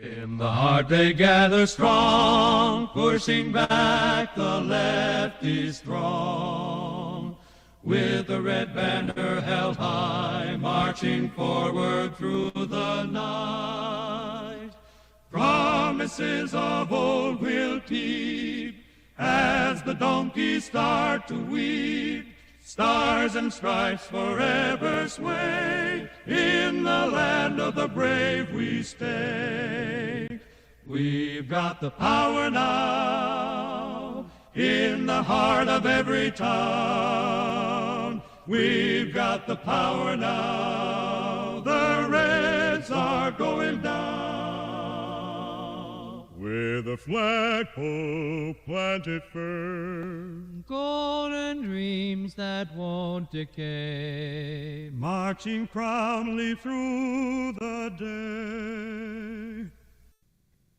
In the heart they gather strong, pushing back the lefty strong. With the red banner held high, marching forward through the night. Promises of old will keep as the donkeys start to weep. Stars and stripes forever sway, in the land of the brave we stay. We've got the power now, in the heart of every town. We've got the power now, the Reds are going down. With a flagpole planted firm, golden dreams that won't decay, marching proudly through the day.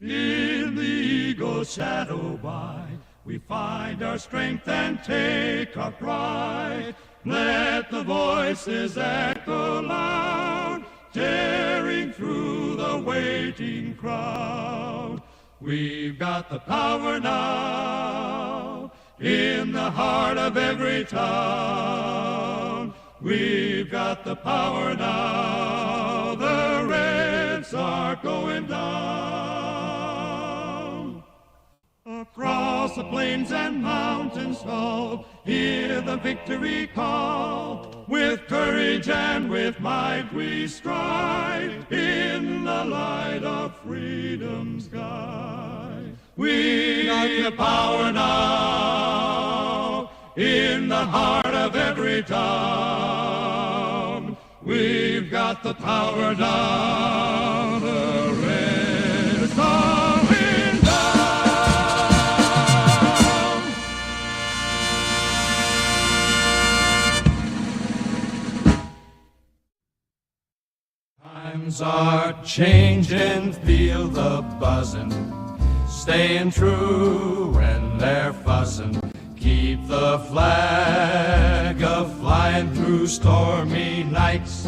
In the eagle's shadow by, we find our strength and take our pride. Let the voices echo loud, tearing through the waiting crowd. We've got the power now, in the heart of every town. We've got the power now, the Reds are going down. Across the plains and mountains tall, hear the victory call. With courage and with might we strive, in the light of freedom's guide. We got the power now, in the heart of every town. We've got the power now, the Reds are going down. Times are changing, feel the buzzing, staying true when they're fussing. Keep the flag a-flying through stormy nights.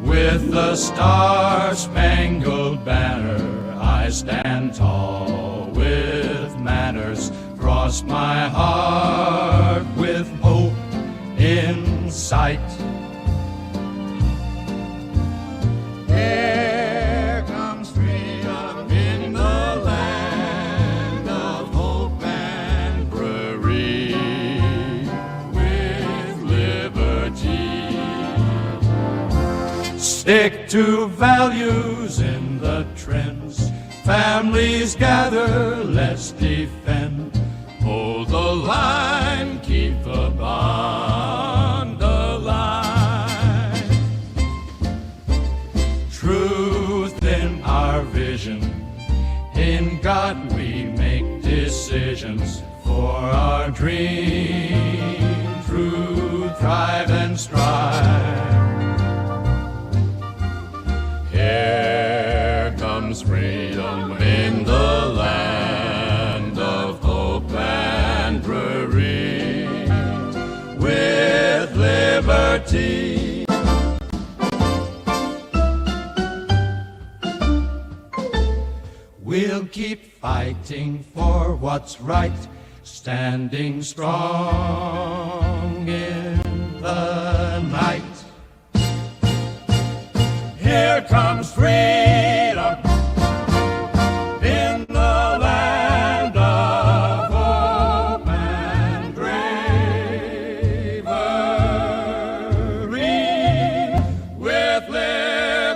With the star-spangled banner, I stand tall with manners. Cross my heart with hope in sight. Here comes freedom in the land of hope and prairie, with liberty. Stick to values in the trends. Families gather, let's defend. Hold the line, keep the bond alive. Truth in our vision, in God we make decisions. For our dream, through thrive and strive. Here comes freedom in the land of hope and prairie, with liberty. We'll keep fighting for what's right, standing strong in the night. Here comes freedom in the land of hope and bravery, with liberty.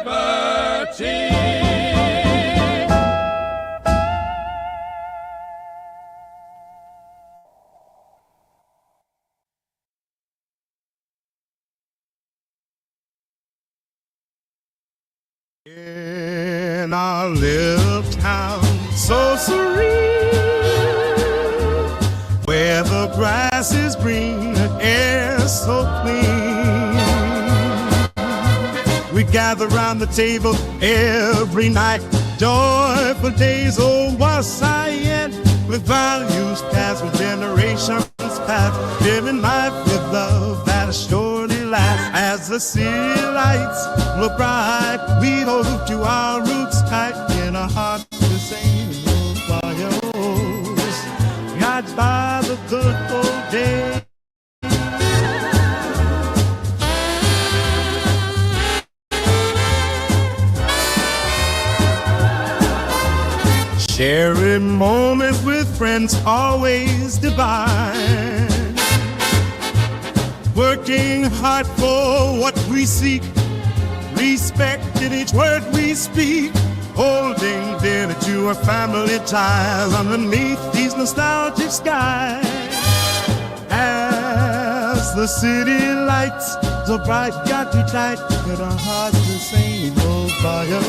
in our little town so serene, where the grass is green, the air so clean. We gather round the table every night, joyful days, oh what sight, with values passed, with generations past, living life with love that is surely laugh as the city lights look bright. We hold to our roots tight in our heart to sing those choirs, guided by the good old days. Sharing moments with friends always divine. Working hard for what we seek, respecting each word we speak, holding dear to our family ties underneath these nostalgic skies. As the city lights so bright got you tight, but our hearts the same old fire.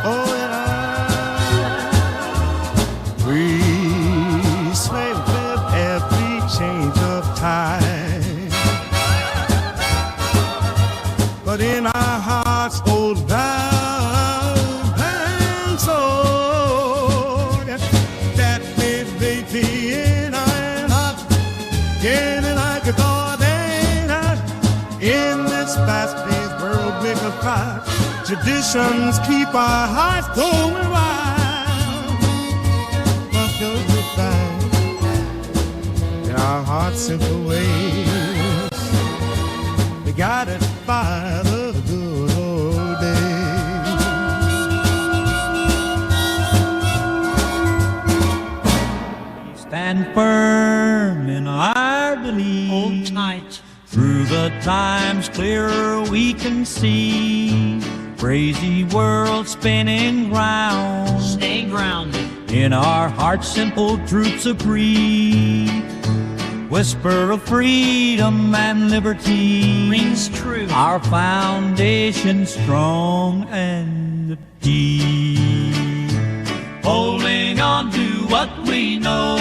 Oh yeah, we sway with every change of time, but in our hearts, old love and soul, that baby in our heart, getting like a golden heart in this fast-paced world we can fight. Traditions keep our hearts going wild. But you'll be fine in our hearts simple ways. We got it by the good old days. Stand firm in our belief. Hold tight. Through the times clearer we can see. Crazy world spinning round. Stay grounded. In our hearts simple truths agree. Whisper of freedom and liberty rings true. Our foundation strong and deep. Holding on to what we know,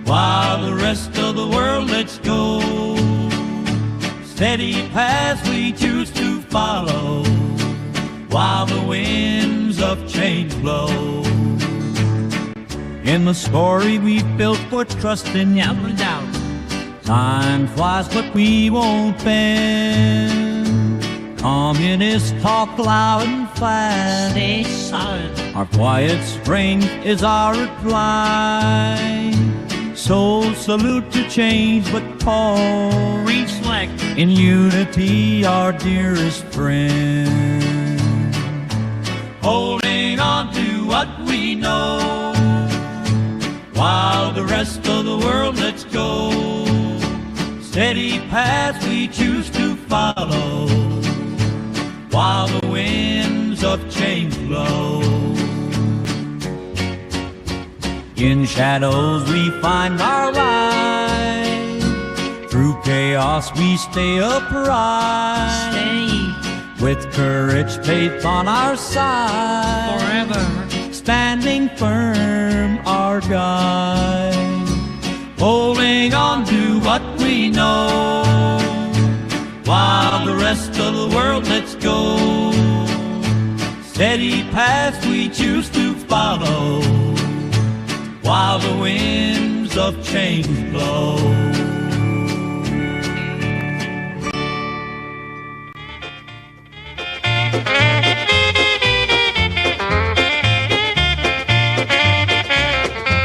while the rest of the world lets go. Steady paths we choose to follow, while the winds of change blow. In the story we've built for trust and doubt. Time flies but we won't bend. Communists talk loud and fast. Stay solid. Our quiet strength is our reply. So salute to change but pause. Reflect. In unity our dearest friend. Holding on to what we know, while the rest of the world lets go. Steady paths we choose to follow, while the winds of change blow. In shadows we find our light. Through chaos we stay upright. Stay. With courage, faith on our side. Forever. Standing firm, our guide. Holding on to what we know, while the rest of the world lets go. Steady paths we choose to follow, while the winds of change blow.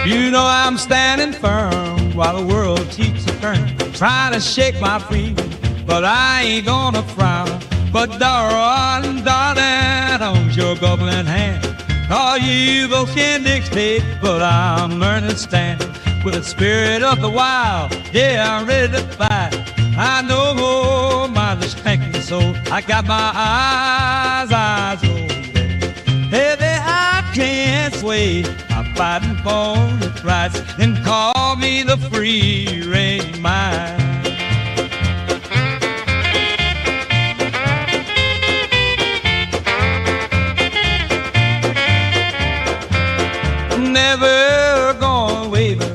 You know I'm standing firm while the world keeps a turn, trying to shake my freedom, but I ain't gonna frown. But darling, darling, hold your goblin hand. All you evil can dictate, but I'm learning to stand with the spirit of the wild. Yeah, I'm ready to fight. I know more mindless hanking soul. I got my eyes open. Heavy, I can't sway. I'm fighting for the rights, then call me the free range mind. Never gonna waver.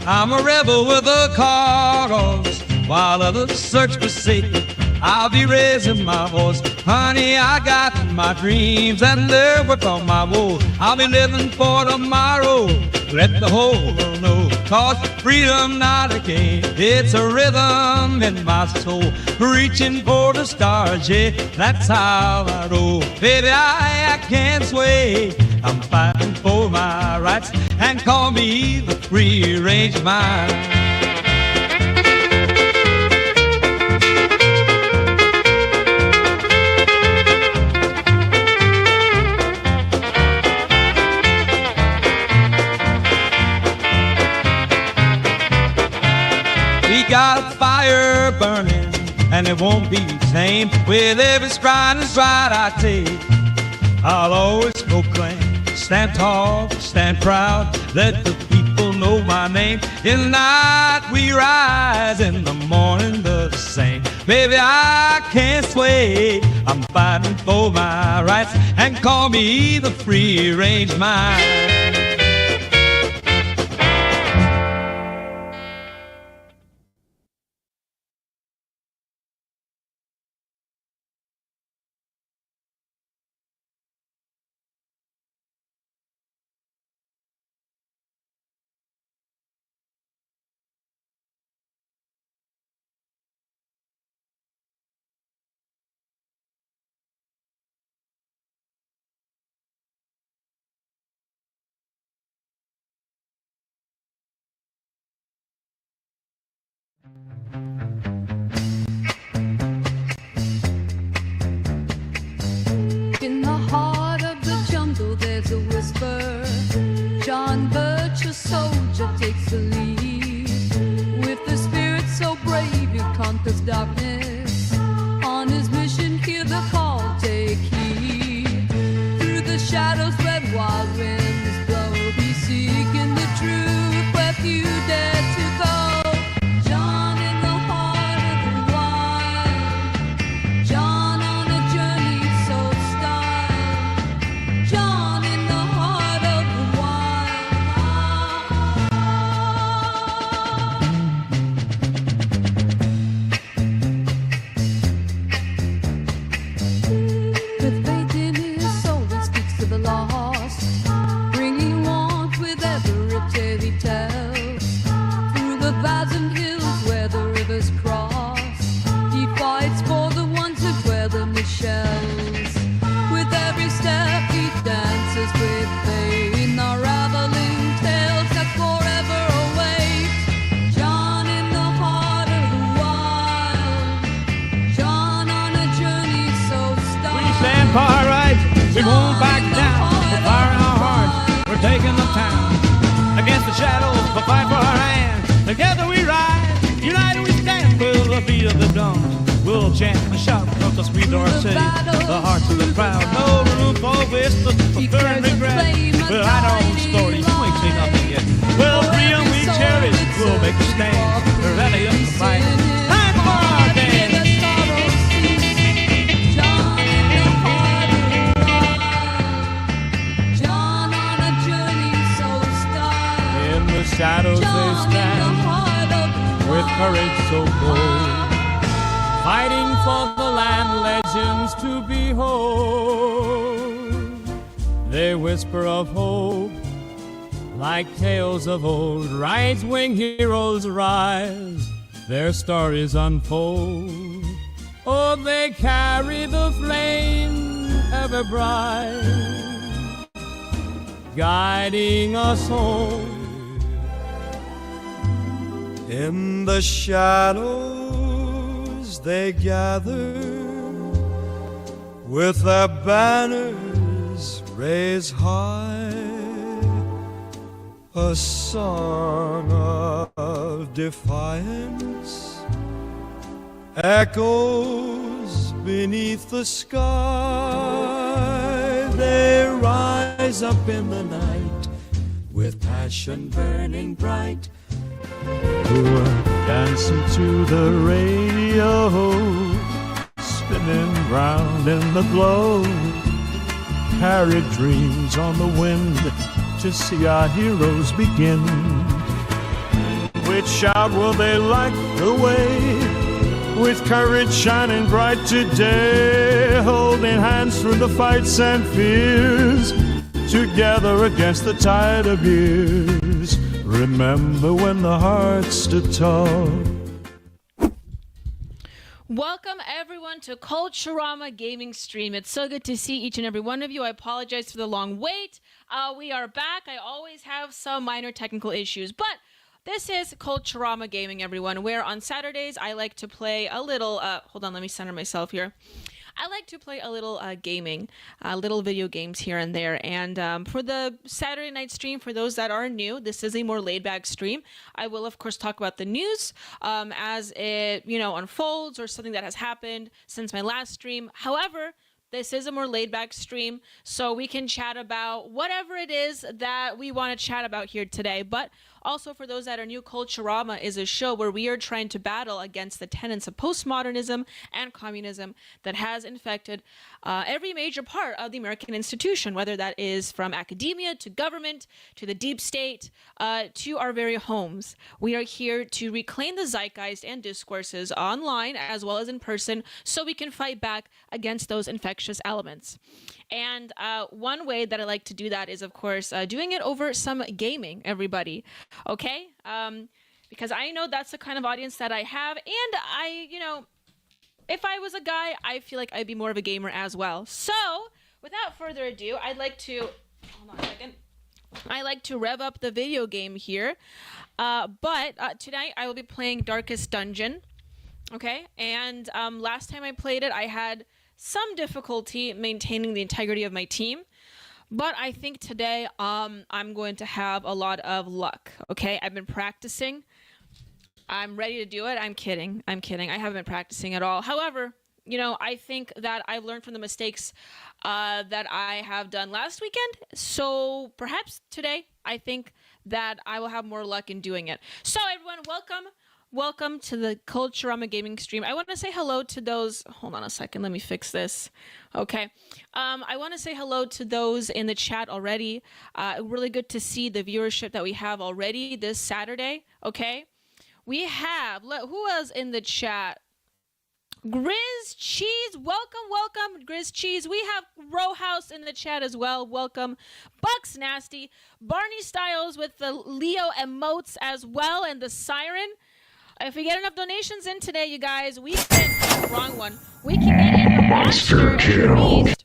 I'm a rebel with a cause. While others search for safety, I'll be raising my voice. Honey, I got my dreams and they'll work on my woes. I'll be living for tomorrow. Let the whole world know 'cause freedom not a game, it's a rhythm in my soul, reaching for the stars, yeah, that's how I roll. Baby, I can't sway, I'm fighting for my rights, and call me the free-range mind. Got a fire burning, and it won't be the same. With every stride and stride I take, I'll always proclaim, stand tall, stand proud, let the people know my name. In the night we rise, in the morning the same. Baby, I can't sway, I'm fighting for my rights, and call me the free-range mind. In the heart of the jungle there's a whisper. John Birch, a soldier, takes the lead. With the spirit so brave he conquers darkness. On his mission hear the call, take heed. Through the shadows where wild winds blow, he's seeking the truth where few dare to go. John in the heart of the wild, John on a journey so styled, John in the heart of the With faith in his soul he speaks to the lost, bringing warmth with every tale he tells. Through the valleys and hills where the rivers cross, he fights for the ones who dwell in the shells. With every step he dances with faith, unraveling tales that forever await. John in the heart of the wild, John on a journey so We stand for our rights, we won't back down. We're fire in our hearts, we're taking the town. Against the shadows, we'll fight for our land. Together we rise, united we stand. With the beat of the drums, we'll chant and shout across the streets of our city. The hearts of the crowd, no room for whistles, for fear and regret. We'll hide our own story, you ain't seen nothing yet. We'll freedom we cherish, we'll make a stand. We're ready to fight, time for our dance. In the shadows they stand, with courage so bold, fighting for the land, legends to behold. They whisper of hope, like tales of old. Right-wing heroes rise, their stories unfold. Oh, they carry the flame ever bright, guiding us home. In the shadows they gather, with their banners raised high, a song of defiance echoes beneath the sky. They rise up in the night with passion burning bright, who are dancing to the radio, spinning round in the glow, carry dreams on the wind to see our heroes begin. Which shout will they light the way, with courage shining bright today, holding hands through the fights and fears, together against the tide of years. Remember when the heart stood tall. Welcome everyone to Culturama Gaming Stream. It's so good to see each and every one of you. I apologize for the long wait. We are back. I always have some minor technical issues, but this is Culturama Gaming, everyone, where on Saturdays I like to play a little, hold on, let me center myself here. I like to play a little gaming, little video games here and there. And for the Saturday night stream, for those that are new, this is a more laid-back stream. I will, of course, talk about the news as it, unfolds, or something that has happened since my last stream. However, this is a more laid-back stream, so we can chat about whatever it is that we want to chat about here today. But also, for those that are new, Culturama is a show where we are trying to battle against the tenets of postmodernism and communism that has infected every major part of the American institution, whether that is from academia to government to the deep state to our very homes. We are here to reclaim the zeitgeist and discourses online as well as in person so we can fight back against those infectious elements. And one way that I like to do that is, of course, doing it over some gaming, everybody. Okay? Because I know that's the kind of audience that I have. And if I was a guy, I feel like I'd be more of a gamer as well. So, without further ado, I'd like to... Hold on a second. I like to rev up the video game here. But tonight I will be playing Darkest Dungeon. Okay? And last time I played it, I had some difficulty maintaining the integrity of my team, but I think today I'm going to have a lot of luck. Okay, I've been practicing. I'm ready to do it. I'm kidding. I haven't been practicing at all. However, I think that I've learned from the mistakes that I have done last weekend. So perhaps today, I think that I will have more luck in doing it. So everyone, welcome to the Culturama Gaming Stream. I want to say hello to those... Hold on a second. Let me fix this. Okay. I want to say hello to those in the chat already. Really good to see the viewership that we have already this Saturday. Okay. We have... Who was in the chat? Grizz Cheese. Welcome, Grizz Cheese. We have Row House in the chat as well. Welcome. Bucks Nasty. Barney Styles with the Leo emotes as well, and the siren. If we get enough donations in today, you guys, we can... wrong one. We can get in the monster and the beast.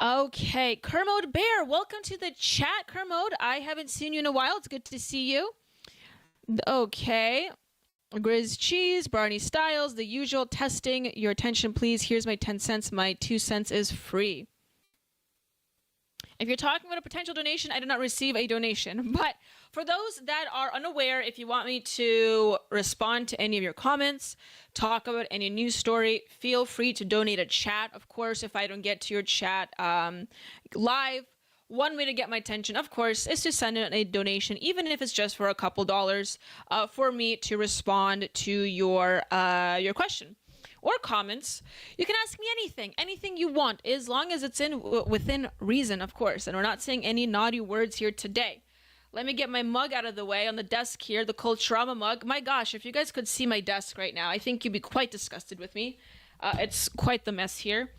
Okay, Kermode Bear, welcome to the chat, Kermode. I haven't seen you in a while. It's good to see you. Okay. Grizz Cheese, Barney Styles, the usual testing. Your attention, please. Here's my 10 cents. My 2 cents is free. If you're talking about a potential donation, I did not receive a donation. But for those that are unaware, if you want me to respond to any of your comments, talk about any news story, feel free to donate a chat. Of course, if I don't get to your chat live, one way to get my attention, of course, is to send in a donation, even if it's just for a couple dollars, for me to respond to your question. Or comments. You can ask me anything you want, as long as it's within reason, of course. And we're not saying any naughty words here today. Let me get my mug out of the way on the desk here, the Culturama mug. My gosh, if you guys could see my desk right now, I think you'd be quite disgusted with me. It's quite the mess here.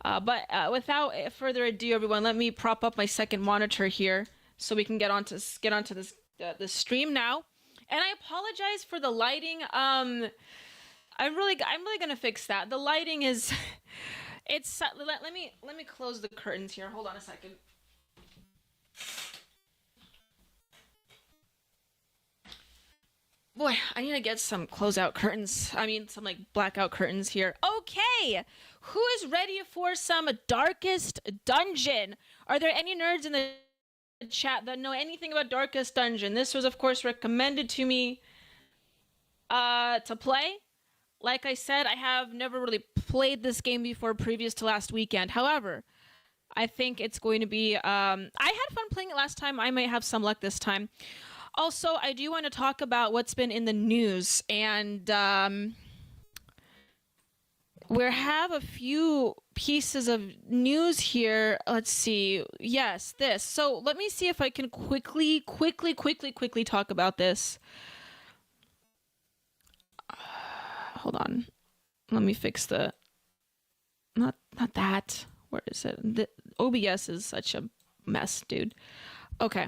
But without further ado, everyone, let me prop up my second monitor here so we can get onto this the stream now. And I apologize for the lighting. I'm really gonna fix that. The lighting is, let me close the curtains here. Hold on a second. Boy, I need to get some closeout curtains. Some like blackout curtains here. Okay, who is ready for some Darkest Dungeon? Are there any nerds in the chat that know anything about Darkest Dungeon? This was, of course, recommended to me to play. Like I said, I have never really played this game before previous to last weekend. However, I think it's going to be... I had fun playing it last time. I might have some luck this time. Also, I do want to talk about what's been in the news. And we have a few pieces of news here. Let's see. Yes, this. So let me see if I can quickly talk about this. Hold on. Let me fix the... Not that. Where is it? The OBS is such a mess, dude. Okay.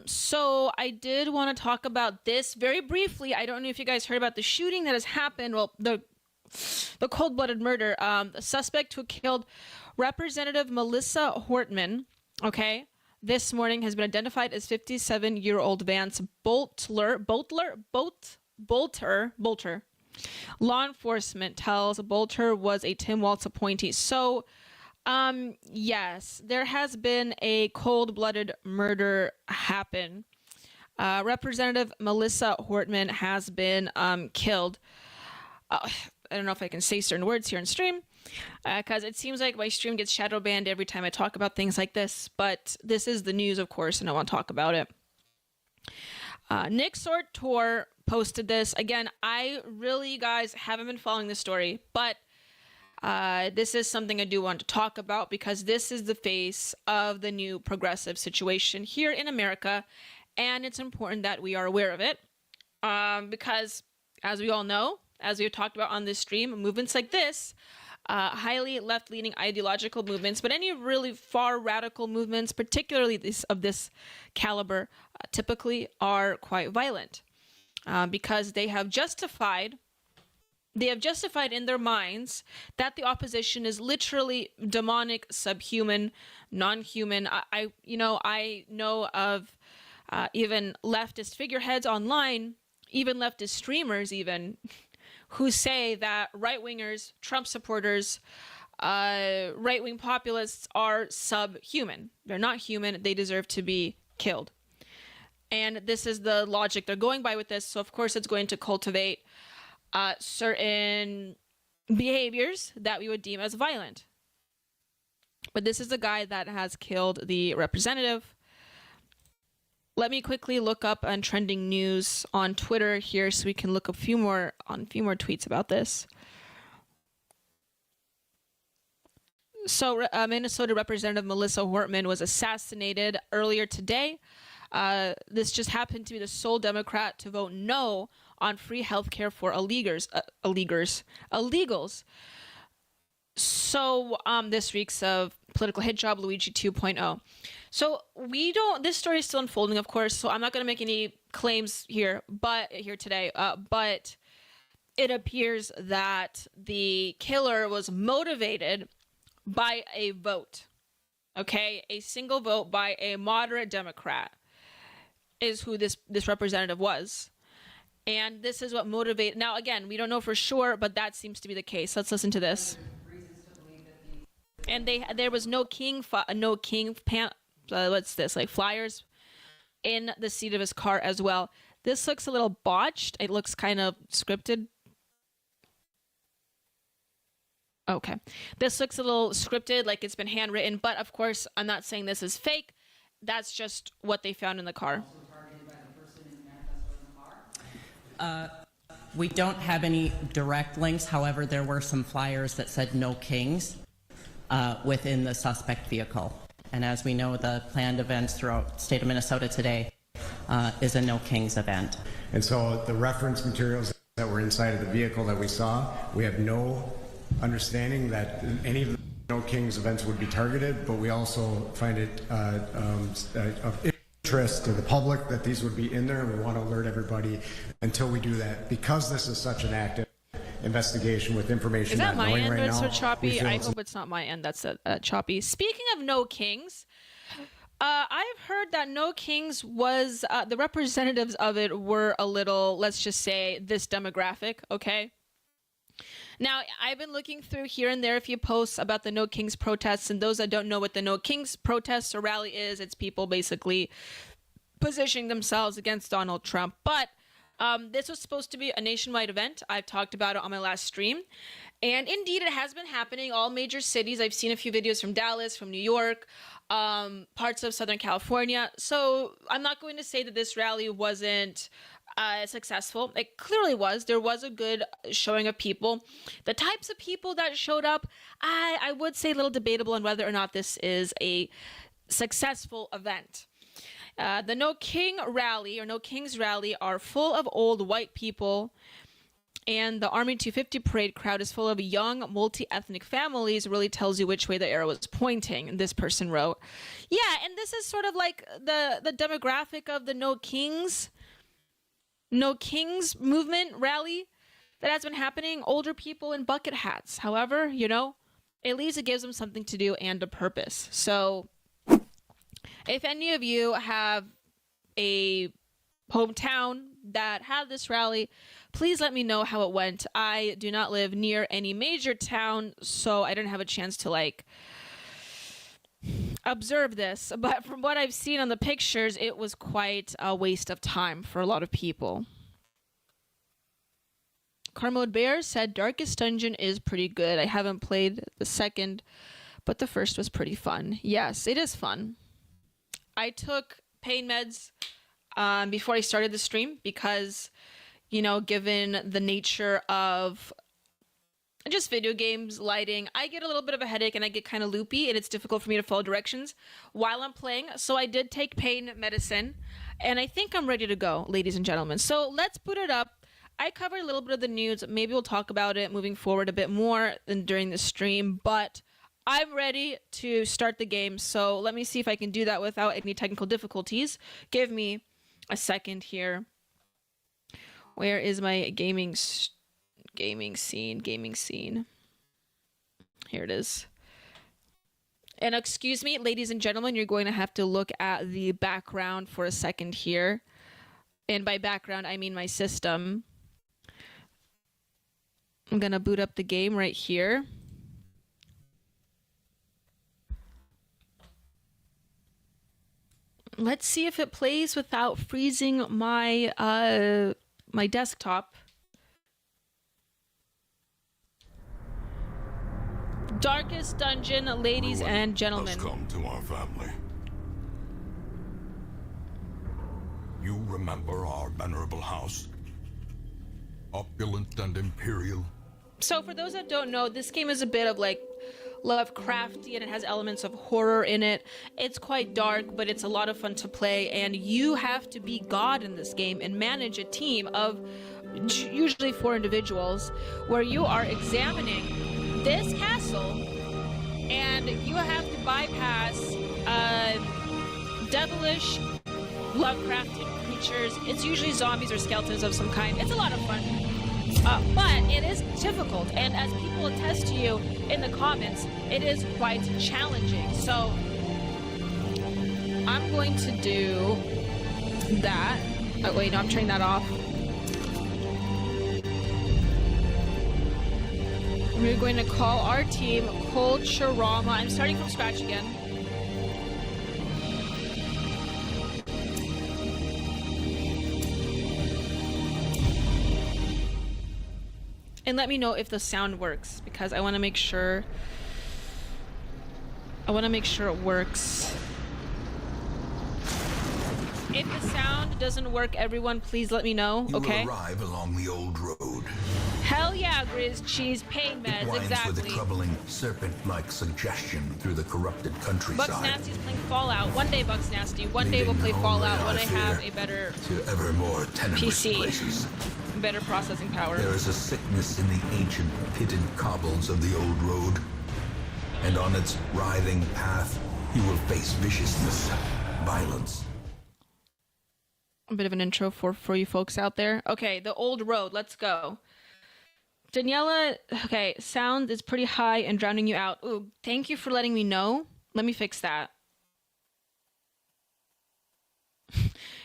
So I did want to talk about this very briefly. I don't know if you guys heard about the shooting that has happened. Well, the cold-blooded murder. The suspect who killed Representative Melissa Hortman, okay, this morning has been identified as 57-year-old Vance Bolter. Law enforcement tells Bolter was a Tim Walz appointee. So, yes, there has been a cold-blooded murder happen. Representative Melissa Hortman has been killed. I don't know if I can say certain words here in stream, because it seems like my stream gets shadow banned every time I talk about things like this. But this is the news, of course, and I want to talk about it. Nick Sortor posted this. Again, I really, guys, haven't been following this story, but this is something I do want to talk about because this is the face of the new progressive situation here in America, and it's important that we are aware of it because, as we all know, as we have talked about on this stream, movements like this, highly left-leaning ideological movements, but any really far radical movements, particularly of this caliber, typically are quite violent because they have justified in their minds that the opposition is literally demonic, subhuman, non-human. I know of even leftist figureheads online, even leftist streamers even, who say that right-wingers, Trump supporters, right-wing populists are subhuman. They're not human. They deserve to be killed. And this is the logic they're going by with this. So, of course, it's going to cultivate certain behaviors that we would deem as violent. But this is the guy that has killed the representative. Let me quickly look up on trending news on Twitter here so we can look a few more tweets about this. So Minnesota Representative Melissa Hortman was assassinated earlier today. This just happened to be the sole Democrat to vote no on free health care for illegals. So this reeks of political hit job Luigi 2.0. So this story is still unfolding, of course, so I'm not going to make any claims here today, but it appears that the killer was motivated by a vote, okay? A single vote by a moderate Democrat is who this representative was. And this is what motivated. Now, again, we don't know for sure, but that seems to be the case. Let's listen to this. And there was no what's this, like flyers in the seat of his car as well. This looks a little botched. It looks kind of scripted. Okay. This looks a little scripted, like it's been handwritten, but of course, I'm not saying this is fake. That's just what they found in the car. We don't have any direct links. However, there were some flyers that said no kings within the suspect vehicle. And as we know, the planned events throughout the state of Minnesota today is a no kings event. And so the reference materials that were inside of the vehicle that we saw, we have no understanding that any of the no kings events would be targeted, but we also find it of interest to the public that these would be in there, and we want to alert everybody until we do that. Because this is such an active investigation with information is that not my knowing end right that's now, so choppy? I hope it's not my end that's choppy. Speaking of no kings, I've heard that no kings was the representatives of it were a little, let's just say, this demographic, okay? Now, I've been looking through here and there a few posts about the No Kings protests, and those that don't know what the No Kings protest or rally is, it's people basically positioning themselves against Donald Trump. But this was supposed to be a nationwide event. I've talked about it on my last stream. And indeed, it has been happening. All major cities. I've seen a few videos from Dallas, from New York, parts of Southern California. So I'm not going to say that this rally wasn't successful. It clearly was. There was a good showing of people. The types of people that showed up, I would say a little debatable on whether or not this is a successful event. The No King rally or No Kings rally are full of old white people And the Army 250 parade crowd is full of young, multi-ethnic families. Really tells you which way the arrow was pointing, this person wrote. Yeah, and this is sort of like the demographic of the No Kings movement rally that has been happening. Older people in bucket hats. However, you know, at least it gives them something to do and a purpose. So if any of you have a hometown that had this rally, please let me know how it went. I do not live near any major town, so I didn't have a chance to like observe this. But from what I've seen on the pictures, it was quite a waste of time for a lot of people. Carmode Bear said Darkest Dungeon is pretty good. I haven't played the second, but the first was pretty fun. Yes, it is fun. I took pain meds before I started the stream because, you know, given the nature of just video games, lighting, I get a little bit of a headache and I get kind of loopy and it's difficult for me to follow directions while I'm playing. So I did take pain medicine and I think I'm ready to go, ladies and gentlemen. So let's boot it up. I covered a little bit of the news. Maybe we'll talk about it moving forward a bit more during the stream, but I'm ready to start the game. So let me see if I can do that without any technical difficulties. Give me a second here. Where is my gaming scene? Here it is. And excuse me, ladies and gentlemen, you're going to have to look at the background for a second here. And by background, I mean my system. I'm going to boot up the game right here. Let's see if it plays without freezing my my desktop. Darkest Dungeon, ladies and gentlemen. Has come to our family. You remember our venerable house? Opulent and imperial. So for those that don't know, this game is a bit of like Lovecrafty and it has elements of horror in it. It's quite dark, but it's a lot of fun to play, and you have to be God in this game and manage a team of usually 4 individuals where you are examining this castle and you have to bypass devilish Lovecraftian creatures. It's usually zombies or skeletons of some kind. It's a lot of fun. But it is difficult, and as people attest to you in the comments, it is quite challenging. So I'm going to do that. Oh, wait, no, I'm turning that off. We're going to call our team Culturama. I'm starting from scratch again. And let me know if the sound works, because I want to make sure it works. If the sound doesn't work, everyone, please let me know, okay? You will arrive along the old road. Hell yeah, Grizz Cheese, pain meds, It winds exactly. with a troubling serpent-like suggestion through the corrupted countryside. Bucks Nasty's playing Fallout. One day, Bucks Nasty. One day we'll play Fallout when I have a better to ever more tenebrous PC. places. Better processing power. There is a sickness in the ancient pitted cobbles of the old road, and on its writhing path you will face viciousness, violence. A bit of an intro for you folks out there. Okay, the old road. Let's go. Daniela, okay, sound is pretty high and drowning you out. Ooh, thank you for letting me know. Let me fix that.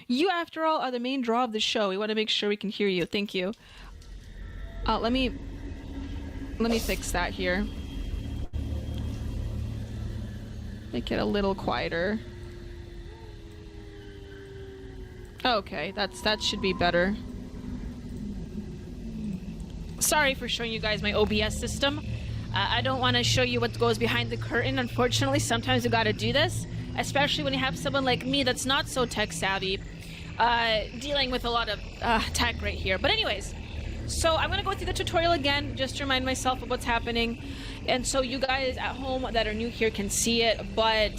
You, after all, are the main draw of the show. We want to make sure we can hear you. Thank you. Let me fix that here. Make it a little quieter. Okay, that should be better. Sorry for showing you guys my OBS system. I don't want to show you what goes behind the curtain. Unfortunately, sometimes you gotta do this, especially when you have someone like me that's not so tech savvy, dealing with a lot of tech right here. But anyways, so I'm gonna go through the tutorial again, just to remind myself of what's happening, and so you guys at home that are new here can see it, but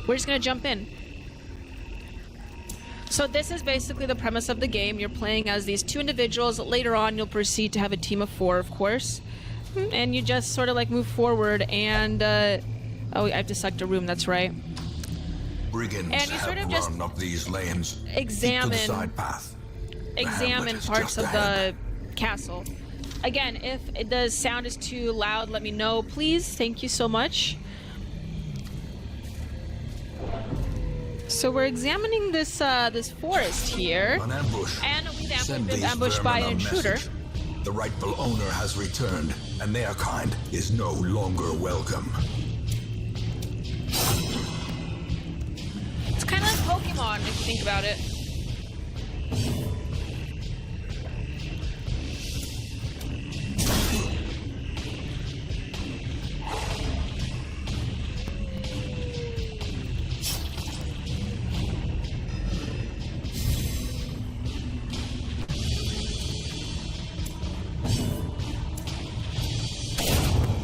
we're just gonna jump in. So this is basically the premise of the game. You're playing as these two individuals. Later on, you'll proceed to have a team of 4, of course. And you just sort of like move forward and... oh, I have to select a room, that's right. Brigands And you sort have of just run up these lanes. examine- Keep to the side path. Examine is parts just of ahead. the castle. Again, if the sound is too loud, let me know, please. Thank you so much. So we're examining this this forest here, An ambush. and we've Send been these ambushed by vermin an a intruder. message. The rightful owner has returned, and their kind is no longer welcome. It's kind of like Pokemon, if you think about it.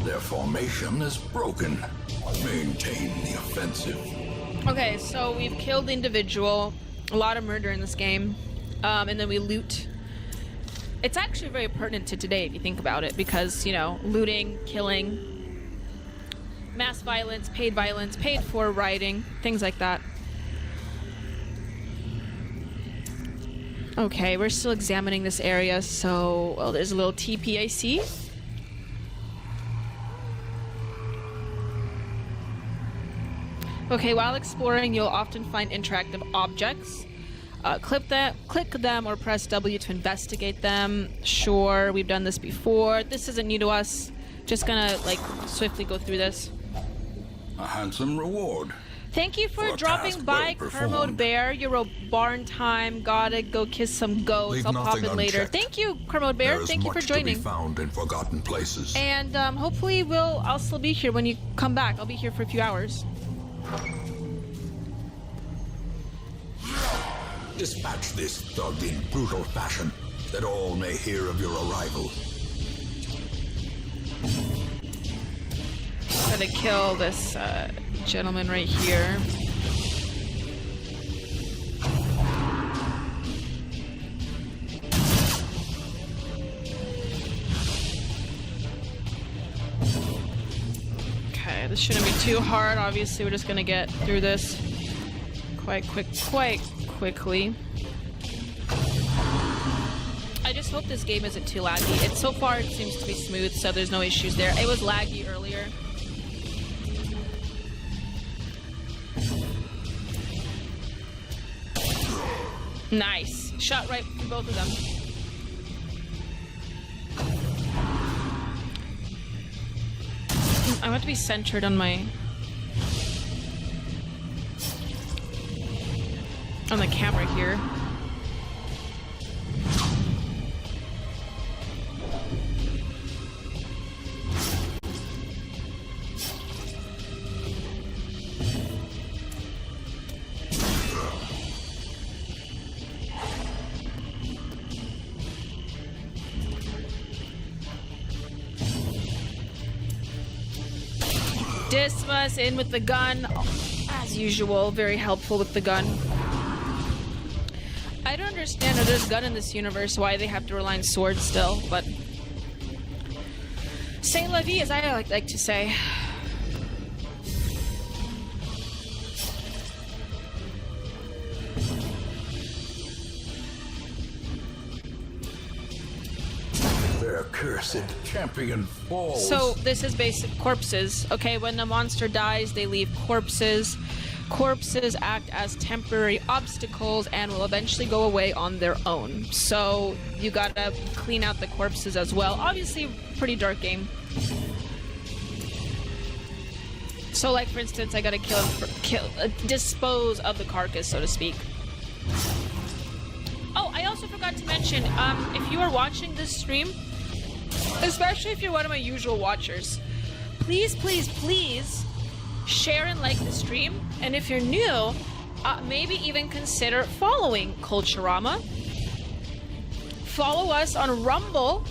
Their formation is broken. Maintain the offensive. Okay, so we've killed the individual. A lot of murder in this game. And then we loot. It's actually very pertinent to today if you think about it, because, you know, looting, killing, mass violence, paid for rioting, things like that. Okay, we're still examining this area, so, well, there's a little TP I see. Okay, while exploring, you'll often find interactive objects. Click them or press W to investigate them. Sure, we've done this before. This isn't new to us. Just gonna, like, swiftly go through this. A handsome reward. Thank you for For a dropping task by, well Kermode performed. Bear. You're a barn time. Gotta go kiss some goats. Leave I'll pop nothing in later. unchecked. Thank you, Kermode Bear. There is Thank you for much to be joining. found in forgotten places. And hopefully I'll still be here when you come back. I'll be here for a few hours. Dispatch this thug in brutal fashion, that all may hear of your arrival. Gotta kill this gentleman right here. Okay, this shouldn't be too hard. Obviously, we're just gonna get through this quite quickly. I just hope this game isn't too laggy. So far it seems to be smooth, so there's no issues there. It was laggy earlier. Nice. Shot right through both of them. I want to be centered on the camera here. Dismas in with the gun, as usual, very helpful with the gun. I don't understand how there's a gun in this universe, why they have to rely on swords still, but... C'est la vie, as I like to say. Their cursed champion falls. So this is basic corpses. Okay, when the monster dies, they leave corpses. Corpses act as temporary obstacles and will eventually go away on their own. So you gotta clean out the corpses as well. Obviously, pretty dark game. So, like for instance, I gotta dispose of the carcass, so to speak. Oh, I also forgot to mention, if you are watching this stream, especially if you're one of my usual watchers, please share and like the stream. And if you're new, maybe even consider following Culturama. Follow us on Rumble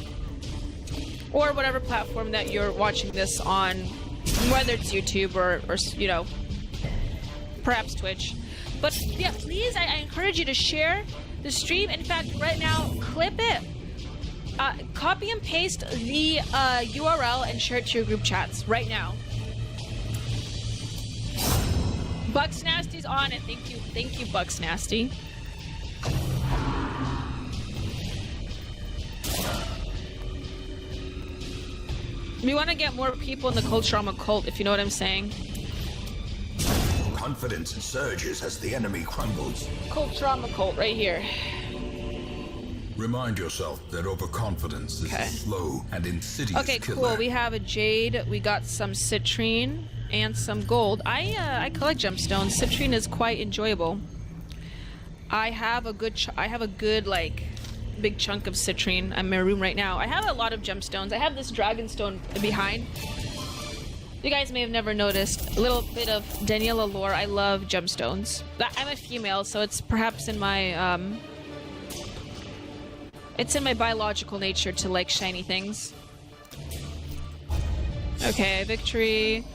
or whatever platform that you're watching this on, whether it's YouTube or you know, perhaps Twitch. But yeah, please, I encourage you to share the stream. In fact, right now, clip it. Copy and paste the URL and share it to your group chats right now. Bucks Nasty's on it. Thank you, Bucks Nasty. We want to get more people in the Culturama cult, if you know what I'm saying. Confidence surges as the enemy crumbles. Culturama cult, right here. Remind yourself that overconfidence is a slow and insidious Okay, killer. cool. We have a jade. We got some citrine and some gold. I collect gemstones. Citrine is quite enjoyable. I have a good like big chunk of citrine in my room right now. I have a lot of gemstones. I have this dragonstone behind. You guys may have never noticed. A little bit of Daniela lore. I love gemstones. I'm a female, so it's perhaps in my it's in my biological nature to like shiny things. Okay, victory.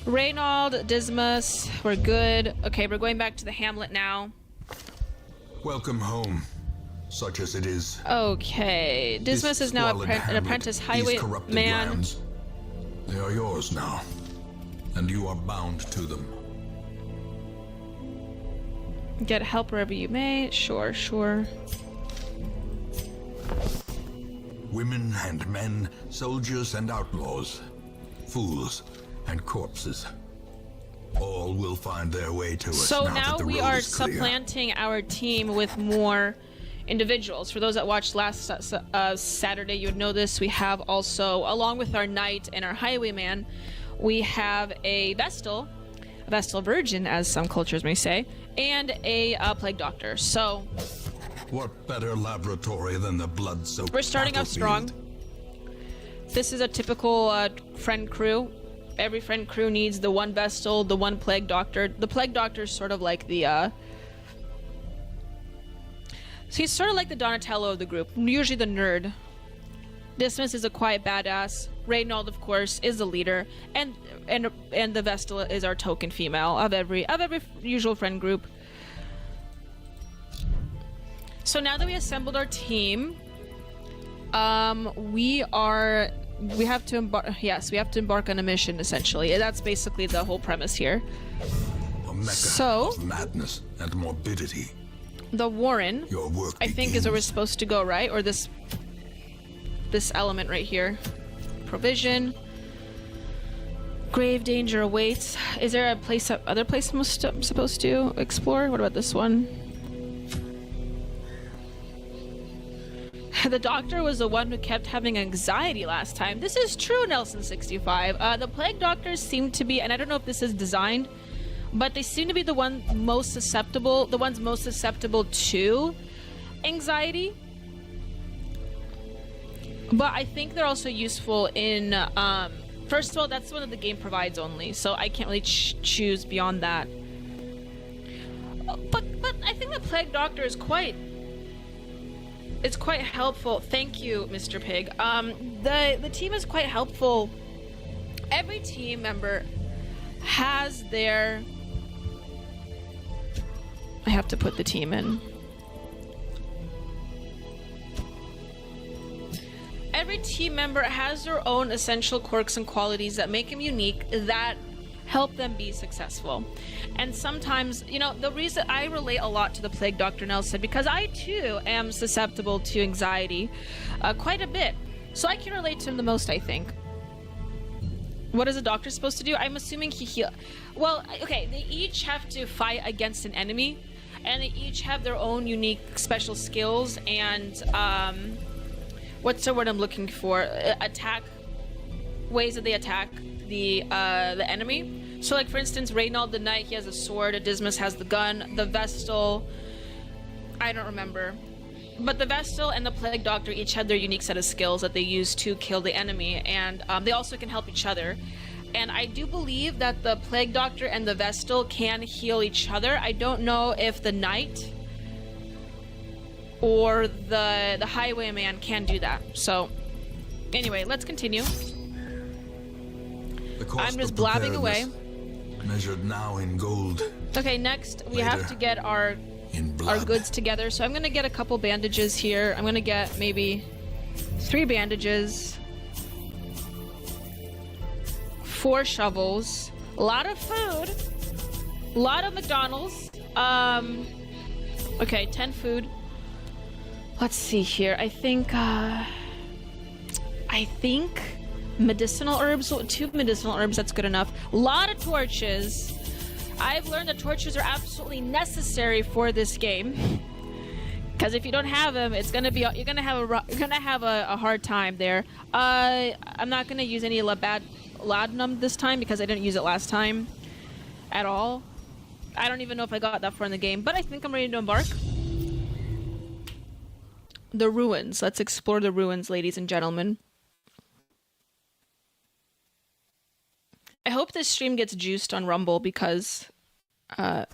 Reynold, Dismas, we're good. Okay, we're going back to the Hamlet now. Welcome home, such as it is. Okay, Dismas is now an apprentice highwayman. They are yours now, and you are bound to them. Get help wherever you may. Sure. Women and men, soldiers and outlaws, fools and corpses. All will find their way to us. So now that the we road are is clear. supplanting our team with more individuals. For those that watched last Saturday, you would know this. We have also, along with our knight and our highwayman, we have a Vestal virgin, as some cultures may say, and a plague doctor. So what better laboratory than the blood-soaked we're starting off strong. This is a typical friend crew. Every friend crew needs the one Vestal, the one plague doctor. The plague doctor is sort of like the so he's sort of like the Donatello of the group, usually the nerd. Dismas is a quiet badass. Reynold, of course, is the leader, and the Vestal is our token female of every usual friend group. So now that we assembled our team, we have to embark on a mission, essentially. That's basically the whole premise here. A mecca So of madness and morbidity. The Warren, Your work I think, is where we're supposed to go, right? Or this element right here. Provision. Grave danger awaits. Is there a other place I'm supposed to explore? What about this one? The doctor was the one who kept having anxiety last time. This is true, Nelson65. The plague doctors seem to be, and I don't know if this is designed, but they seem to be the ones most susceptible to anxiety. But I think they're also useful in, first of all, that's one that the game provides only, so I can't really choose beyond that. But I think the plague doctor is quite helpful. Thank you, Mr. Pig. The team is quite helpful. Every team member has their... I have to put the team in. Every team member has their own essential quirks and qualities that make them unique, that help them be successful. And sometimes, you know, the reason I relate a lot to the plague doctor, Nelson, because I too am susceptible to anxiety quite a bit. So I can relate to him the most, I think. What is a doctor supposed to do? I'm assuming he heal. Well, okay, they each have to fight against an enemy, and they each have their own unique special skills and what's the word I'm looking for? Attack ways that they attack the enemy. So, like for instance, Reynold the Knight, he has a sword. Dismas has the gun. The Vestal, I don't remember, but the Vestal and the Plague Doctor each had their unique set of skills that they use to kill the enemy, and they also can help each other. And I do believe that the Plague Doctor and the Vestal can heal each other. I don't know if the Knight or the Highwayman can do that. So, anyway, let's continue. I'm just blabbing away. measured now in gold, Okay, next we have Later. to get our in blood. goods together. So I'm gonna get a couple bandages here. I'm gonna get maybe 3 bandages, 4 shovels, a lot of food, a lot of McDonald's. Okay, 10 food. Let's see here. I think medicinal herbs. 2 medicinal herbs. That's good enough. A lot of torches. I've learned that torches are absolutely necessary for this game. Because if you don't have them, you're gonna have a hard time there. I'm not gonna use any laudanum this time because I didn't use it last time at all. I don't even know if I got that far in the game, but I think I'm ready to embark. The ruins. Let's explore the ruins, ladies and gentlemen. I hope this stream gets juiced on Rumble because I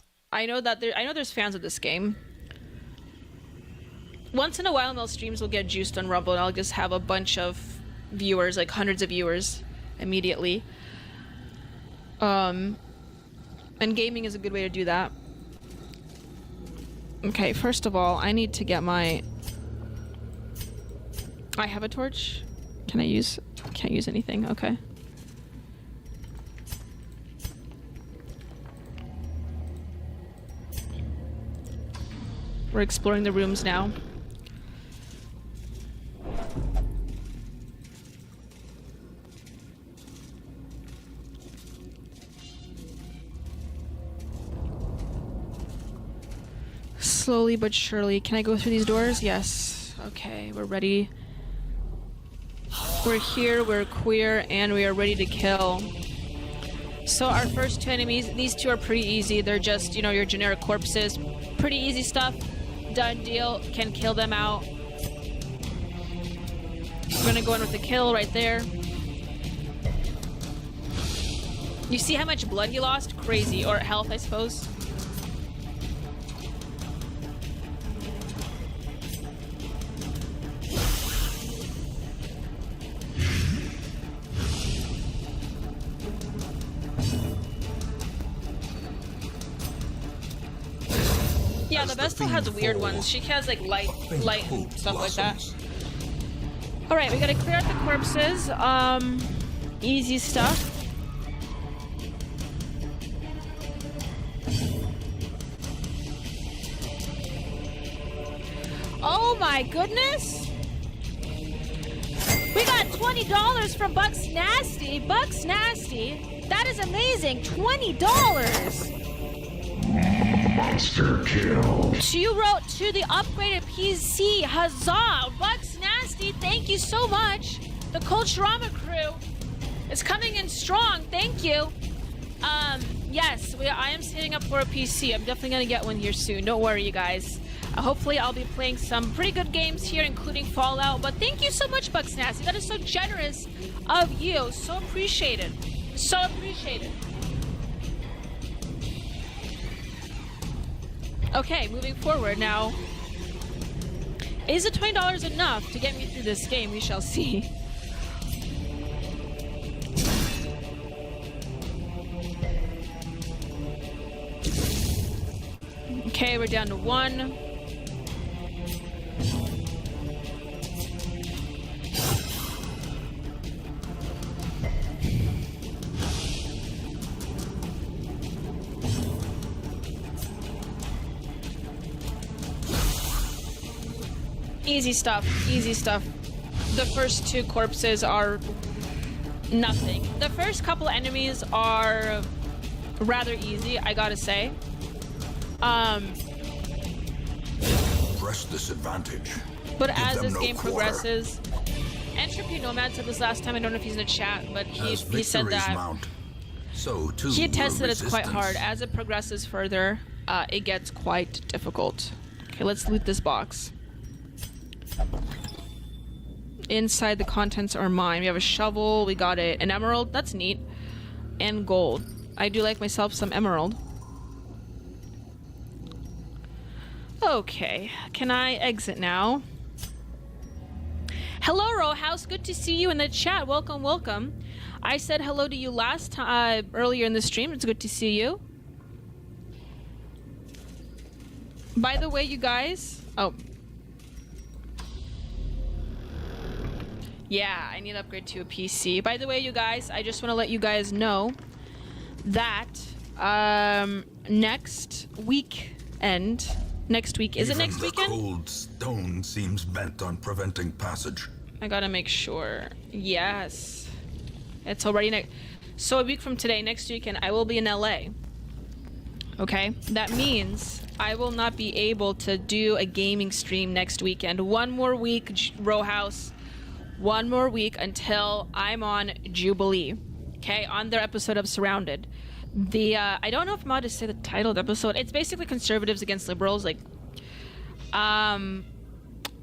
know there's fans of this game. Once in a while, those streams will get juiced on Rumble, and I'll just have a bunch of viewers, like hundreds of viewers, immediately. And gaming is a good way to do that. Okay, first of all, I need to get my... I have a torch. Can't use anything. Okay. We're exploring the rooms now. Slowly but surely. Can I go through these doors? Yes. Okay, we're ready. We're here, we're queer, and we are ready to kill. So our first 2 enemies, these 2 are pretty easy. They're just, your generic corpses. Pretty easy stuff. Done deal. Can kill them out. We're gonna go in with the kill right there. You see how much blood he lost? Crazy. Or health, I suppose. Yeah, the Vestal has weird ones. She has like light and stuff like that. Alright, we gotta clear out the corpses. Easy stuff. Oh my goodness! We got $20 from Bucks Nasty. Bucks Nasty? That is amazing. $20! Monster kill. You wrote to the upgraded PC. Huzzah! Bucks Nasty, thank you so much. The Culturama crew is coming in strong. Thank you. Yes, I am setting up for a PC. I'm definitely gonna get one here soon. Don't worry, you guys. Hopefully, I'll be playing some pretty good games here, including Fallout. But thank you so much, Bucks Nasty. That is so generous of you. So appreciated. So appreciated. Okay, moving forward now. Is the $20 enough to get me through this game? We shall see. Okay, we're down to 1. Easy stuff, easy stuff. The first 2 corpses are nothing. The first couple enemies are rather easy, I gotta say. Press this advantage. But Give as them this no game quarter. progresses, Entropy Nomad said this last time, I don't know if he's in the chat, but he said victories that mount, so too he attests will that it's quite resistance. hard. As it progresses further, it gets quite difficult. Okay, let's loot this box. Inside the contents are mine. We have a shovel, we got an emerald, that's neat, and gold. I do like myself some emerald. Okay, can I exit now? Hello, Row House. Good to see you in the chat. Welcome, welcome. I said hello to you last time earlier in the stream. It's good to see you. By the way, you guys. Oh. Yeah, I need to upgrade to a PC. By the way, you guys, I just want to let you guys know that next week, is it next weekend? The cold stone seems bent on preventing passage. I gotta make sure. Yes. It's already next. So a week from today, next weekend, I will be in LA. Okay? That means I will not be able to do a gaming stream next weekend. One more week, Row House. One more week until I'm on Jubilee. Okay? On their episode of Surrounded. I don't know if I'm allowed to say the title of the episode. It's basically conservatives against liberals. Like,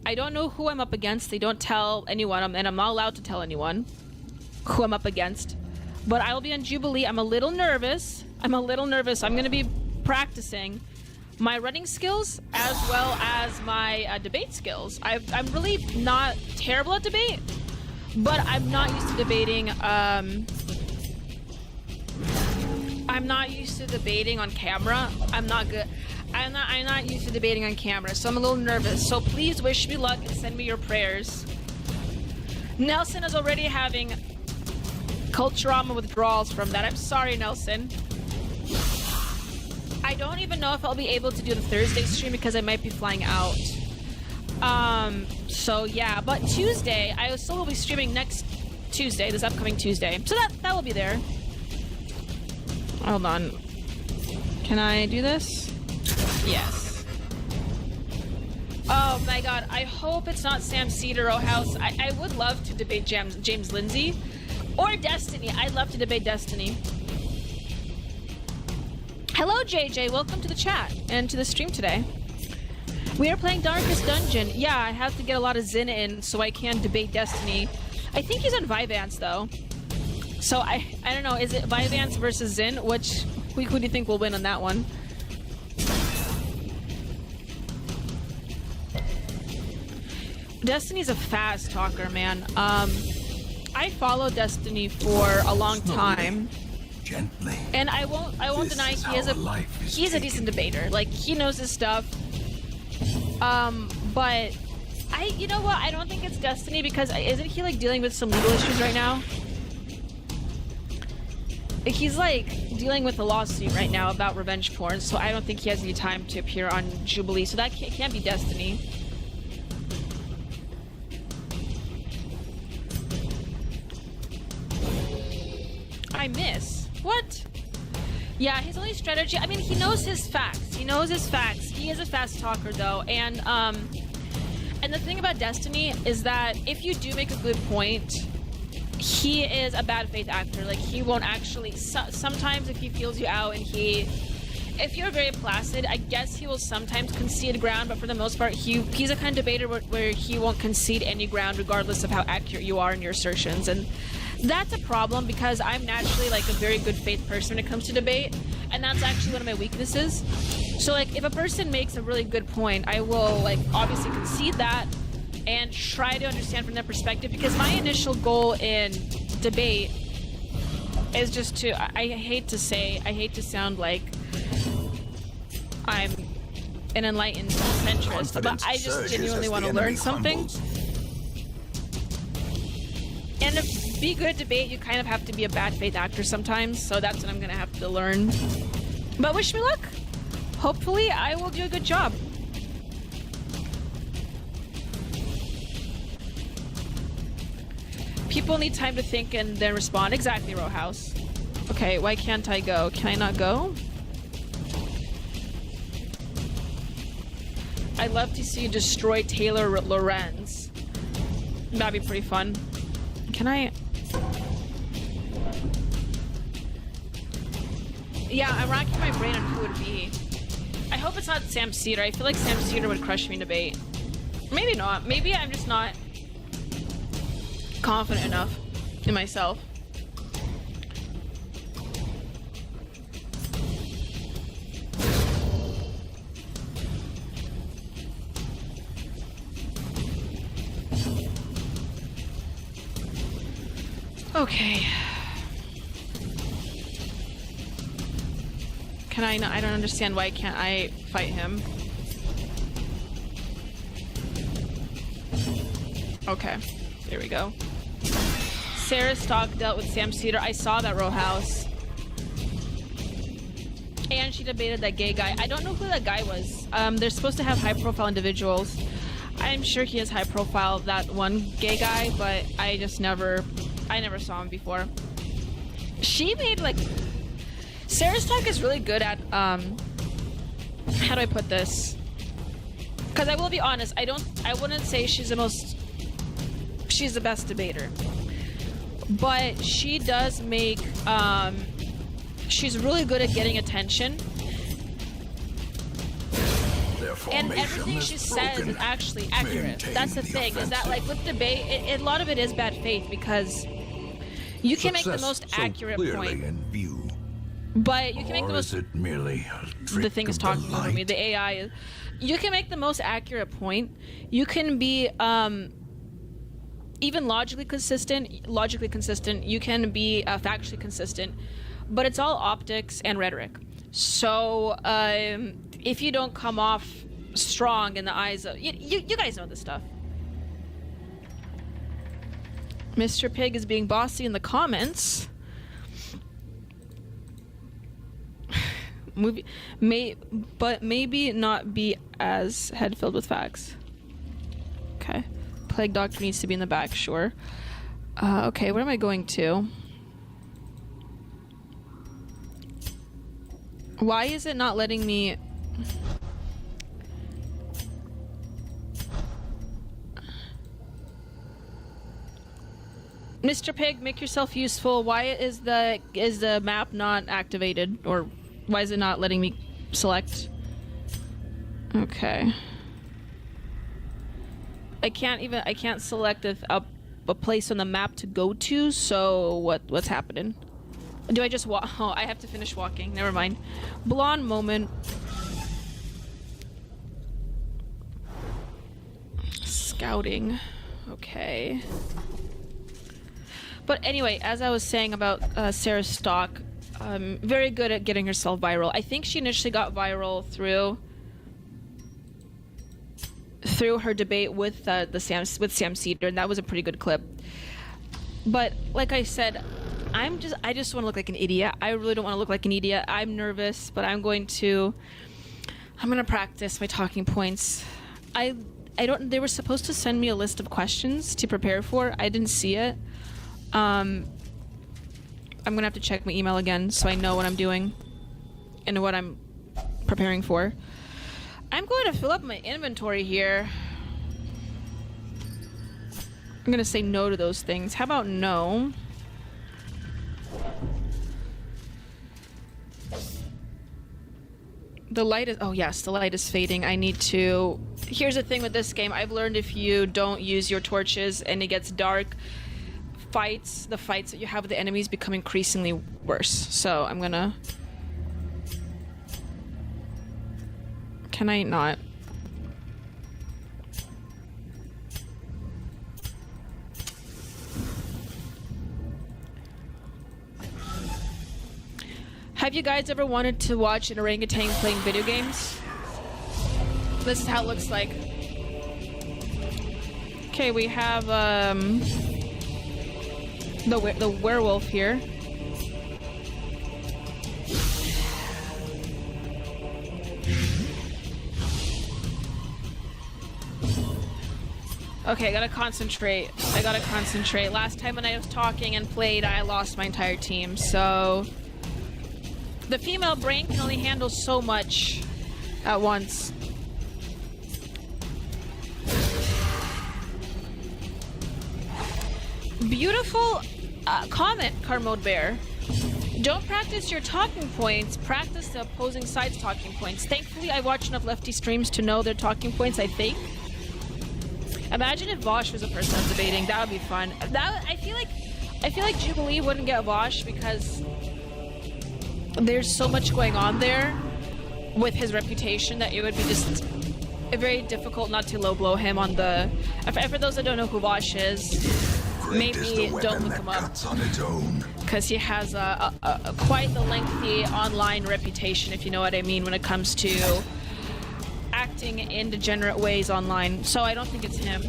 I don't know who I'm up against. They don't tell anyone, and I'm not allowed to tell anyone who I'm up against. But I will be on Jubilee. I'm a little nervous. I'm going to be practicing my running skills as well as my debate skills. I'm really not terrible at debate, but I'm not used to debating. I'm not used to debating on camera. I'm not good. I'm not used to debating on camera, so I'm a little nervous. So please wish me luck and send me your prayers. Nelson is already having Culturama withdrawals from that. I'm sorry, Nelson. I don't even know if I'll be able to do the Thursday stream because I might be flying out. So yeah, but Tuesday, I still will be streaming next Tuesday, this upcoming Tuesday. So that will be there. Hold on. Can I do this? Yes. Oh my god, I hope it's not Sam Cedar Row House. I would love to debate James Lindsay. Or Destiny. I'd love to debate Destiny. Hello, JJ. Welcome to the chat and to the stream today. We are playing Darkest Dungeon. Yeah, I have to get a lot of Zin in so I can debate Destiny. I think he's on Vyvanse, though. So I don't know. Is it Vyvanse versus Zin? Who do you think will win on that one? Destiny's a fast talker, man. I followed Destiny for a long time. Gently. And I won't deny he's a decent debater. Like, he knows his stuff. But you know what? I don't think it's Destiny because isn't he like dealing with some legal issues right now? He's like dealing with a lawsuit right now about revenge porn, so I don't think he has any time to appear on Jubilee. So that can't be Destiny. I miss. What? Yeah, his only strategy, I mean, he knows his facts. He is a fast talker, though. And the thing about Destiny is that if you do make a good point, he is a bad faith actor. Like, he won't actually... sometimes if he feels you out and if you're very placid, I guess he will sometimes concede ground, but for the most part, he's a kind of debater where he won't concede any ground regardless of how accurate you are in your assertions. And that's a problem because I'm naturally like a very good faith person when it comes to debate, and that's actually one of my weaknesses. So like if a person makes a really good point, I will like obviously concede that and try to understand from their perspective, because my initial goal in debate is just to I hate to sound like I'm an enlightened centrist, but I just genuinely want to learn something. And to be good at debate, you kind of have to be a bad faith actor sometimes, so that's what I'm gonna have to learn. But wish me luck. Hopefully, I will do a good job. People need time to think and then respond. Exactly, Row House. Okay, why can't I go? Can I not go? I'd love to see you destroy Taylor Lorenz. That'd be pretty fun. Can I? Yeah, I'm racking my brain on who it would be. I hope it's not Sam Cedar. I feel like Sam Cedar would crush me in debate. Maybe not. Maybe I'm just not confident enough in myself. Okay. Can I not? I don't understand why can't I fight him. Okay, there we go. Sarah Stock dealt with Sam Cedar. I saw that row house. And she debated that gay guy. I don't know who that guy was. They're supposed to have high-profile individuals. I'm sure he is high-profile, that one gay guy, but I never saw him before. She made, like... Sarah Stock is really good at, how do I put this? Because I will be honest, I wouldn't say she's the best debater. But she does make, she's really good at getting attention. And everything she says is actually accurate. That's the thing, is that like with debate, a lot of it is bad faith because you can make the most accurate point. But you can make the most... Is it merely the thing is talking over me. The AI is... You can make the most accurate point. You can be even logically consistent. You can be factually consistent. But it's all optics and rhetoric. So if you don't come off strong in the eyes of... You guys know this stuff. Mr. Pig is being bossy in the comments. But maybe not be as head filled with facts. Okay. Plague Doctor needs to be in the back, sure. Okay, where am I going to? Why is it not letting me... Mr. Pig, make yourself useful. Why is the map not activated? Or why is it not letting me select? Okay. I can't select a place on the map to go to, so what's happening? Do I just walk? Oh, I have to finish walking. Never mind. Blonde moment. Scouting. Okay. But anyway, as I was saying about Sarah Stock, very good at getting herself viral. I think she initially got viral through her debate with Sam Cedar, and that was a pretty good clip. But like I said, I just want to look like an idiot. I really don't want to look like an idiot. I'm nervous, but I'm gonna practice my talking points. They were supposed to send me a list of questions to prepare for. I didn't see it. I'm gonna have to check my email again so I know what I'm doing and what I'm preparing for. I'm going to fill up my inventory here. I'm gonna say no to those things. How about no? The light is... Oh yes, the light is fading. I need to... Here's the thing with this game. I've learned if you don't use your torches and it gets dark, the fights that you have with the enemies become increasingly worse. So I'm gonna... Can I not? Have you guys ever wanted to watch an orangutan playing video games? This is how it looks like. Okay, we have the werewolf here. Okay, I gotta concentrate. Last time when I was talking and played, I lost my entire team, so... The female brain can only handle so much at once. Beautiful comment, Carmode Bear. Don't practice your talking points, practice the opposing side's talking points. Thankfully, I watch enough lefty streams to know their talking points, I think. Imagine if Vosh was the person that's debating. That would be fun. I feel like Jubilee wouldn't get Vosh because there's so much going on there with his reputation that it would be just very difficult not to low blow him on the... For those that don't know who Vosh is, maybe don't look him up, on its own. because he has a quite the lengthy online reputation, if you know what I mean, when it comes to acting in degenerate ways online. So I don't think it's him.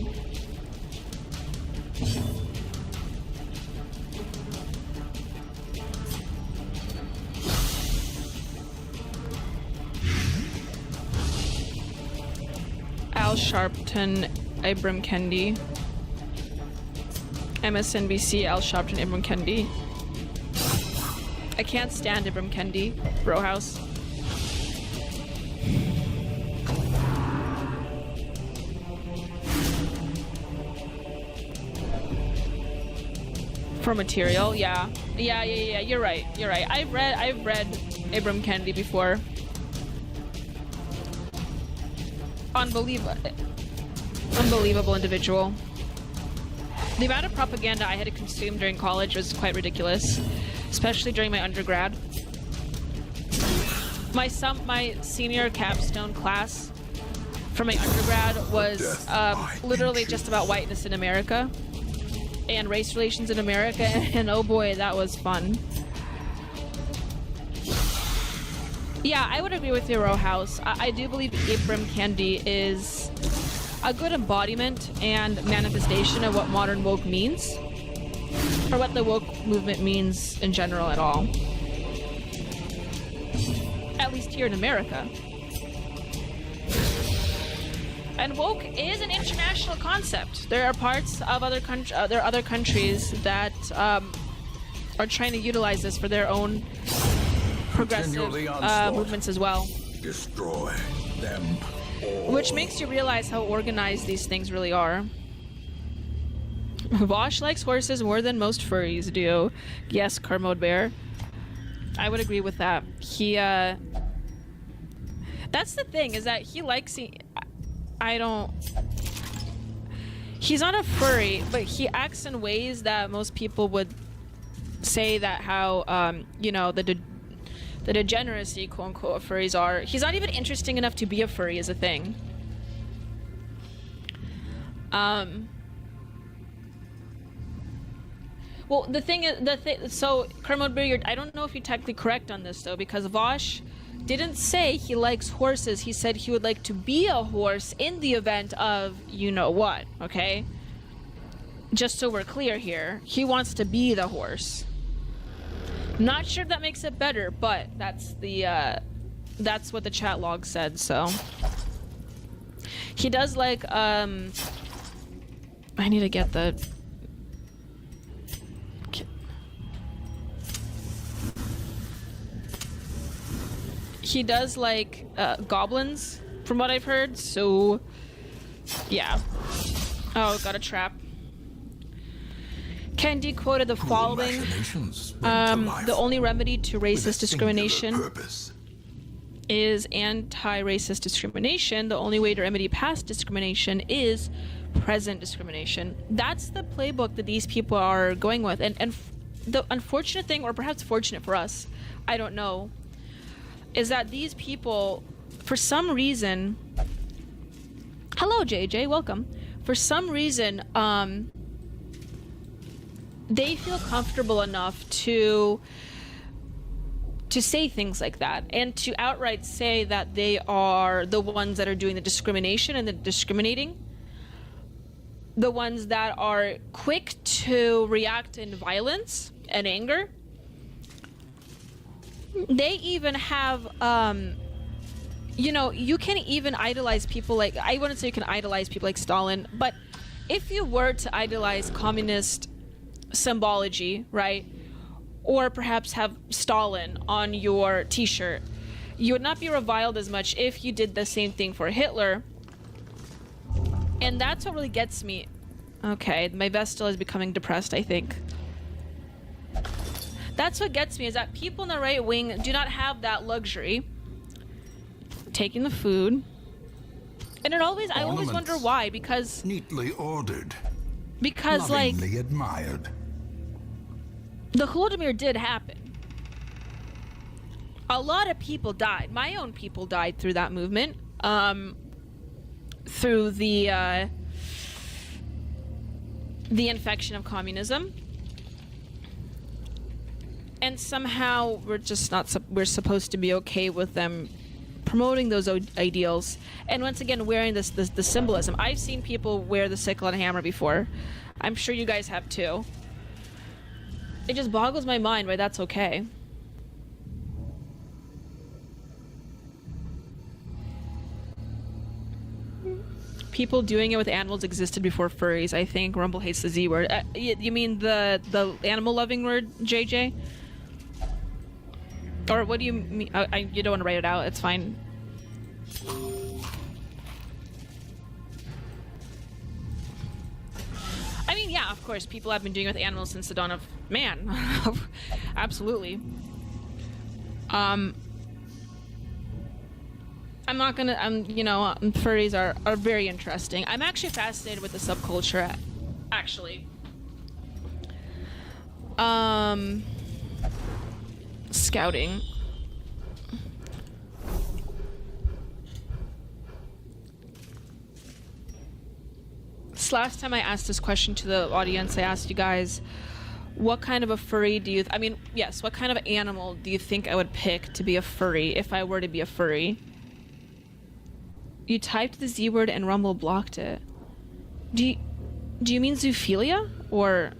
Al Sharpton, Ibram Kendi. MSNBC, Al Sharpton, Ibram Kendi. I can't stand Ibram Kendi, Bro House. For material, yeah. Yeah, you're right. I've read Ibram Kendi before. Unbelievable individual. The amount of propaganda I had to consume during college was quite ridiculous, especially during my undergrad. My senior capstone class for my undergrad was literally just about whiteness in America and race relations in America, and oh boy, that was fun. Yeah, I would agree with you, Row House. I do believe Ibram Kendi is a good embodiment and manifestation of what modern woke means, or what the woke movement means in general at all. At least here in America. And woke is an international concept. There are parts of other countries that are trying to utilize this for their own progressive movements as well. Destroy them all. Which makes you realize how organized these things really are. Vosh likes horses more than most furries do. Yes, Kermode Bear. I would agree with that. He, that's the thing, is that he likes... He's not a furry, but he acts in ways that most people would say that how, the degeneracy, quote-unquote, of furries are. He's not even interesting enough to be a furry is a thing. Well, so, Kermode Bear, I don't know if you're technically correct on this, though, because Vosh didn't say he likes horses. He said he would like to be a horse in the event of you-know-what, okay? Just so we're clear here. He wants to be the horse. Not sure if that makes it better, but that's what the chat log said, so. He does like, I need to get the... He does like, goblins, from what I've heard, so, yeah. Oh, got a trap. Kendi quoted the following, the only remedy to racist discrimination is anti-racist discrimination. The only way to remedy past discrimination is present discrimination. That's the playbook that these people are going with. And the unfortunate thing, or perhaps fortunate for us, I don't know, is that these people, for some reason... Hello, JJ, welcome. For some reason, they feel comfortable enough to say things like that and to outright say that they are the ones that are doing the discrimination and the discriminating, the ones that are quick to react in violence and anger. They even have, you can even idolize people like, I wouldn't say you can idolize people like Stalin, but if you were to idolize communist symbology, right? Or perhaps have Stalin on your t-shirt, you would not be reviled as much if you did the same thing for Hitler. And that's what really gets me. Okay, my Vestal is becoming depressed, I think. That's what gets me, is that people in the right wing do not have that luxury. Taking the food. And I always wonder why, because... Neatly ordered. Because, lovingly admired. The Holodomor did happen. A lot of people died. My own people died through that movement. Through the the infection of communism. And somehow we're just not, we're supposed to be okay with them promoting those ideals. And once again, wearing the symbolism. I've seen people wear the sickle and hammer before. I'm sure you guys have too. It just boggles my mind why that's okay. People doing it with animals existed before furries. I think Rumble hates the Z word. You mean the animal loving word, JJ? Or what do you mean? You don't want to write it out. It's fine. I mean, yeah, of course, people have been doing it with animals since the dawn of man. Absolutely. I'm not gonna, furries are very interesting. I'm actually fascinated with the subculture, actually. Scouting. This last time I asked this question to the audience, I asked you guys, what kind of a furry do you, what kind of animal do you think I would pick to be a furry if I were to be a furry? You typed the Z word and Rumble blocked it. Do you mean zoophilia? Or...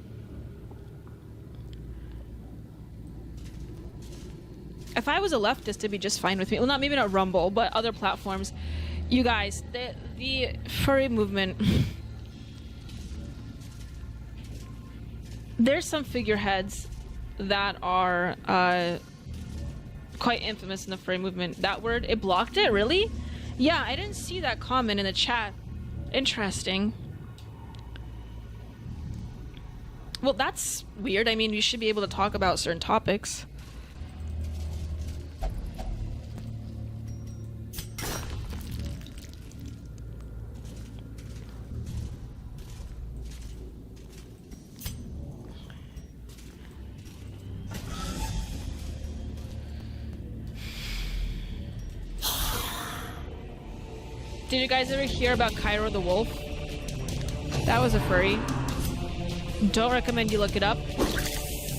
If I was a leftist, it'd be just fine with me. Well, maybe not Rumble, but other platforms. You guys, the furry movement... There's some figureheads that are quite infamous in the furry movement. That word, it blocked it? Really? Yeah, I didn't see that comment in the chat. Interesting. Well, that's weird. I mean, you should be able to talk about certain topics. Did you guys ever hear about Cairo the wolf? That was a furry. Don't recommend you look it up.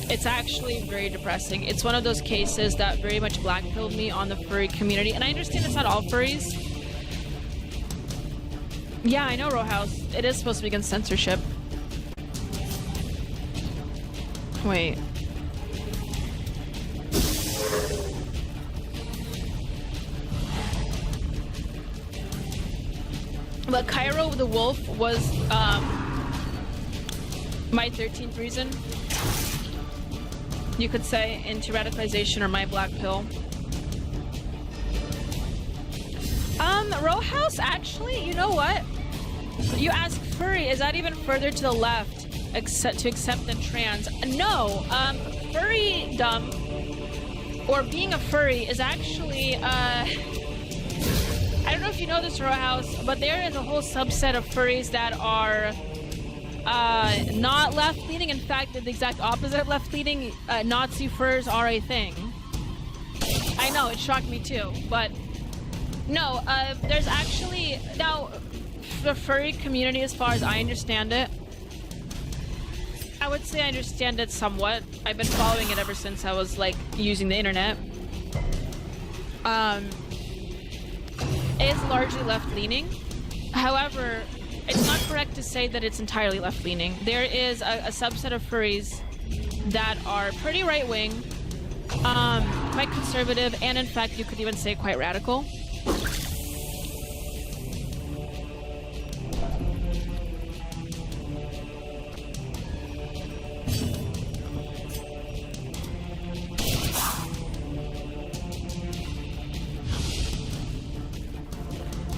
It's actually very depressing. It's one of those cases that very much blackpilled me on the furry community. And I understand it's not all furries. Yeah, I know, Rowhouse. It is supposed to be against censorship. Wait. But Cairo the wolf was my 13th reason, you could say, into radicalization, or my black pill. Rowhouse, actually, you know what? You ask furry, is that even further to the left to accept than trans? No, furry-dom, or being a furry, is actually, I don't know if you know this, Rowhouse, but there is a whole subset of furries that are not left-leaning. In fact, the exact opposite of left-leaning. Nazi furs are a thing. I know, it shocked me too, but no, there's actually, now, the furry community, as far as I understand it, I would say I understand it somewhat. I've been following it ever since I was, like, using the internet. Is largely left-leaning. However, it's not correct to say that it's entirely left-leaning. There is a subset of furries that are pretty right-wing, quite conservative, and in fact, you could even say quite radical.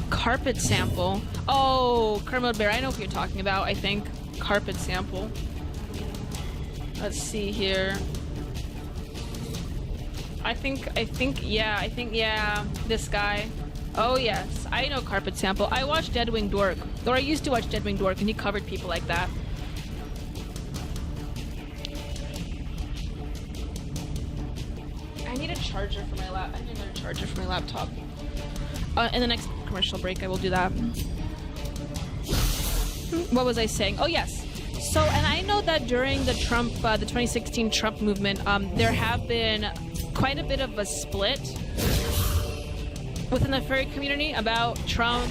Carpet sample. Oh, Kermit Bear, I know what you're talking about, I think. Carpet sample. Let's see here. I think, yeah, this guy. Oh, yes, I know Carpet sample. I watched Deadwing Dork, or I used to watch Deadwing Dork, and he covered people like that. I need a charger for my I need another charger for my laptop. In the next commercial break, I will do that. What was I saying? Oh, yes. So, and I know that during the Trump, the 2016 Trump movement, there have been quite a bit of a split within the furry community about Trump.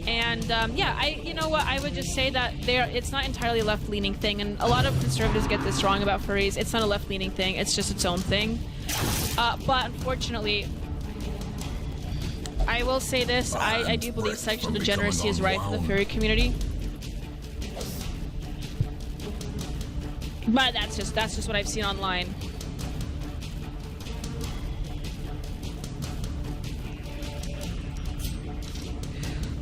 And yeah, you know what, I would just say that it's not entirely a left-leaning thing, and a lot of conservatives get this wrong about furries. It's not a left-leaning thing, it's just its own thing. But unfortunately, I will say this, I do believe sexual degeneracy is right for the furry community. But that's just what I've seen online.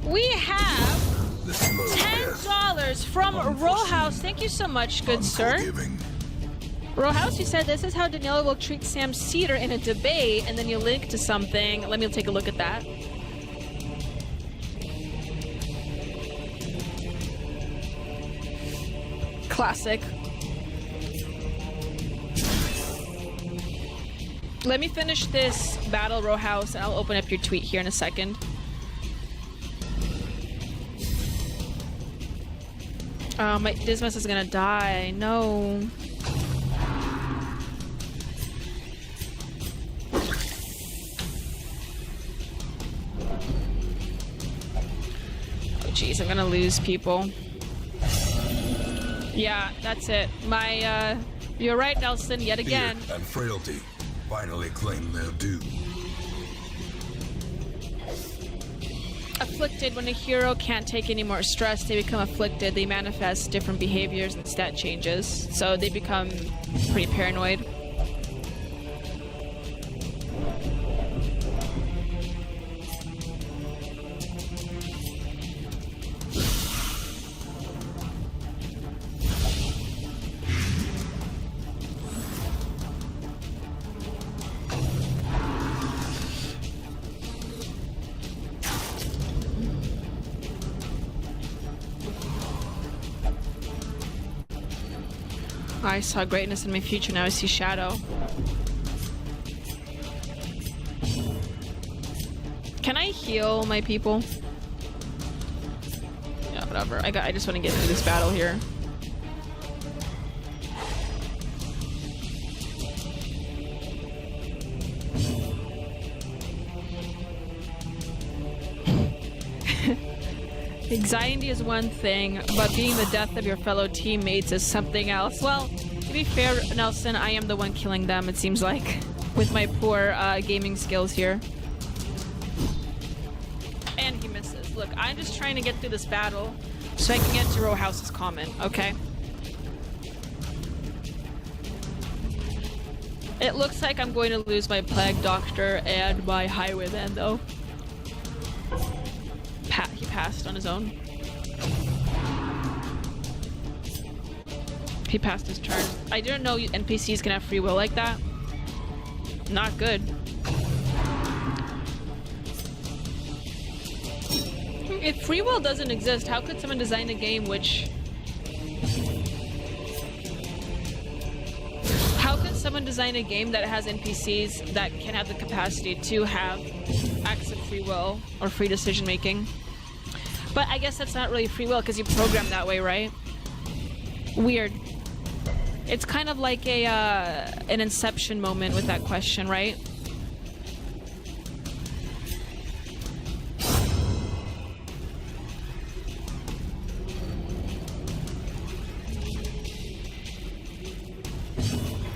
We have $10 from Rowhouse. Thank you so much, good sir. Rowhouse, you said this is how Danilo will treat Sam Cedar in a debate, and then you link to something. Let me take a look at that. Classic. Let me finish this battle, Rowhouse, and I'll open up your tweet here in a second. My Dismas is gonna die. No. Oh, jeez, I'm gonna lose people. Yeah, that's it. You're right, Nelson, yet again. Fear and frailty finally claim their due. Afflicted. When a hero can't take any more stress, they become afflicted. They manifest different behaviors and stat changes. So they become pretty paranoid. I saw greatness in my future, now I see shadow. Can I heal my people? Yeah, whatever. I just want to get through this battle here. Anxiety is one thing, but being the death of your fellow teammates is something else. Well, to be fair, Nelson, I am the one killing them, it seems like, with my poor gaming skills here. And he misses. Look, I'm just trying to get through this battle so I can get to Rowhouse's comment, okay? It looks like I'm going to lose my Plague Doctor and my Highwayman, though. He passed on his own. He passed his turn. I didn't know NPCs can have free will like that. Not good. If free will doesn't exist, how could someone design a game which... How could someone design a game that has NPCs that can have the capacity to have acts of free will or free decision making? But I guess that's not really free will because you program that way, right? Weird. It's kind of like an Inception moment with that question, right?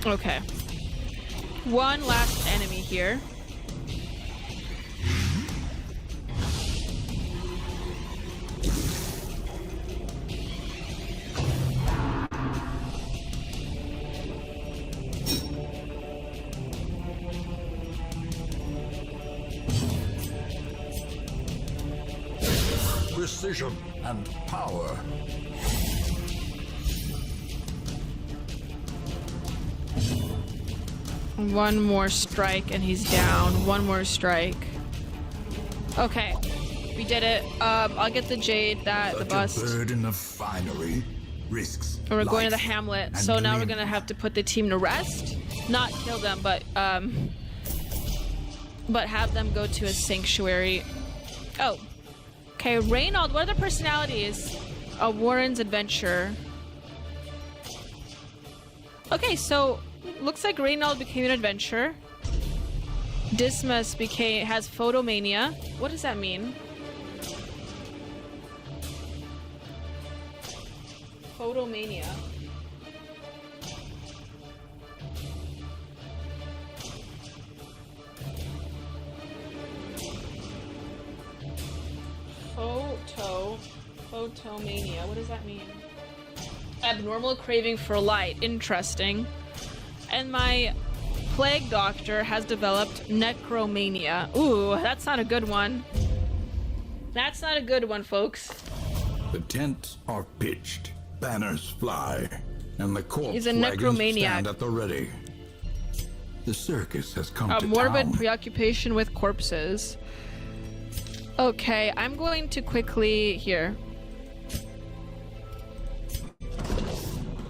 Okay. One last enemy here. Precision and power. One more strike and he's down. One more strike. Okay, we did it. I'll get the jade, the bust. A bird in the finery risks. And we're going to the hamlet. So now we're gonna have to put the team to rest. Not kill them, but have them go to a sanctuary. Oh. Okay, Reynald, what are the personalities of Warren's adventure? Okay, so looks like Reynald became an adventurer. Dismas has photomania. What does that mean? Photomania. Photomania. What does that mean? Abnormal craving for light. Interesting. And my plague doctor has developed necromania. Ooh, that's not a good one. That's not a good one, folks. The tents are pitched, banners fly, and the corpse He's a wagons necromaniac. stand at the ready. The circus has come A to morbid town. preoccupation with corpses. Okay, I'm going to quickly here.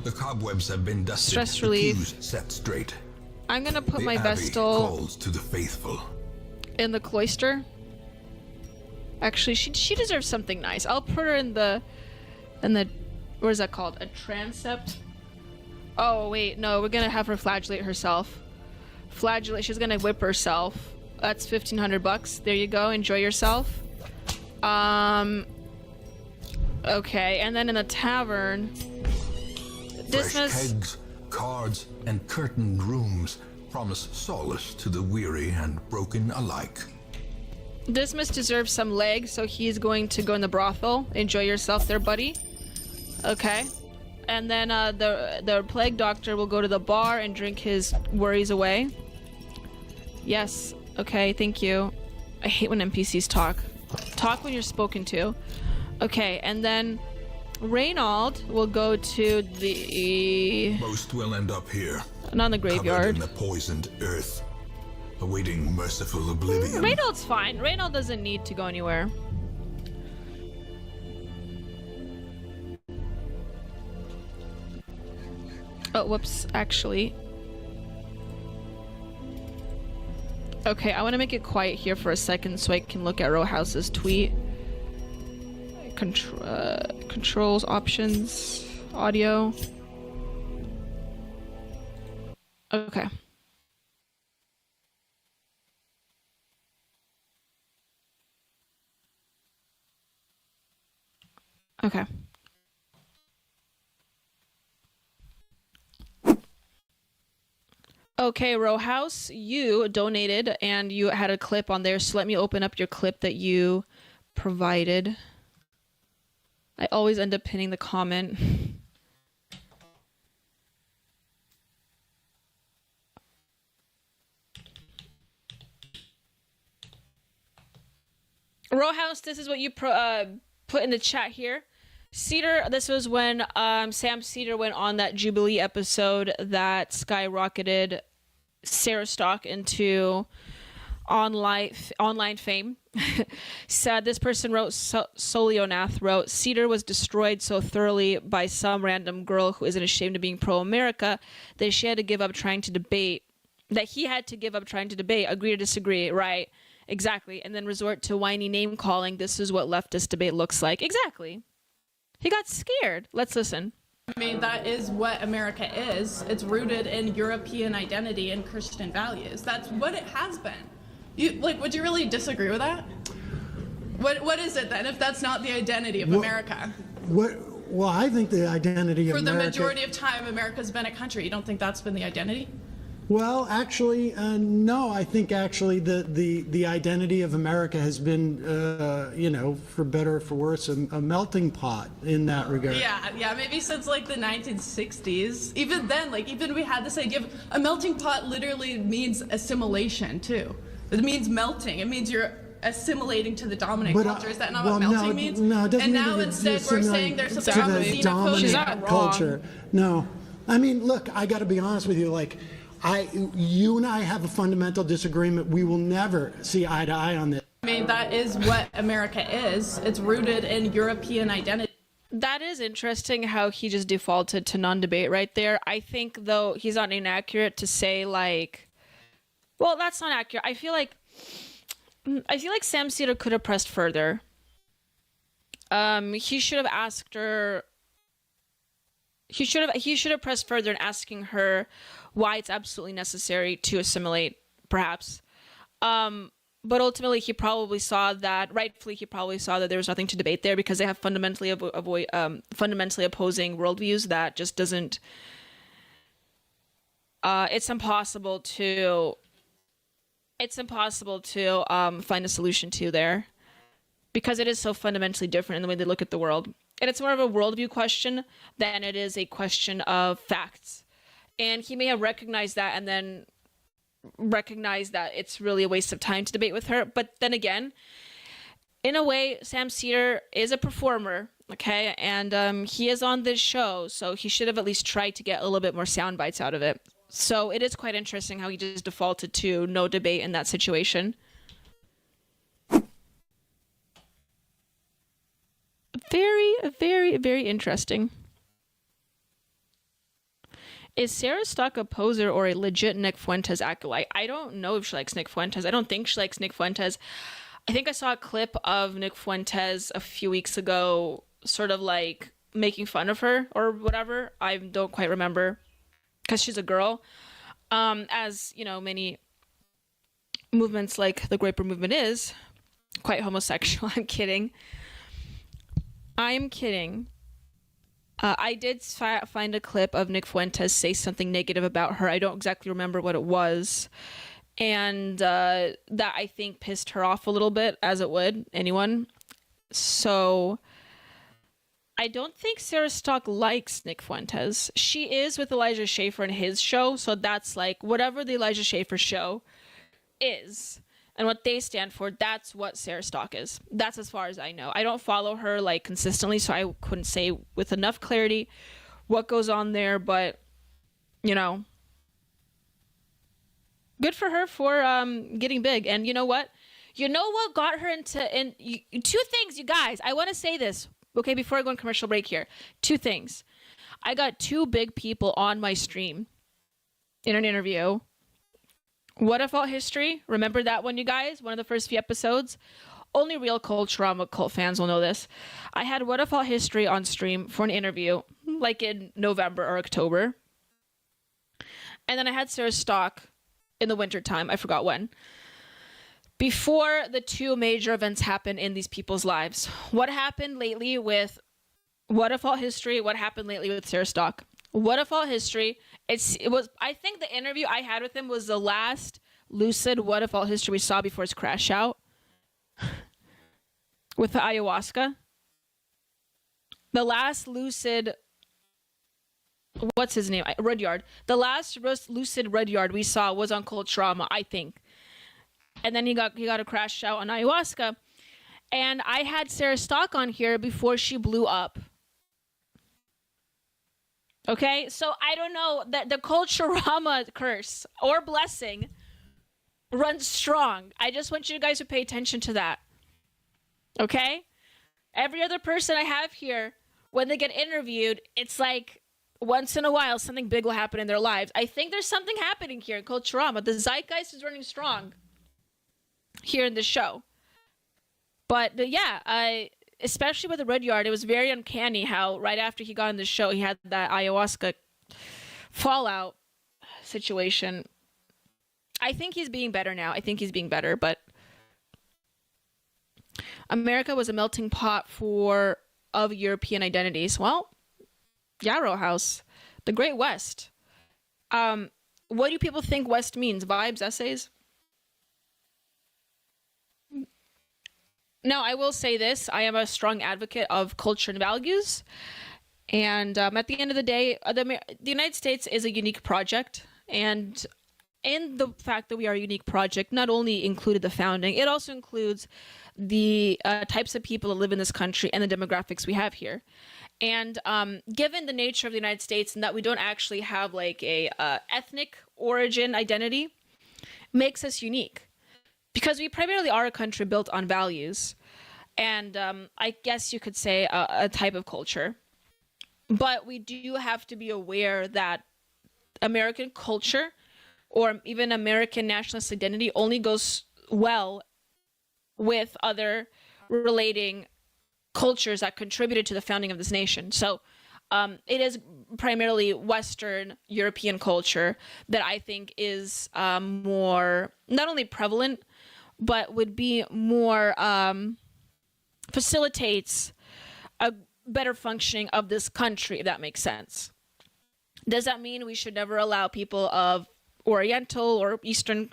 The cobwebs have been dusted. Stress the relief. pews set straight. I'm gonna put The my abbey Vestal calls to the faithful. in the cloister. Actually, she deserves something nice. I'll put her in the what is that called? A transept? Oh wait, no, we're gonna have her flagellate herself. Flagellate. She's gonna whip herself. That's $1,500. There you go. Enjoy yourself. Okay, and then in the tavern, Fresh Dismas. kegs, cards, and curtained rooms promise solace to the weary and broken alike. Dismas deserves some leg, so he's going to go in the brothel. Enjoy yourself there, buddy. Okay. And then the plague doctor will go to the bar and drink his worries away. Yes. Okay, thank you. I hate when NPCs talk. Talk when you're spoken to. Okay, and then Reynald will go to the... Most will end up here, not the covered graveyard. in the poisoned earth, awaiting merciful oblivion. Reynald's fine. Reynald doesn't need to go anywhere. Oh, whoops, actually. Okay, I want to make it quiet here for a second so I can look at Rowhouse's tweet. Controls, options, audio. Okay. Okay. Okay, Rowhouse, you donated and you had a clip on there, so let me open up your clip that you provided. I always end up pinning the comment. Rowhouse, this is what you put in the chat here. Cedar, this was when Sam Cedar went on that Jubilee episode that skyrocketed Sarah Stock into online fame. Said this person wrote, Solionath wrote, Cedar was destroyed so thoroughly by some random girl who isn't ashamed of being pro-America that she had to give up trying to debate, that he had to give up trying to debate, agree or disagree, right? Exactly. And then resort to whiny name calling. This is what leftist debate looks like. Exactly. He got scared. Let's listen. I mean, that is what America is. It's rooted in European identity and Christian values. That's what it has been. Would you really disagree with that? What is it then, if that's not the identity of America? Well, I think the identity of For the America... majority of time, America's been a country. You don't think that's been the identity? Well, actually, no. I think actually the identity of America has been, for better or for worse, a melting pot in that regard. Yeah, maybe since like the 1960s. Even then, even we had this idea of a melting pot literally means assimilation too. It means melting. It means you're assimilating to the dominant culture. Is that not what melting means? No, it doesn't and mean now that instead it's we're saying there's something wrong with the dominant xenophobia. culture. No. I mean, look, I got to be honest with you. You and I have a fundamental disagreement. We will never see eye to eye on this. I mean, that is what America is. It's rooted in European identity. That is interesting how he just defaulted to non-debate right there. I think, though, he's not inaccurate to say, well, that's not accurate. I feel like Sam Cedar could have pressed further. He should have asked her He should have pressed further in asking her why it's absolutely necessary to assimilate, perhaps. But ultimately, he probably saw that, rightfully, there was nothing to debate there because they have fundamentally opposing worldviews that just doesn't. It's impossible to find a solution to there because it is so fundamentally different in the way they look at the world. And it's more of a worldview question than it is a question of facts. And he may have recognized that and then recognized that it's really a waste of time to debate with her. But then again, in a way, Sam Seder is a performer, okay? And he is on this show, so he should have at least tried to get a little bit more sound bites out of it. So it is quite interesting how he just defaulted to no debate in that situation. Very, very, very interesting. Is Sarah Stock a poser or a legit Nick Fuentes acolyte? I don't know if she likes Nick Fuentes. I don't think she likes Nick Fuentes. I think I saw a clip of Nick Fuentes a few weeks ago, sort of like making fun of her or whatever. I don't quite remember because she's a girl. As, you know, many movements like the Graper movement is quite homosexual. I'm kidding. I did find a clip of Nick Fuentes say something negative about her. I don't exactly remember what it was. And that I think pissed her off a little bit, as it would anyone. So I don't think Sarah Stock likes Nick Fuentes. She is with Elijah Schaffer and his show. So that's like whatever the Elijah Schaffer show is. And what they stand for, that's what Sarah Stock is. That's as far as I know. I don't follow her like consistently, so I couldn't say with enough clarity what goes on there. But, you know, good for her for getting big. And you know what? You know what got her into two things, you guys. I want to say this, okay, before I go on commercial break here. Two things. I got two big people on my stream in an interview. What If Alt History? Remember that one, you guys? One of the first few episodes? Only real Culturama cult fans will know this. I had What If Alt History on stream for an interview, like in November or October. And then I had Sarah Stock in the wintertime. I forgot when. Before the two major events happened in these people's lives. What happened lately with What If Alt History? What happened lately with Sarah Stock? What If Alt History? It was. I think the interview I had with him was the last lucid What If Alt History we saw before his crash out with the ayahuasca. The last lucid. What's his name? Rudyard. The last lucid Rudyard we saw was on Culturama, I think. And then he got a crash out on ayahuasca. And I had Sarah Stock on here before she blew up. Okay, so I don't know that the Culturama curse or blessing runs strong. I just want you guys to pay attention to that. Okay? Every other person I have here, when they get interviewed, it's like once in a while something big will happen in their lives. I think there's something happening here in Culturama. The zeitgeist is running strong here in this show. But yeah, especially with the Rudyard, it was very uncanny how right after he got on the show, he had that ayahuasca fallout situation. I think he's being better now. But America was a melting pot of European identities. Well, Yarrow House, the Great West. What do people think West means? Vibes, essays? Now, I will say this. I am a strong advocate of culture and values. And at the end of the day, the United States is a unique project. And in the fact that we are a unique project, not only included the founding, it also includes the types of people that live in this country and the demographics we have here. And given the nature of the United States and that we don't actually have like a ethnic origin identity, makes us unique. Because we primarily are a country built on values and I guess you could say a type of culture. But we do have to be aware that American culture or even American nationalist identity only goes well with other relating cultures that contributed to the founding of this nation. So it is primarily Western European culture that I think is more not only prevalent, but would be more facilitates a better functioning of this country, if that makes sense. Does that mean we should never allow people of Oriental or Eastern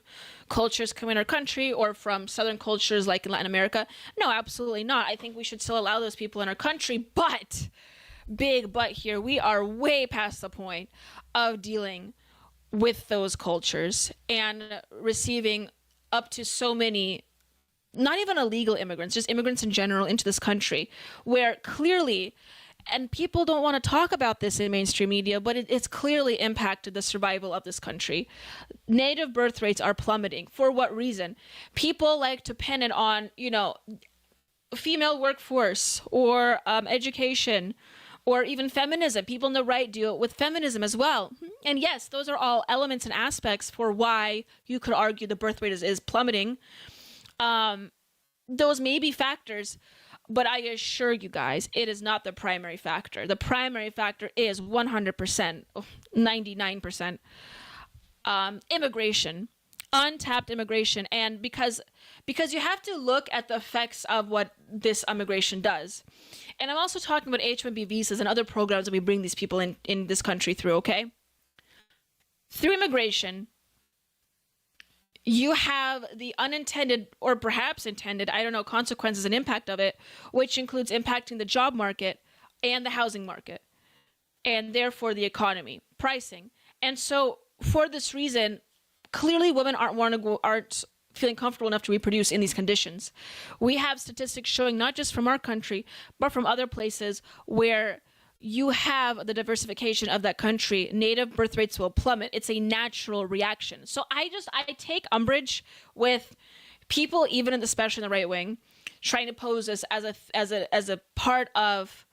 cultures come in our country, or from Southern cultures like in Latin America? No, absolutely not. I think we should still allow those people in our country, but, big but here, we are way past the point of dealing with those cultures and receiving up to so many, not even illegal immigrants, just immigrants in general into this country, where clearly, and people don't want to talk about this in mainstream media, but it's clearly impacted the survival of this country. Native birth rates are plummeting. For what reason? People like to pin it on, female workforce or education or even feminism. People on the right deal with feminism as well. And yes, those are all elements and aspects for why you could argue the birth rate is plummeting. Those may be factors, but I assure you guys, it is not the primary factor. The primary factor is 100%, 99%, immigration, untapped immigration. And because you have to look at the effects of what this immigration does. And I'm also talking about H-1B visas and other programs that we bring these people in this country through, okay? Through immigration, you have the unintended or perhaps intended, I don't know, consequences and impact of it, which includes impacting the job market and the housing market, and therefore the economy, pricing. And so for this reason, clearly women aren't feeling comfortable enough to reproduce in these conditions. We have statistics showing, not just from our country, but from other places where you have the diversification of that country, native birth rates will plummet. It's a natural reaction. So I take umbrage with people, even especially in the right wing, trying to pose this as a part of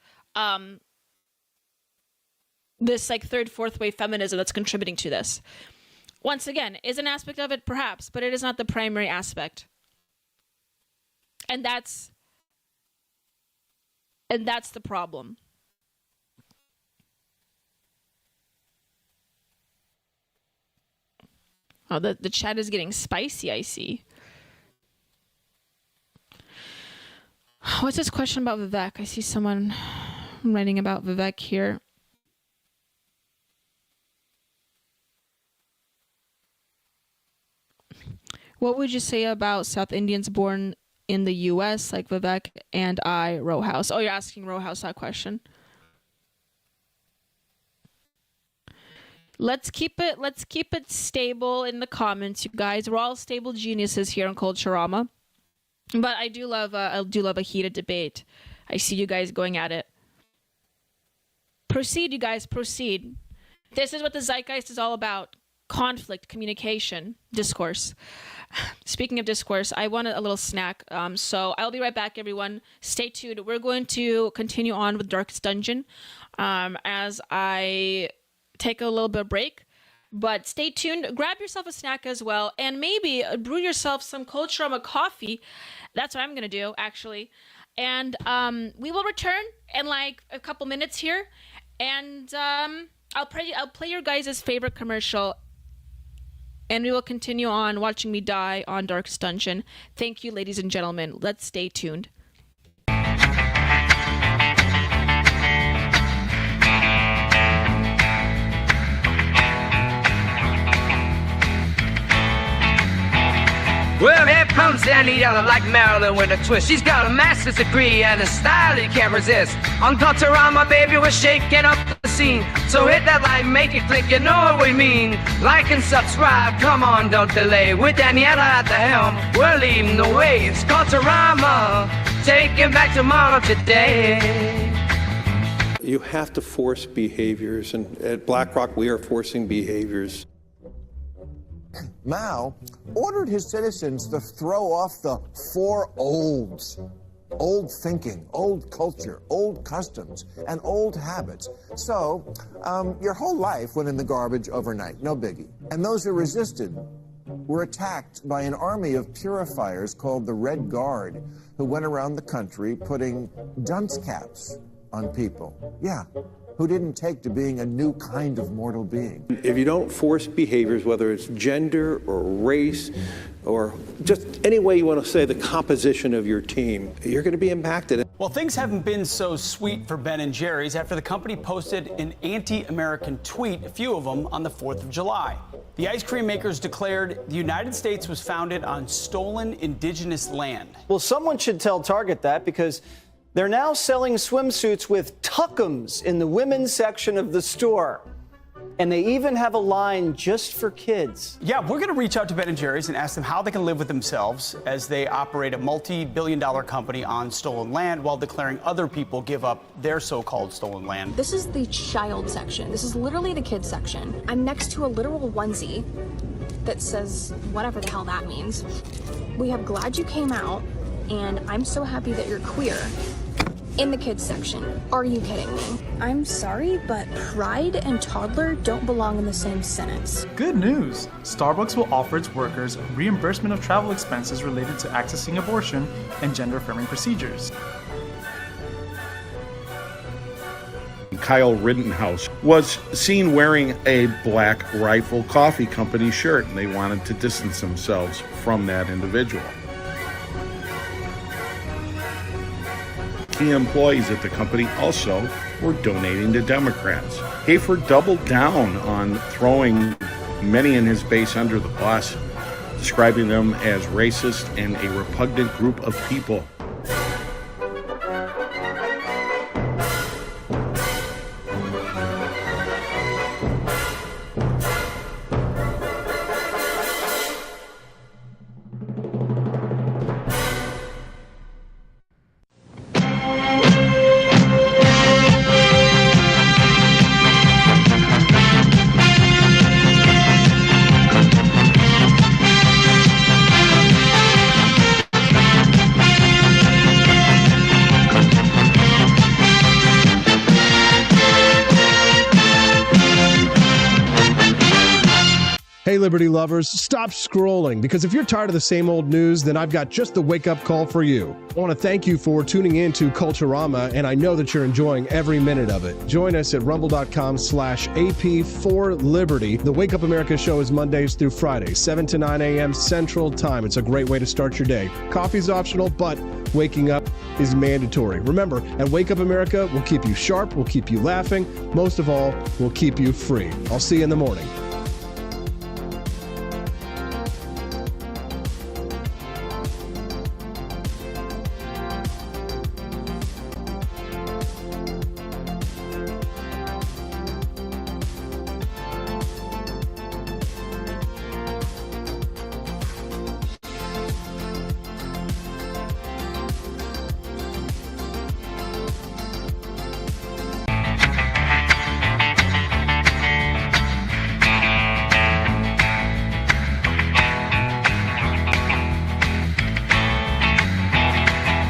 this like third, fourth wave feminism that's contributing to this. Once again, is an aspect of it, perhaps, but it is not the primary aspect. And that's the problem. Oh, the chat is getting spicy, I see. What's this question about Vivek? I see someone writing about Vivek here. What would you say about South Indians born in the U.S. like Vivek and I, Rowhouse? Oh, you're asking Rowhouse that question. Let's keep it stable in the comments, you guys. We're all stable geniuses here on Culturama. But I do love a heated debate. I see you guys going at it. Proceed, you guys, proceed. This is what the zeitgeist is all about. Conflict, communication, discourse. Speaking of discourse, I want a little snack. So I'll be right back, everyone. Stay tuned. We're going to continue on with Darkest Dungeon as I take a little bit of break. But stay tuned. Grab yourself a snack as well. And maybe brew yourself some Culturama coffee. That's what I'm going to do, actually. And we will return in like a couple minutes here. And I'll play your guys' favorite commercial. And we will continue on watching me die on Darkest Dungeon. Thank you, ladies and gentlemen. Let's stay tuned. Well, here comes Daniela like Marilyn with a twist. She's got a master's degree and a style you can't resist. On Culturama, baby, we're shaking up the scene. So hit that like, make it click, you know what we mean. Like and subscribe, come on, don't delay. With Daniela at the helm, we're leading the way. It's Culturama, taking back tomorrow today. You have to force behaviors, and at BlackRock, we are forcing behaviors. Mao ordered his citizens to throw off the four olds. Old thinking, old culture, old customs, and old habits. So, your whole life went in the garbage overnight, no biggie. And those who resisted were attacked by an army of purifiers called the Red Guard, who went around the country putting dunce caps on people. Yeah, who didn't take to being a new kind of mortal being. If you don't force behaviors, whether it's gender or race or just any way you want to say the composition of your team, you're going to be impacted. Well, things haven't been so sweet for Ben & Jerry's after the company posted an anti-American tweet, a few of them, on the 4th of July. The ice cream makers declared the United States was founded on stolen indigenous land. Well, someone should tell Target that, because they're now selling swimsuits with tuckums in the women's section of the store. And they even have a line just for kids. Yeah, we're going to reach out to Ben & Jerry's and ask them how they can live with themselves as they operate a multi-billion-dollar company on stolen land while declaring other people give up their so-called stolen land. This is the child section. This is literally the kids section. I'm next to a literal onesie that says whatever the hell that means. We have "Glad You Came Out" and "I'm so happy that you're queer" in the kids section. Are you kidding me? I'm sorry, but pride and toddler don't belong in the same sentence. Good news! Starbucks will offer its workers reimbursement of travel expenses related to accessing abortion and gender-affirming procedures. Kyle Rittenhouse was seen wearing a Black Rifle Coffee Company shirt, and they wanted to distance themselves from that individual. Key employees at the company also were donating to Democrats. Hafer doubled down on throwing many in his base under the bus, describing them as racist and a repugnant group of people. Hey, Liberty lovers, stop scrolling, because if you're tired of the same old news, then I've got just the wake-up call for you. I want to thank you for tuning in to Culturama, and I know that you're enjoying every minute of it. Join us at rumble.com/AP4Liberty. The Wake Up America show is Mondays through Fridays, 7 to 9 a.m. Central Time. It's a great way to start your day. Coffee's optional, but waking up is mandatory. Remember, at Wake Up America, we'll keep you sharp, we'll keep you laughing, most of all, we'll keep you free. I'll see you in the morning.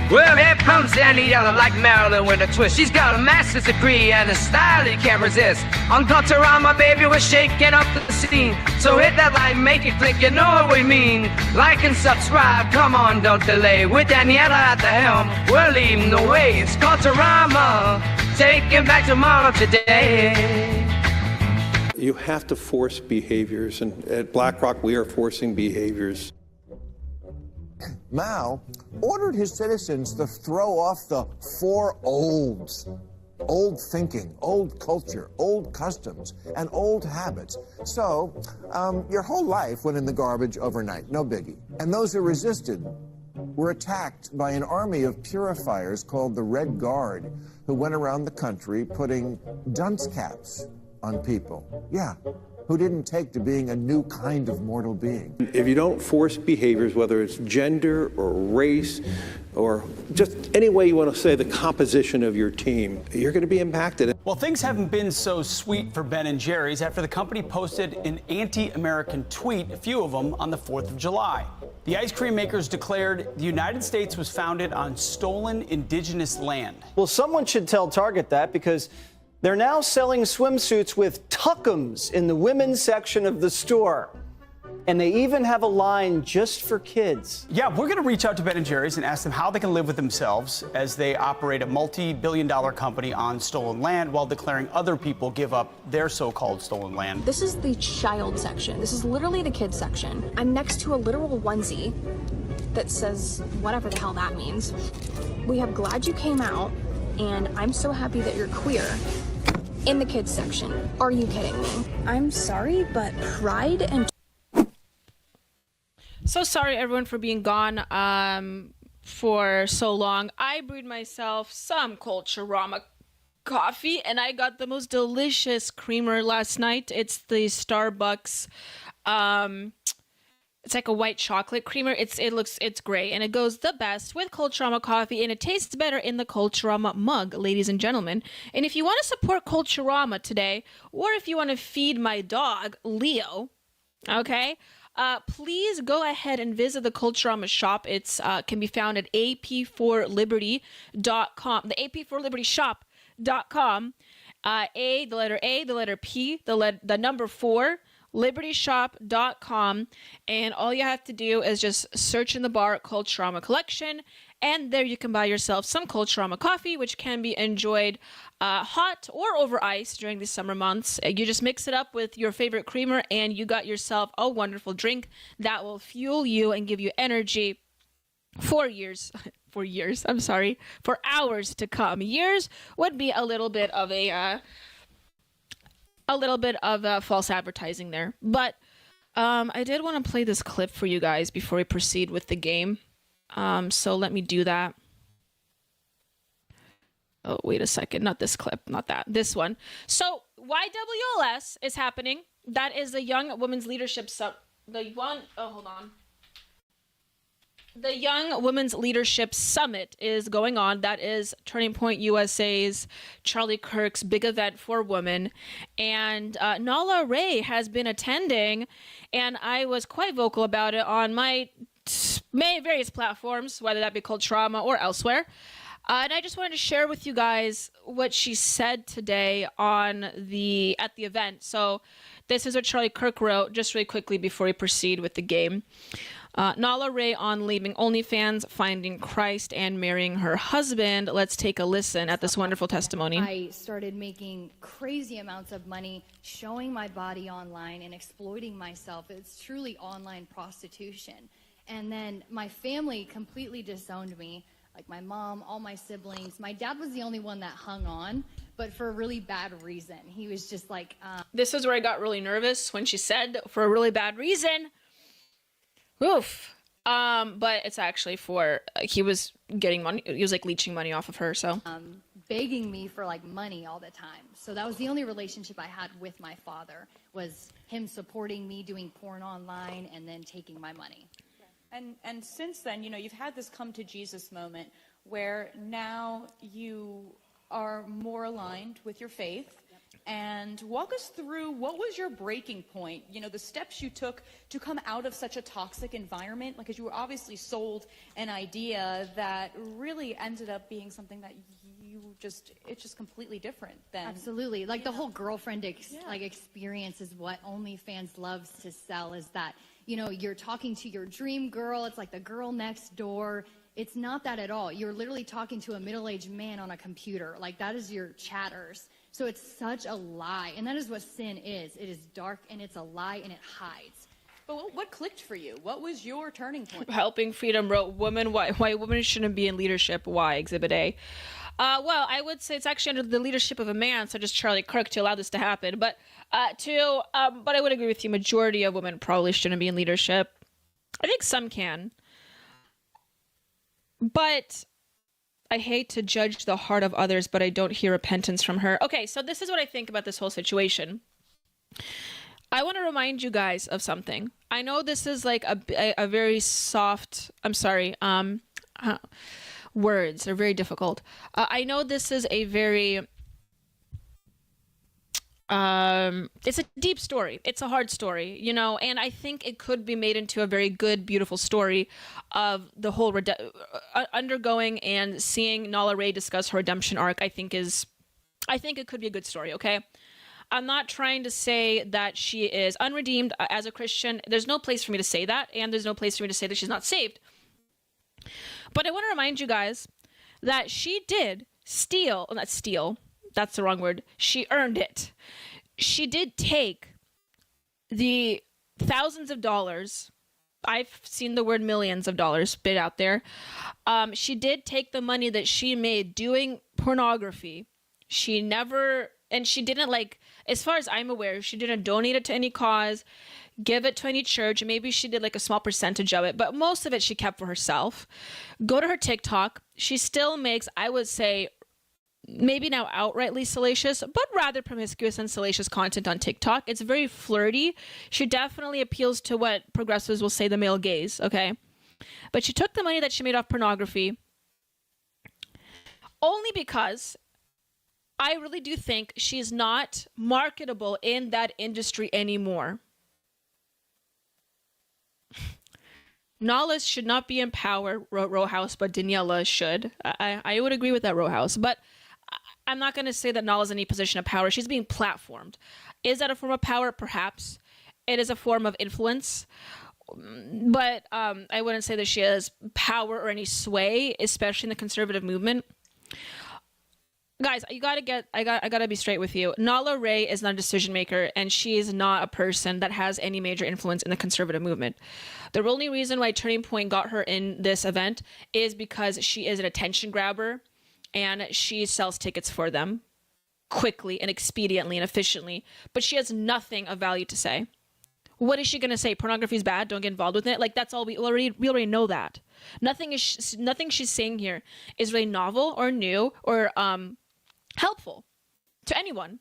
Well, here comes Daniela like Marilyn with a twist. She's got a master's degree and a style you can't resist. On Culturama, baby, we're shaking up the scene. So hit that like, make it click, you know what we mean. Like and subscribe, come on, don't delay. With Daniela at the helm, we're leading the way. It's Culturama, taking back tomorrow today. You have to force behaviors, and at BlackRock, we are forcing behaviors. Mao ordered his citizens to throw off the four olds. Old thinking, old culture, old customs, and old habits. So, your whole life went in the garbage overnight, no biggie. And those who resisted were attacked by an army of purifiers called the Red Guard, who went around the country putting dunce caps on people. Yeah, who didn't take to being a new kind of mortal being. If you don't force behaviors, whether it's gender or race or just any way you want to say the composition of your team, you're going to be impacted. Well, things haven't been so sweet for Ben & Jerry's after the company posted an anti-American tweet, a few of them, on the 4th of July. The ice cream makers declared the United States was founded on stolen indigenous land. Well, someone should tell Target that, because they're now selling swimsuits with tuckums in the women's section of the store. And they even have a line just for kids. Yeah, we're going to reach out to Ben & Jerry's and ask them how they can live with themselves as they operate a multi-billion-dollar company on stolen land while declaring other people give up their so-called stolen land. This is the child section. This is literally the kids section. I'm next to a literal onesie that says whatever the hell that means. We have glad you came out, and I'm so happy that you're queer. In the kids section. Are you kidding me? I'm sorry, but pride and... So sorry, everyone, for being gone for so long. I brewed myself some Culturama coffee, and I got the most delicious creamer last night. It's the Starbucks. It's like a white chocolate creamer. It's great, and it goes the best with Culturama coffee, and it tastes better in the Culturama mug, ladies and gentlemen. And if you want to support Culturama today, or if you want to feed my dog Leo, okay. Please go ahead and visit the Culturama shop. It's can be found at ap4liberty.com. The ap4libertyshop.com. The letter P, the number 4, libertyshop.com. And all you have to do is just search in the bar Culturama collection. And there you can buy yourself some Culturama coffee, which can be enjoyed hot or over ice during the summer months. You just mix it up with your favorite creamer, and you got yourself a wonderful drink that will fuel you and give you energy for hours to come. Years would be a little bit of false advertising there. But I did want to play this clip for you guys before we proceed with the game. So let me do that. Oh, wait a second. Not this clip. Not that. This one. So YWLS is happening. That is the Young Women's Leadership The Young Women's Leadership Summit is going on. That is Turning Point USA's Charlie Kirk's big event for women. And Nala Ray has been attending, and I was quite vocal about it on my various platforms, whether that be Culturama or elsewhere. And I just wanted to share with you guys what she said today at the event. So this is what Charlie Kirk wrote just really quickly before we proceed with the game. Nala Ray on leaving OnlyFans, finding Christ, and marrying her husband. Let's take a listen at this wonderful testimony. I started making crazy amounts of money showing my body online and exploiting myself. It's truly online prostitution. And then my family completely disowned me, like my mom, all my siblings. My dad was the only one that hung on, but for a really bad reason. He was just like... This is where I got really nervous when she said, for a really bad reason. Oof. But it's actually for... he was getting money. He was like leeching money off of her, so... begging me for like money all the time. So that was the only relationship I had with my father, was him supporting me doing porn online and then taking my money. And since then, you know, you've had this come to Jesus moment where now you are more aligned with your faith. Yep. And walk us through, what was your breaking point? You know, the steps you took to come out of such a toxic environment, because you were obviously sold an idea that really ended up being something that it's just completely different than... Absolutely. Like the whole girlfriend experience is what OnlyFans loves to sell, is that, you know, you're talking to your dream girl. It's like the girl next door. It's not that at all. You're literally talking to a middle-aged man on a computer. Like, that is your chatters. So it's such a lie. And that is what sin is. It is dark, and it's a lie, and it hides. But what clicked for you? What was your turning point? Helping Freedom wrote, why women shouldn't be in leadership. Why? Exhibit A. Well, I would say it's actually under the leadership of a man, such as Charlie Kirk, to allow this to happen. But but I would agree with you. Majority of women probably shouldn't be in leadership. I think some can. But I hate to judge the heart of others, but I don't hear repentance from her. Okay, so this is what I think about this whole situation. I want to remind you guys of something. I know this is like a very soft, words are very difficult. I know this is a very, it's a deep story. It's a hard story, you know, and I think it could be made into a very good, beautiful story of the whole undergoing and seeing Nala Ray discuss her redemption arc. I think it could be a good story. Okay. I'm not trying to say that she is unredeemed as a Christian. There's no place for me to say that, and there's no place for me to say that she's not saved. But I want to remind you guys that she did not steal, that's the wrong word. She earned it. She did take the thousands of dollars. I've seen the word millions of dollars spit out there. She did take the money that she made doing pornography. She didn't, like, as far as I'm aware, she didn't donate it to any cause, give it to any church. Maybe she did like a small percentage of it, but most of it she kept for herself. Go to her TikTok. She still makes, I would say, maybe now outrightly salacious, but rather promiscuous and salacious content on TikTok. It's very flirty. She definitely appeals to what progressives will say the male gaze, okay? But she took the money that she made off pornography only because I really do think she's not marketable in that industry anymore. Nala should not be in power, wrote Rowhouse, but Daniela should. I would agree with that, Rowhouse. But I'm not going to say that Nala's in any position of power. She's being platformed. Is that a form of power? Perhaps. It is a form of influence. But I wouldn't say that she has power or any sway, especially in the conservative movement. Guys, I gotta be straight with you. Nala Ray is not a decision maker, and she is not a person that has any major influence in the conservative movement. The only reason why Turning Point got her in this event is because she is an attention grabber, and she sells tickets for them quickly and expediently and efficiently, but she has nothing of value to say. What is she going to say? Pornography is bad, don't get involved with it? Like, that's all. We already know that. Nothing she's saying here is really novel or new or helpful to anyone.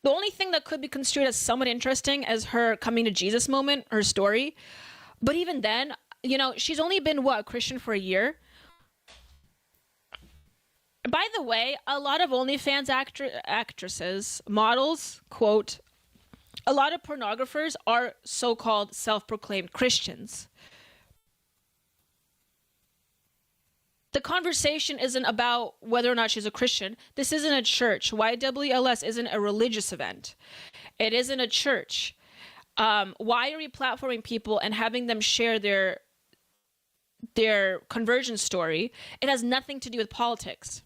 The only thing that could be construed as somewhat interesting is her coming to Jesus moment, her story. But even then, you know, she's only been, a Christian for a year? By the way, a lot of OnlyFans actresses, models, quote, a lot of pornographers are so-called self-proclaimed Christians. The conversation isn't about whether or not she's a Christian. This isn't a church. YWLS isn't a religious event. It isn't a church. Why are we platforming people and having them share their conversion story? It has nothing to do with politics.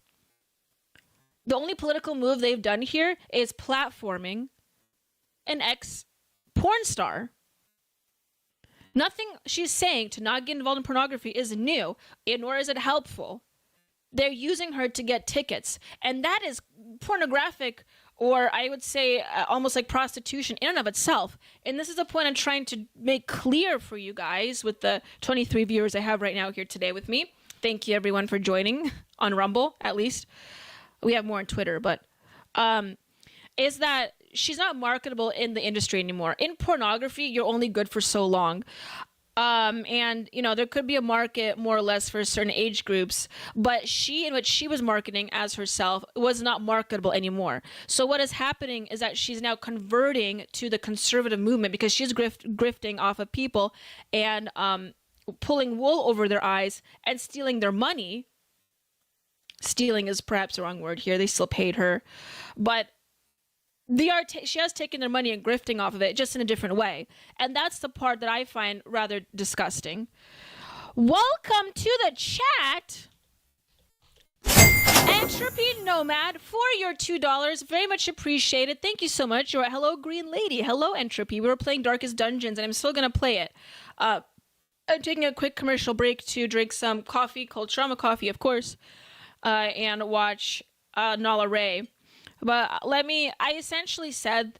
The only political move they've done here is platforming an ex-porn star. Nothing she's saying to not get involved in pornography is new, nor is it helpful. They're using her to get tickets, and that is pornographic, or I would say almost like prostitution in and of itself. And this is a point I'm trying to make clear for you guys with the 23 viewers I have right now here today with me. Thank you, everyone, for joining on Rumble, at least. We have more on Twitter, but is that she's not marketable in the industry anymore. In pornography, you're only good for so long. And, you know, there could be a market more or less for certain age groups, but what she was marketing as herself was not marketable anymore. So what is happening is that she's now converting to the conservative movement because she's grifting off of people and pulling wool over their eyes and stealing their money. Stealing is perhaps the wrong word here. They still paid her. But she has taken their money and grifting off of it, just in a different way. And that's the part that I find rather disgusting. Welcome to the chat, Entropy Nomad, for your $2. Very much appreciated. Thank you so much. Hello, Green Lady. Hello, Entropy. We were playing Darkest Dungeons, and I'm still going to play it. I'm taking a quick commercial break to drink some coffee, cold Shurama coffee, of course, and watch Nala Ray. But I essentially said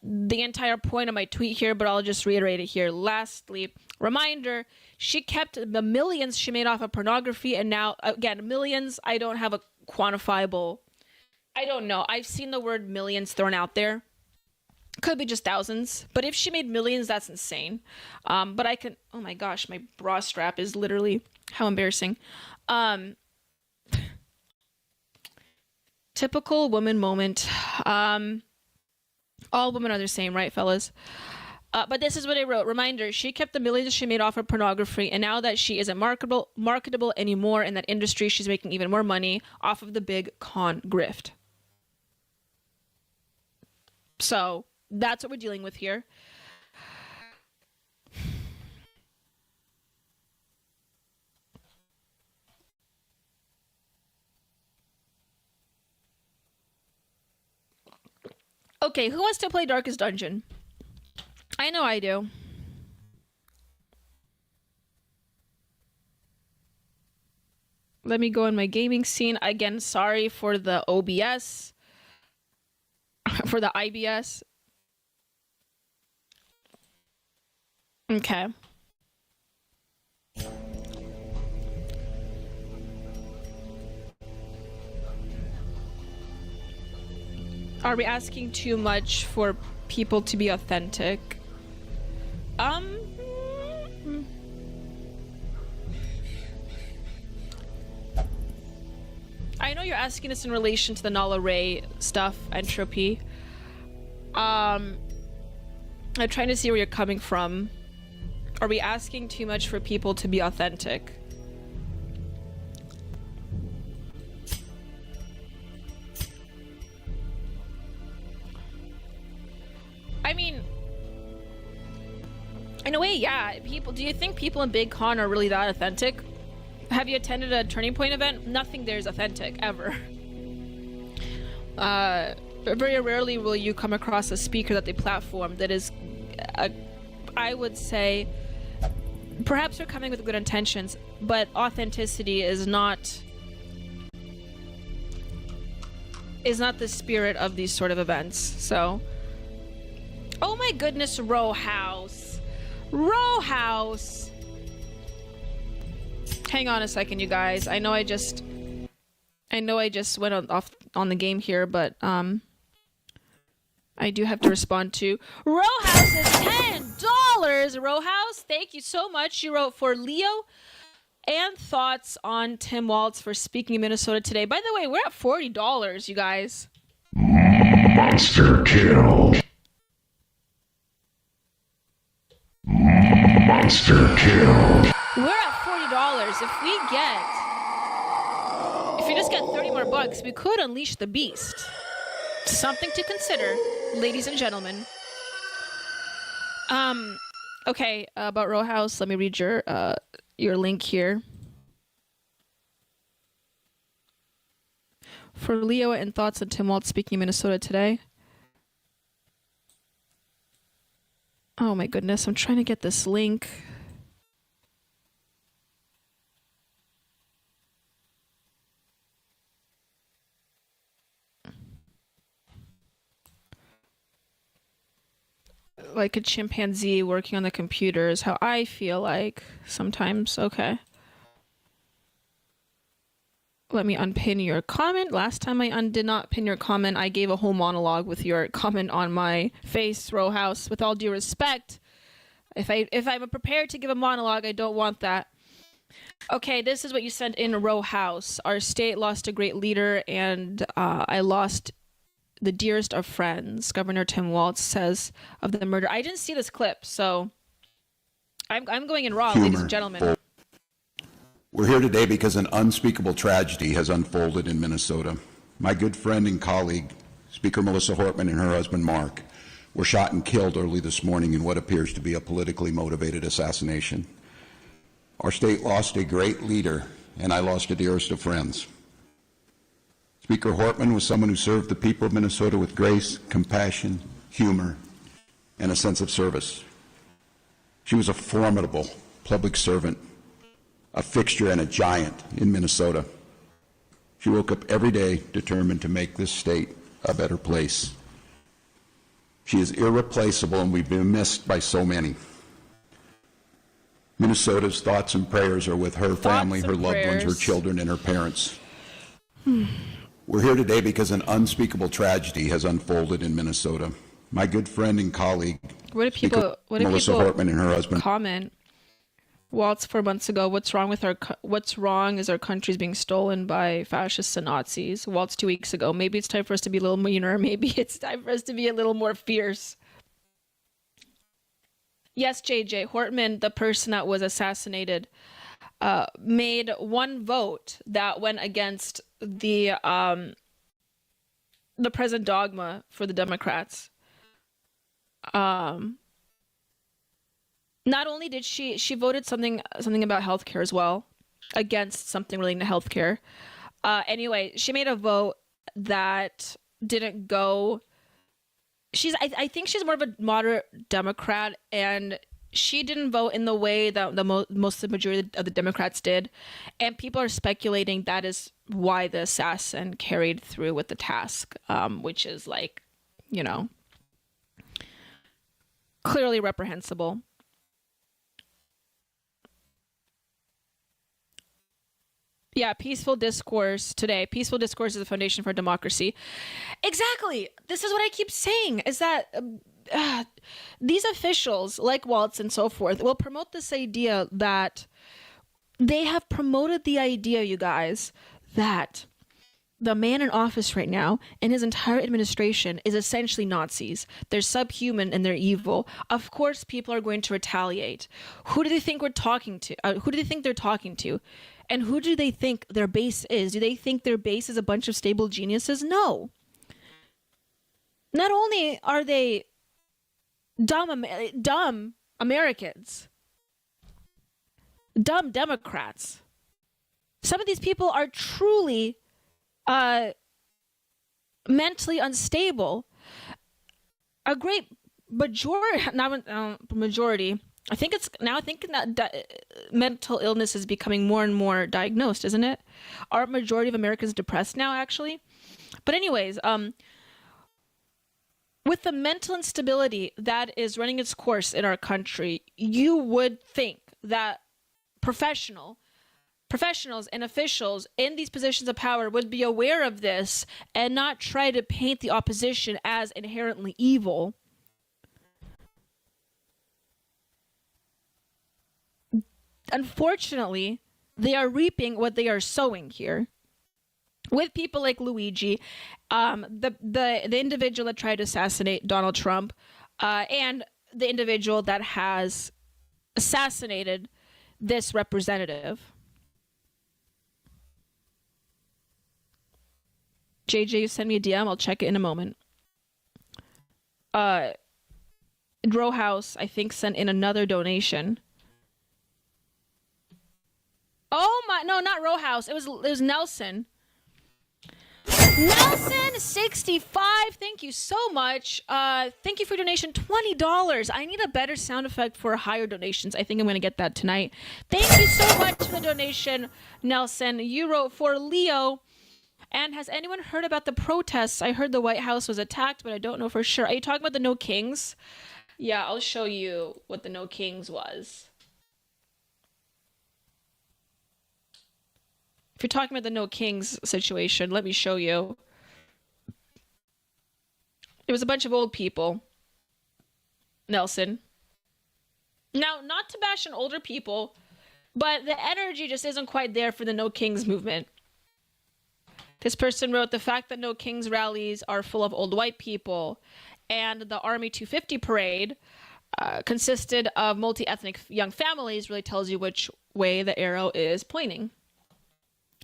the entire point of my tweet here, but I'll just reiterate it here. Lastly, reminder, she kept the millions she made off of pornography, and now, again, millions, I don't have a quantifiable, I don't know. I've seen the word millions thrown out there. Could be just thousands, but if she made millions, that's insane. But I can, oh my gosh, my bra strap is literally, how embarrassing. Typical woman moment. All women are the same, right, fellas? But this is what I wrote. Reminder, she kept the millions she made off of pornography, and now that she isn't marketable anymore in that industry, she's making even more money off of the big con grift. So that's what we're dealing with here. Okay, who wants to play Darkest Dungeon? I know I do. Let me go in my gaming scene. Again, sorry for the OBS. For the IBS. Okay. Are we asking too much for people to be authentic? I know you're asking this in relation to the Null Array stuff, Entropy. I'm trying to see where you're coming from. Are we asking too much for people to be authentic? I mean, in a way, yeah. Do you think people in Big Con are really that authentic? Have you attended a Turning Point event? Nothing there is authentic, ever. Very rarely will you come across a speaker that they platform that is, I would say, perhaps they're coming with good intentions, but authenticity is not the spirit of these sort of events. So, oh my goodness, Row House. Row House. Hang on a second, you guys. I know I just went off on the game here, but I do have to respond to Row House is $10. Row House, thank you so much. You wrote for Leo and thoughts on Tim Walz for speaking in Minnesota today. By the way, we're at $40, you guys. Monster kill. Monster kill. We're at $40. If you just get 30 more bucks, we could unleash the beast. Something to consider, ladies and gentlemen. Okay, about Row House, let me read your link here. For Leo and thoughts on Tim Walz speaking in Minnesota today. Oh my goodness, I'm trying to get this link. Like a chimpanzee working on the computer is how I feel like sometimes. Okay. Let me unpin your comment. Last time I did not pin your comment, I gave a whole monologue with your comment on my face, Row House. With all due respect, if I'm prepared to give a monologue, I don't want that. Okay, this is what you sent in, Row House. Our state lost a great leader, and I lost the dearest of friends. Governor Tim Walz says of the murder. I didn't see this clip, so I'm going in raw, ladies and gentlemen. We're here today because an unspeakable tragedy has unfolded in Minnesota. My good friend and colleague, Speaker Melissa Hortman, and her husband Mark, were shot and killed early this morning in what appears to be a politically motivated assassination. Our state lost a great leader, and I lost a dearest of friends. Speaker Hortman was someone who served the people of Minnesota with grace, compassion, humor, and a sense of service. She was a formidable public servant, a fixture and a giant in Minnesota. She woke up every day determined to make this state a better place. She is irreplaceable, and we've been missed by so many. Minnesota's thoughts and prayers are with her family, her loved ones, her children, and her parents. We're here today because an unspeakable tragedy has unfolded in Minnesota. My good friend and colleague, Melissa Hortman, and her husband comment? Walz 4 months ago. What's wrong is our country's being stolen by fascists and Nazis. Walz 2 weeks ago. Maybe it's time for us to be a little meaner. Maybe it's time for us to be a little more fierce. Yes, JJ Hortman, the person that was assassinated, made one vote that went against the present dogma for the Democrats. Not only did she voted something about healthcare as well, against something relating to healthcare. Anyway, she made a vote that didn't go. I think she's more of a moderate Democrat, and she didn't vote in the way that the majority of the Democrats did, and people are speculating that is why the assassin carried through with the task, which is like, clearly reprehensible. Yeah, peaceful discourse today. Peaceful discourse is the foundation for democracy. Exactly. This is what I keep saying, is that these officials, like Waltz and so forth, will promote this idea that they have promoted the idea, you guys, that the man in office right now and his entire administration is essentially Nazis. They're subhuman and they're evil. Of course, people are going to retaliate. Who do they think we're talking to? Who do they think they're talking to? And who do they think their base is? Do they think their base is a bunch of stable geniuses? No. Not only are they dumb Americans, dumb Democrats, some of these people are truly mentally unstable. A great majority, I think that mental illness is becoming more and more diagnosed, isn't it? Are majority of Americans depressed now, actually? But anyways, with the mental instability that is running its course in our country, you would think that professionals and officials in these positions of power would be aware of this and not try to paint the opposition as inherently evil. Unfortunately, they are reaping what they are sowing here. With people like Luigi, the individual that tried to assassinate Donald Trump, and the individual that has assassinated this representative. JJ, you send me a DM. I'll check it in a moment. Row House, I think, sent in another donation. Oh my! No, not Row House. It was Nelson. Nelson 65. Thank you so much. Thank you for your donation. $20. I need a better sound effect for higher donations. I think I'm going to get that tonight. Thank you so much for the donation, Nelson. You wrote for Leo. And has anyone heard about the protests? I heard the White House was attacked, but I don't know for sure. Are you talking about the No Kings? Yeah, I'll show you what the No Kings was. If you're talking about the No Kings situation, let me show you. It was a bunch of old people. Nelson. Now, not to bash on older people, but the energy just isn't quite there for the No Kings movement. This person wrote, the fact that No Kings rallies are full of old white people and the Army 250 parade consisted of multi-ethnic young families really tells you which way the arrow is pointing.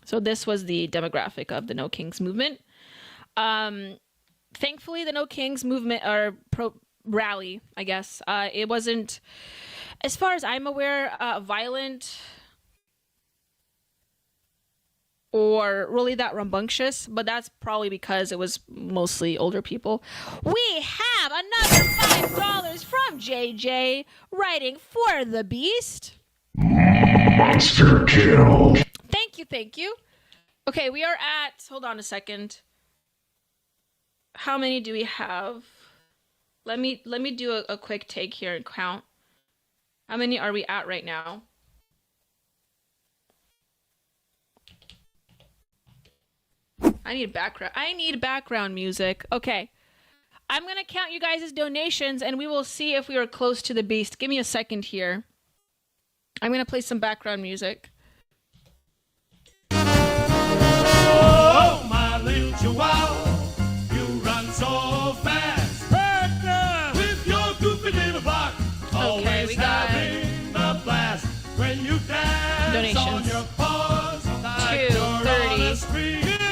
So this was the demographic of the No Kings movement. Thankfully, the No Kings movement, or rally, I guess, it wasn't, as far as I'm aware, violent or really that rambunctious, but that's probably because it was mostly older people. We have another $5 from JJ writing for the Beast. Monster kill. Thank you. Okay, we are at, hold on a second. How many do we have? Let me do a quick take here and count. How many are we at right now? I need background music. Okay. I'm going to count you guys' donations and we will see if we are close to the Beast. Give me a second here. I'm going to play some background music. Oh, my little chihuahua, you run so fast. With your goofy little bark, always having a blast. When you dance donations. On your paws, like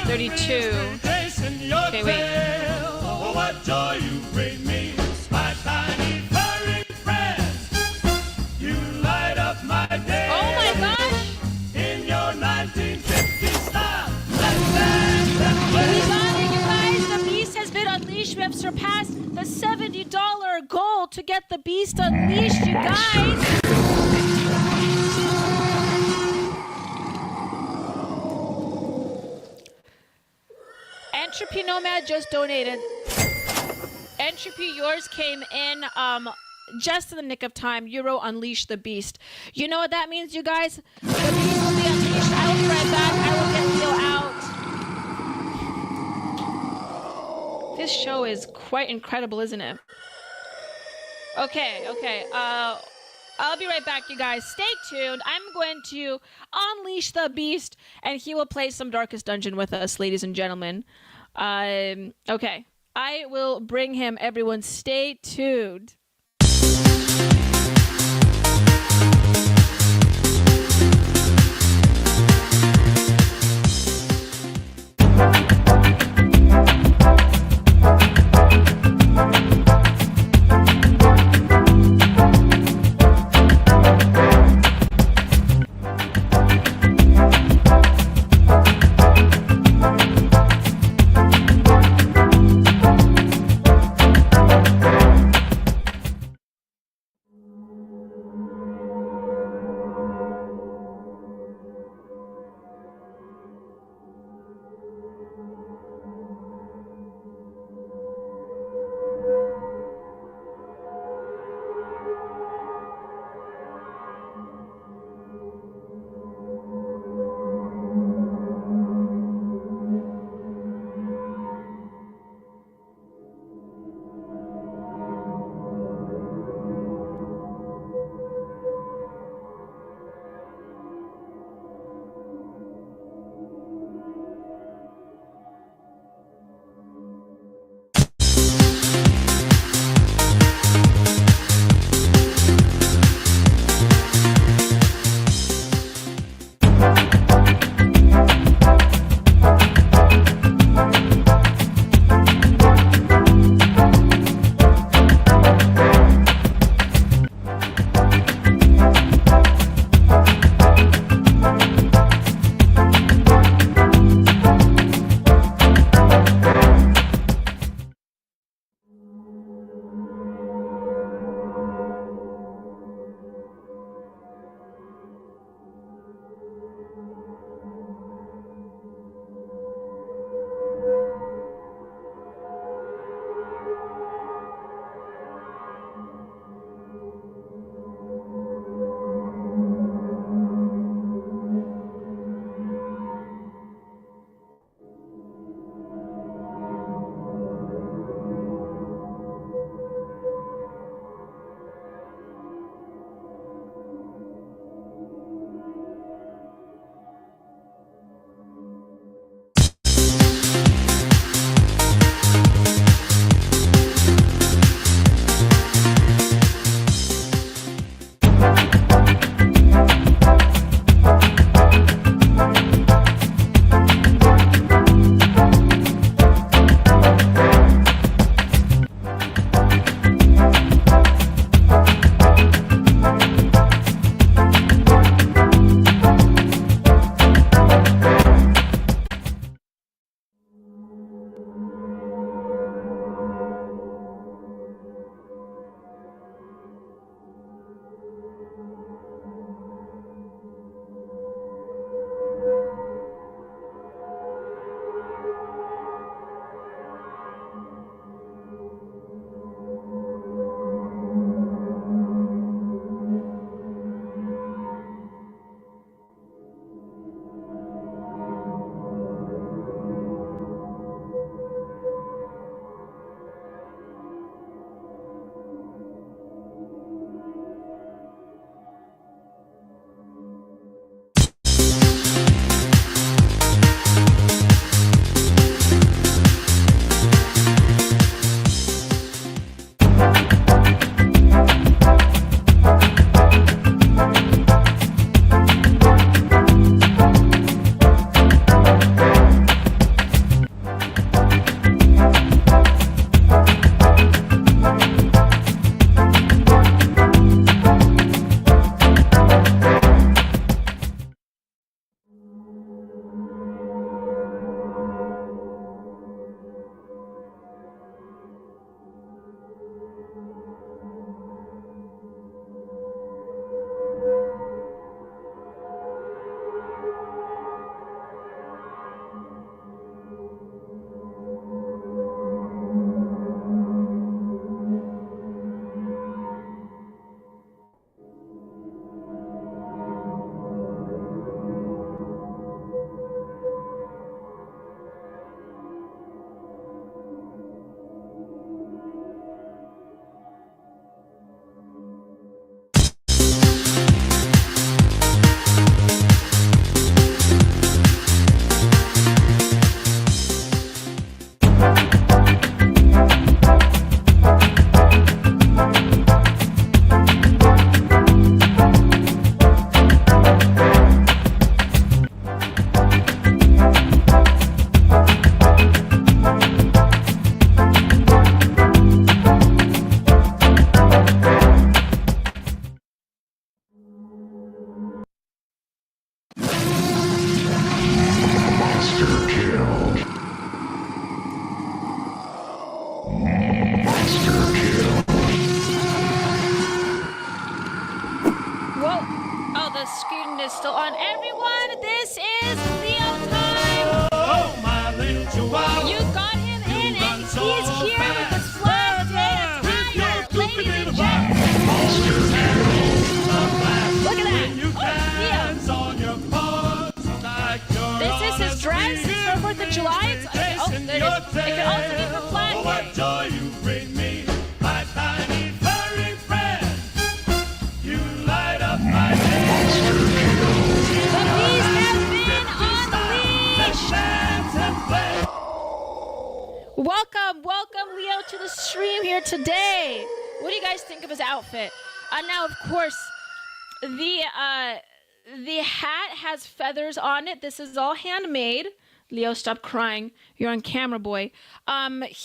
32. Okay, wait. Oh, what joy you bring me, my tiny surpassed the $70 goal to get the Beast Unleashed, you guys. Entropy Nomad just donated. Entropy, yours came in just in the nick of time. Euro Unleash the Beast. You know what that means, you guys? The Beast will be unleashed. I will be right back. I will get Leo out. This show is quite incredible, isn't it? Okay. I'll be right back, you guys. Stay tuned. I'm going to unleash the Beast, and he will play some Darkest Dungeon with us, ladies and gentlemen. Okay. I will bring him. Everyone, stay tuned. screen is still on. Everyone, this is Leo time. Oh, my little chihuahua. You got him in, and he's here with the Flag Day attire, ladies and gentlemen. Look at that. Oh, Leo. This is his dress. It's for 4th of July. Oh, there it is. It can also be for Flag Day. What joy you bring me, my tiny furry friend. You light up my day. The beast has been unleashed. Welcome, Leo, to the stream here today. What do you guys think of his outfit? Now, of course, the hat has feathers on it. This is all handmade. Leo, stop crying. You're on camera, boy.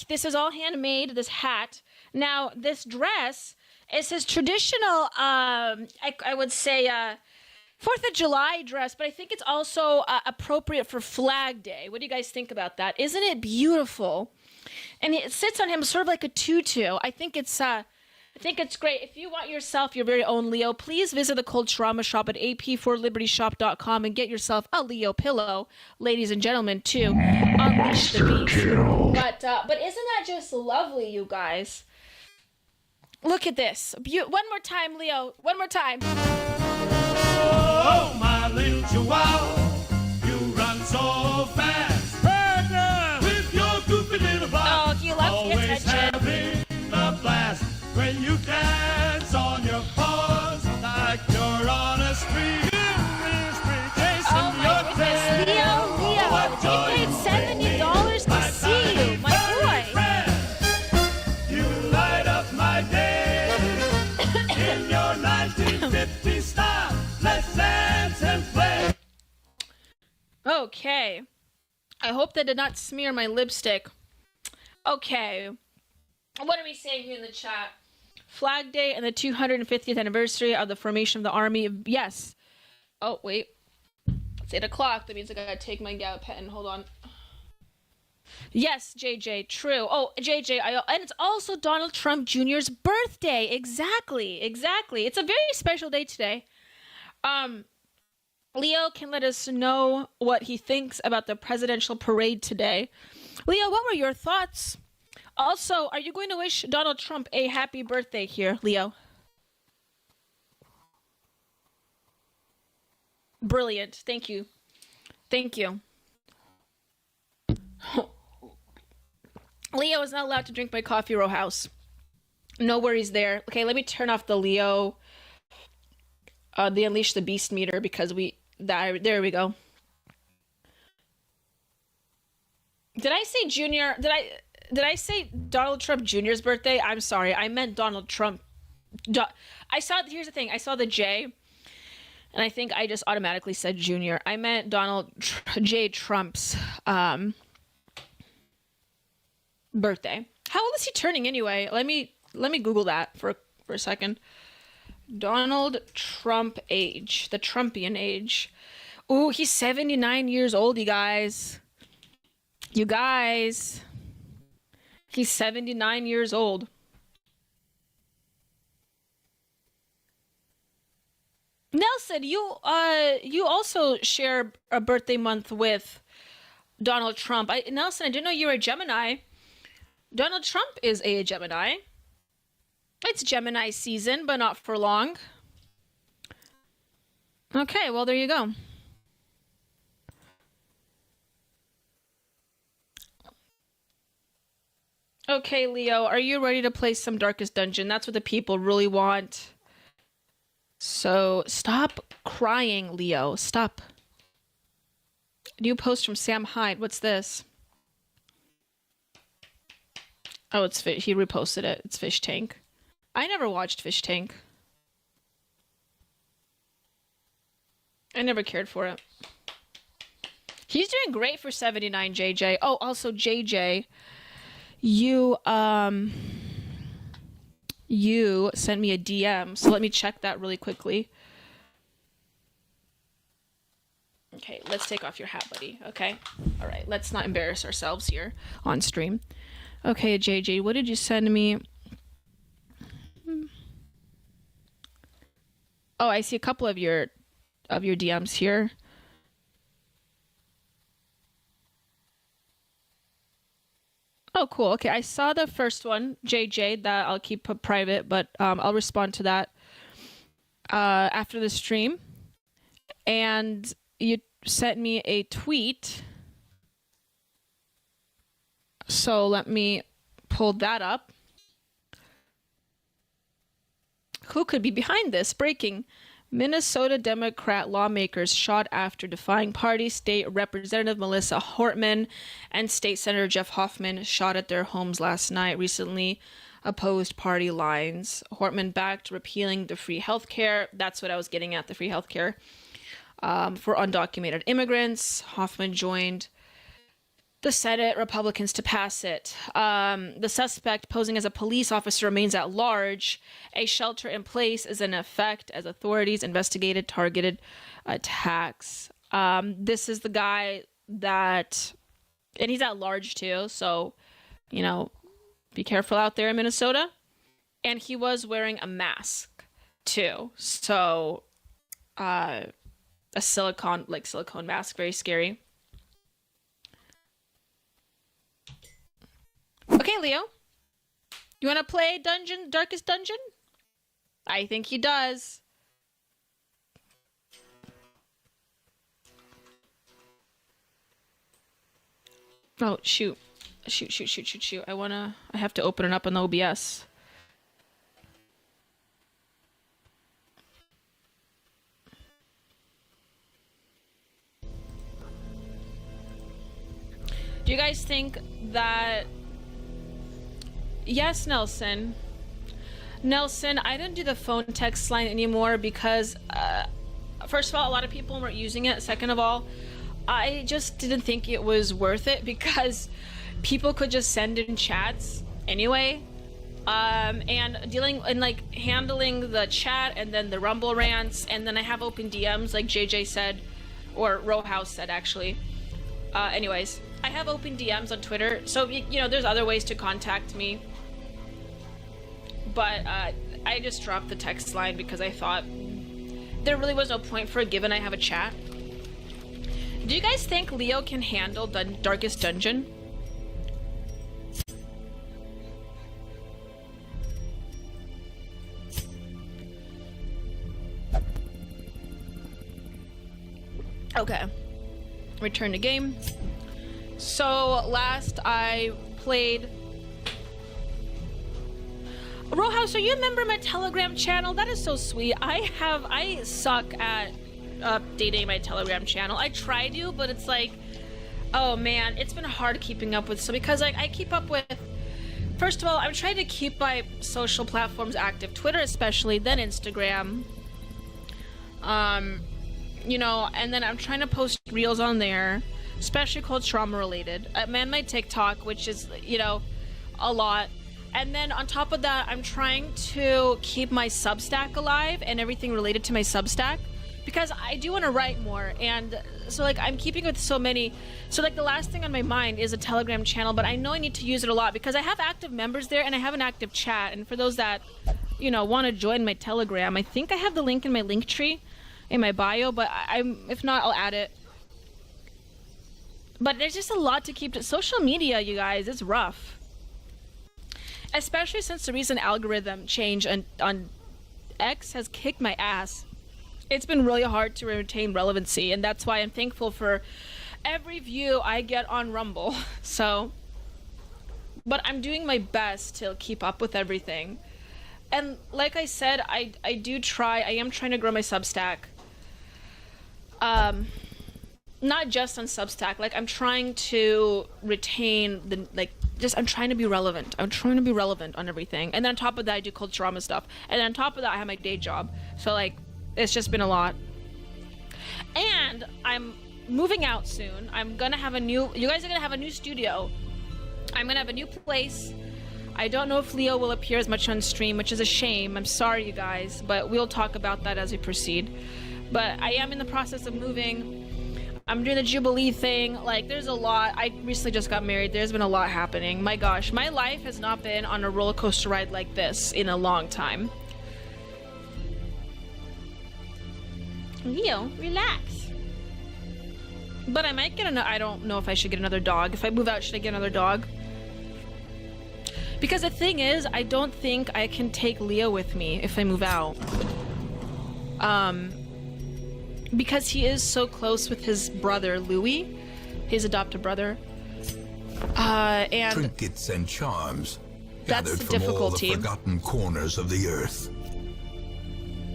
This is all handmade, this hat. Now, this dress is his traditional, I would say, 4th of July dress, but I think it's also appropriate for Flag Day. What do you guys think about that? Isn't it beautiful? And it sits on him sort of like a tutu. I think it's great. If you want yourself your very own Leo, please visit the Culturama shop at ap4libertyshop.com and get yourself a Leo pillow, ladies and gentlemen, to unleash the beast. But isn't that just lovely, you guys? Look at this. One more time, Leo. One more time. Oh, my little chihuahua, you run so fast. With your goofy little body. Oh, he loves the Always attention. having a blast when you dance on your paws like you're on a spree. Oh my goodness, Leo, he paid $70 to see you, my boy. You light up my day in your 1950 style. Let's dance and play. Okay. I hope that did not smear my lipstick. Okay. What are we saying here in the chat? Flag Day and the 250th anniversary of the formation of the Army. Yes. Oh, wait. It's 8 o'clock. That means I gotta take my pen. Hold on. Yes, JJ, true. Oh, JJ, and it's also Donald Trump Jr.'s birthday. Exactly. It's a very special day today. Leo can let us know what he thinks about the presidential parade today. Leo, what were your thoughts? Also, are you going to wish Donald Trump a happy birthday here, Leo? Brilliant. Thank you. Leo is not allowed to drink my coffee row house. No worries there. Okay, let me turn off the Leo, the Unleash the Beast meter because there we go. Did I say Junior? Did I say Donald Trump Jr.'s birthday? I'm sorry. I meant Donald Trump. Here's the thing. I saw the J, and I think I just automatically said Junior. I meant Donald J. Trump's birthday. How old is he turning anyway? Let me Google that for a second. Donald Trump age. The Trumpian age. Ooh, he's 79 years old, you guys. He's 79 years old. Nelson, you also share a birthday month with Donald Trump. Nelson, I didn't know you were a Gemini. Donald Trump is a Gemini. It's Gemini season, but not for long. Okay, well, there you go. Okay, Leo, are you ready to play some Darkest Dungeon? That's what the people really want. So, stop crying, Leo. Stop. New post from Sam Hyde. What's this? Oh, it's Fish. He reposted it. It's Fish Tank. I never watched Fish Tank. I never cared for it. He's doing great for 79, JJ. Oh, also, JJ, you sent me a DM, so let me check that really quickly. Okay, let's take off your hat, buddy. Okay? All right, let's not embarrass ourselves here on stream. Okay, JJ, what did you send me? Oh, I see a couple of your of your DMs here. Oh, cool. Okay, I saw the first one, JJ, that I'll keep private, but I'll respond to that after the stream. And you sent me a tweet. So let me pull that up. Who could be behind this? Breaking. Minnesota Democrat lawmakers shot after defying party. State Representative Melissa Hortman and State Senator Jeff Hoffman shot at their homes last night, recently opposed party lines. Hortman backed repealing the free healthcare. That's what I was getting at, the free healthcare for undocumented immigrants. Hoffman joined the Senate Republicans to pass it. The suspect, posing as a police officer, remains at large. A shelter in place is in effect as authorities investigated targeted attacks. This is the guy that, and he's at large too, so, you know, be careful out there in Minnesota. And he was wearing a mask too, so a silicone mask, very scary. Okay, Leo. You want to play Darkest Dungeon? I think he does. Oh, shoot. Shoot. I have to open it up on the OBS. Do you guys think that... Yes, Nelson. Nelson, I didn't do the phone text line anymore because, first of all, a lot of people weren't using it. Second of all, I just didn't think it was worth it because people could just send in chats anyway. And handling the chat and then the Rumble rants, and then I have open DMs like JJ said, or Rowhouse said actually. Anyways, I have open DMs on Twitter, so you know there's other ways to contact me. But I just dropped the text line because I thought there really was no point for it given I have a chat. Do you guys think Leo can handle the Darkest Dungeon? Okay. Return to game. So last I played... Rowhouse, are you a member of my Telegram channel? That is so sweet. I suck at updating my Telegram channel. I try to, but it's like, oh man, it's been hard keeping up with. So because I keep up with, first of all, I'm trying to keep my social platforms active, Twitter especially, then Instagram. You know, and then I'm trying to post reels on there, especially Culturama related. And my TikTok, which is, you know, a lot. And then on top of that, I'm trying to keep my Substack alive and everything related to my Substack because I do want to write more. And so like I'm keeping with so many. So like the last thing on my mind is a Telegram channel, but I know I need to use it a lot because I have active members there and I have an active chat. And for those that, you know, want to join my Telegram, I think I have the link in my link tree in my bio, but if not, I'll add it. But there's just a lot to keep. Social media, you guys, it's rough. Especially since the recent algorithm change on X has kicked my ass. It's been really hard to retain relevancy, and that's why I'm thankful for every view I get on Rumble. So, but I'm doing my best to keep up with everything. And like I said, I am trying to grow my Substack. Not just on Substack, like I'm trying to retain I'm trying to be relevant. I'm trying to be relevant on everything. And then on top of that, I do Culturama stuff. And then on top of that, I have my day job. So like, it's just been a lot. And I'm moving out soon. You guys are gonna have a new studio. I'm gonna have a new place. I don't know if Leo will appear as much on stream, which is a shame. I'm sorry, you guys, but we'll talk about that as we proceed. But I am in the process of moving. I'm doing the Jubilee thing. Like, there's a lot. I recently just got married. There's been a lot happening. My gosh, my life has not been on a roller coaster ride like this in a long time. Leo, relax. But I might get another. I don't know if I should get another dog. If I move out, should I get another dog? Because the thing is, I don't think I can take Leo with me if I move out. Because he is so close with his brother, Louis, his adopted brother. And trinkets and charms that's gathered the from all the difficulty. forgotten corners of the earth.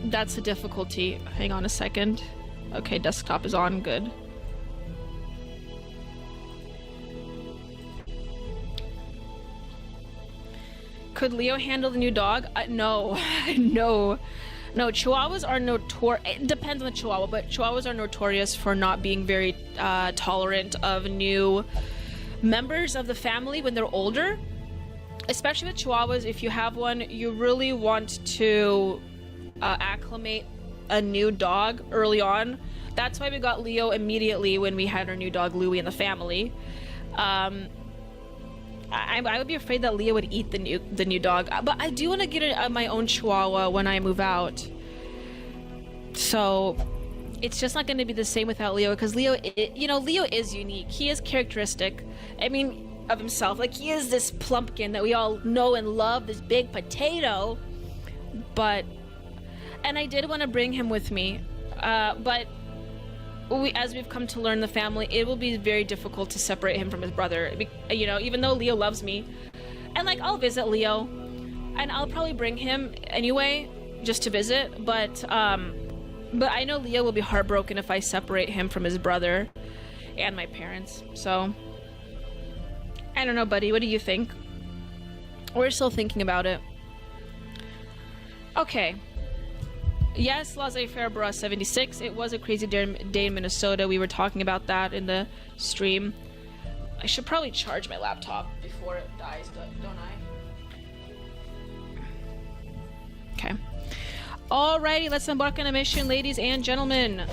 That's the difficulty. Hang on a second. Okay, desktop is on. Good. Could Leo handle the new dog? No. No. No, Chihuahuas are notorious. It depends on the Chihuahua, but Chihuahuas are notorious for not being very tolerant of new members of the family when they're older. Especially with Chihuahuas, if you have one, you really want to acclimate a new dog early on. That's why we got Leo immediately when we had our new dog Louie in the family. I would be afraid that Leo would eat the new dog, but I do want to get my own Chihuahua when I move out. So it's just not going to be the same without Leo, because Leo is unique. He is characteristic. I mean, of himself. Like, he is this plumpkin that we all know and love, this big potato. And I did want to bring him with me, but as we've come to learn the family, it will be very difficult to separate him from his brother. Even though Leo loves me, and like, I'll visit Leo, and I'll probably bring him anyway, just to visit. But I know Leo will be heartbroken if I separate him from his brother and my parents. So I don't know, buddy. What do you think? We're still thinking about it. Okay. Yes, Laissez-faire Bra 76. It was a crazy day in Minnesota. We were talking about that in the stream. I should probably charge my laptop before it dies, don't I? Okay. Alrighty, let's embark on a mission, ladies and gentlemen.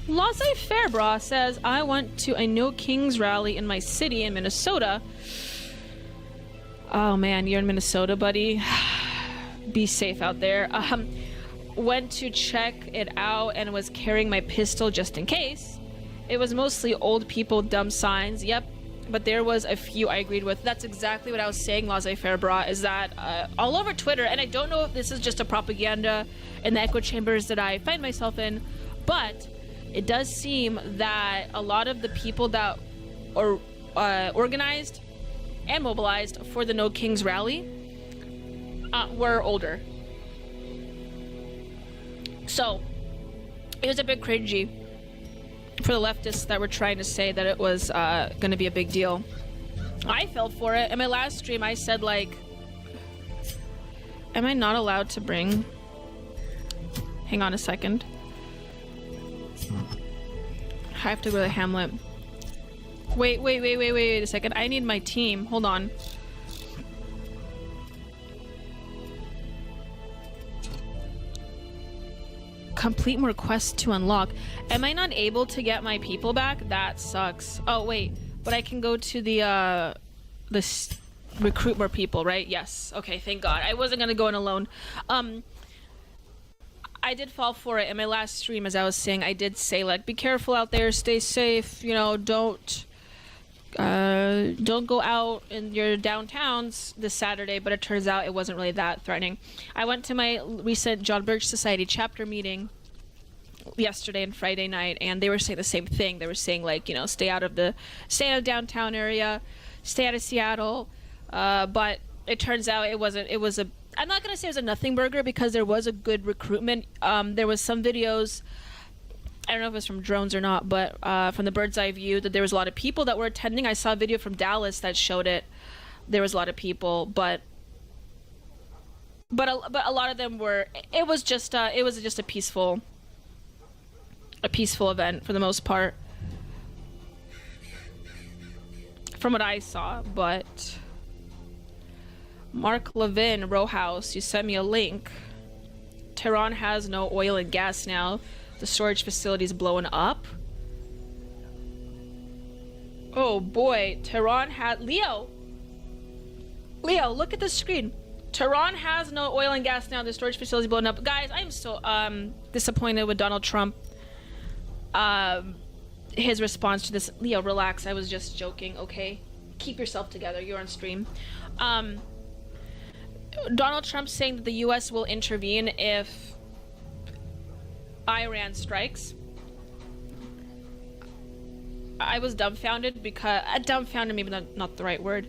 Laissez-faire Bra says, I went to a No Kings rally in my city in Minnesota. Oh man, you're in Minnesota, buddy. Be safe out there. Went to check it out and was carrying my pistol just in case. It was mostly old people, dumb signs. Yep, but there was a few I agreed with. That's exactly what I was saying, Laissez-faire Bra, is that all over Twitter, and I don't know if this is just a propaganda in the echo chambers that I find myself in, but it does seem that a lot of the people that are organized and mobilized for the No Kings rally were older. So it was a bit cringy for the leftists that were trying to say that it was going to be a big deal. I fell for it. In my last stream, I said, like, am I not allowed to bring... Hang on a second. I have to go to Hamlet. Wait a second. I need my team. Hold on. Complete more quests to unlock. Am I not able to get my people back? That sucks. Oh, wait. But I can go to the recruit more people, right? Yes. Okay, thank God. I wasn't gonna go in alone. I did fall for it in my last stream, as I was saying. I did say, like, be careful out there, stay safe, don't go out in your downtowns this Saturday, but it turns out it wasn't really that threatening. I went to my recent John Birch Society chapter meeting yesterday and Friday night, and they were saying the same thing. They were saying, like, stay out of the downtown area, stay out of Seattle, but it turns out I'm not going to say it was a nothing burger, because there was a good recruitment. There was some videos, I don't know if it was from drones or not, but from the bird's eye view, that there was a lot of people that were attending. I saw a video from Dallas that showed it. There was a lot of people, but a lot of them were. It was just a peaceful event for the most part, from what I saw. But Mark Levin, Row House, you sent me a link. Tehran has no oil and gas now. The storage facility is blowing up. Oh boy, Tehran had Leo, look at the screen. Tehran has no oil and gas now. The storage facility is blown up. Guys, I'm so disappointed with Donald Trump. His response to this. Leo, relax. I was just joking, okay? Keep yourself together. You're on stream. Donald Trump saying that the U.S. will intervene if Iran strikes. I was dumbfounded because dumbfounded, maybe not the right word,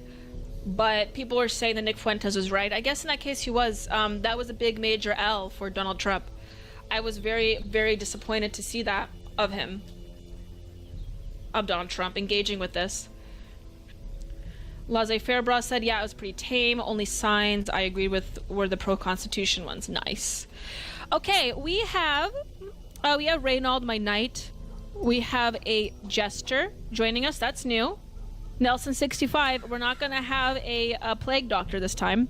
but people were saying that Nick Fuentes was right. I guess in that case he was. That was a big major L for Donald Trump. I was very, very disappointed to see that of him, of Donald Trump engaging with this. Laissez-faire Bra said, yeah, it was pretty tame. Only signs I agreed with were the pro-constitution ones. Nice. Okay, we have Reynald, my knight. We have a jester joining us. That's new. Nelson65. We're not going to have a plague doctor this time.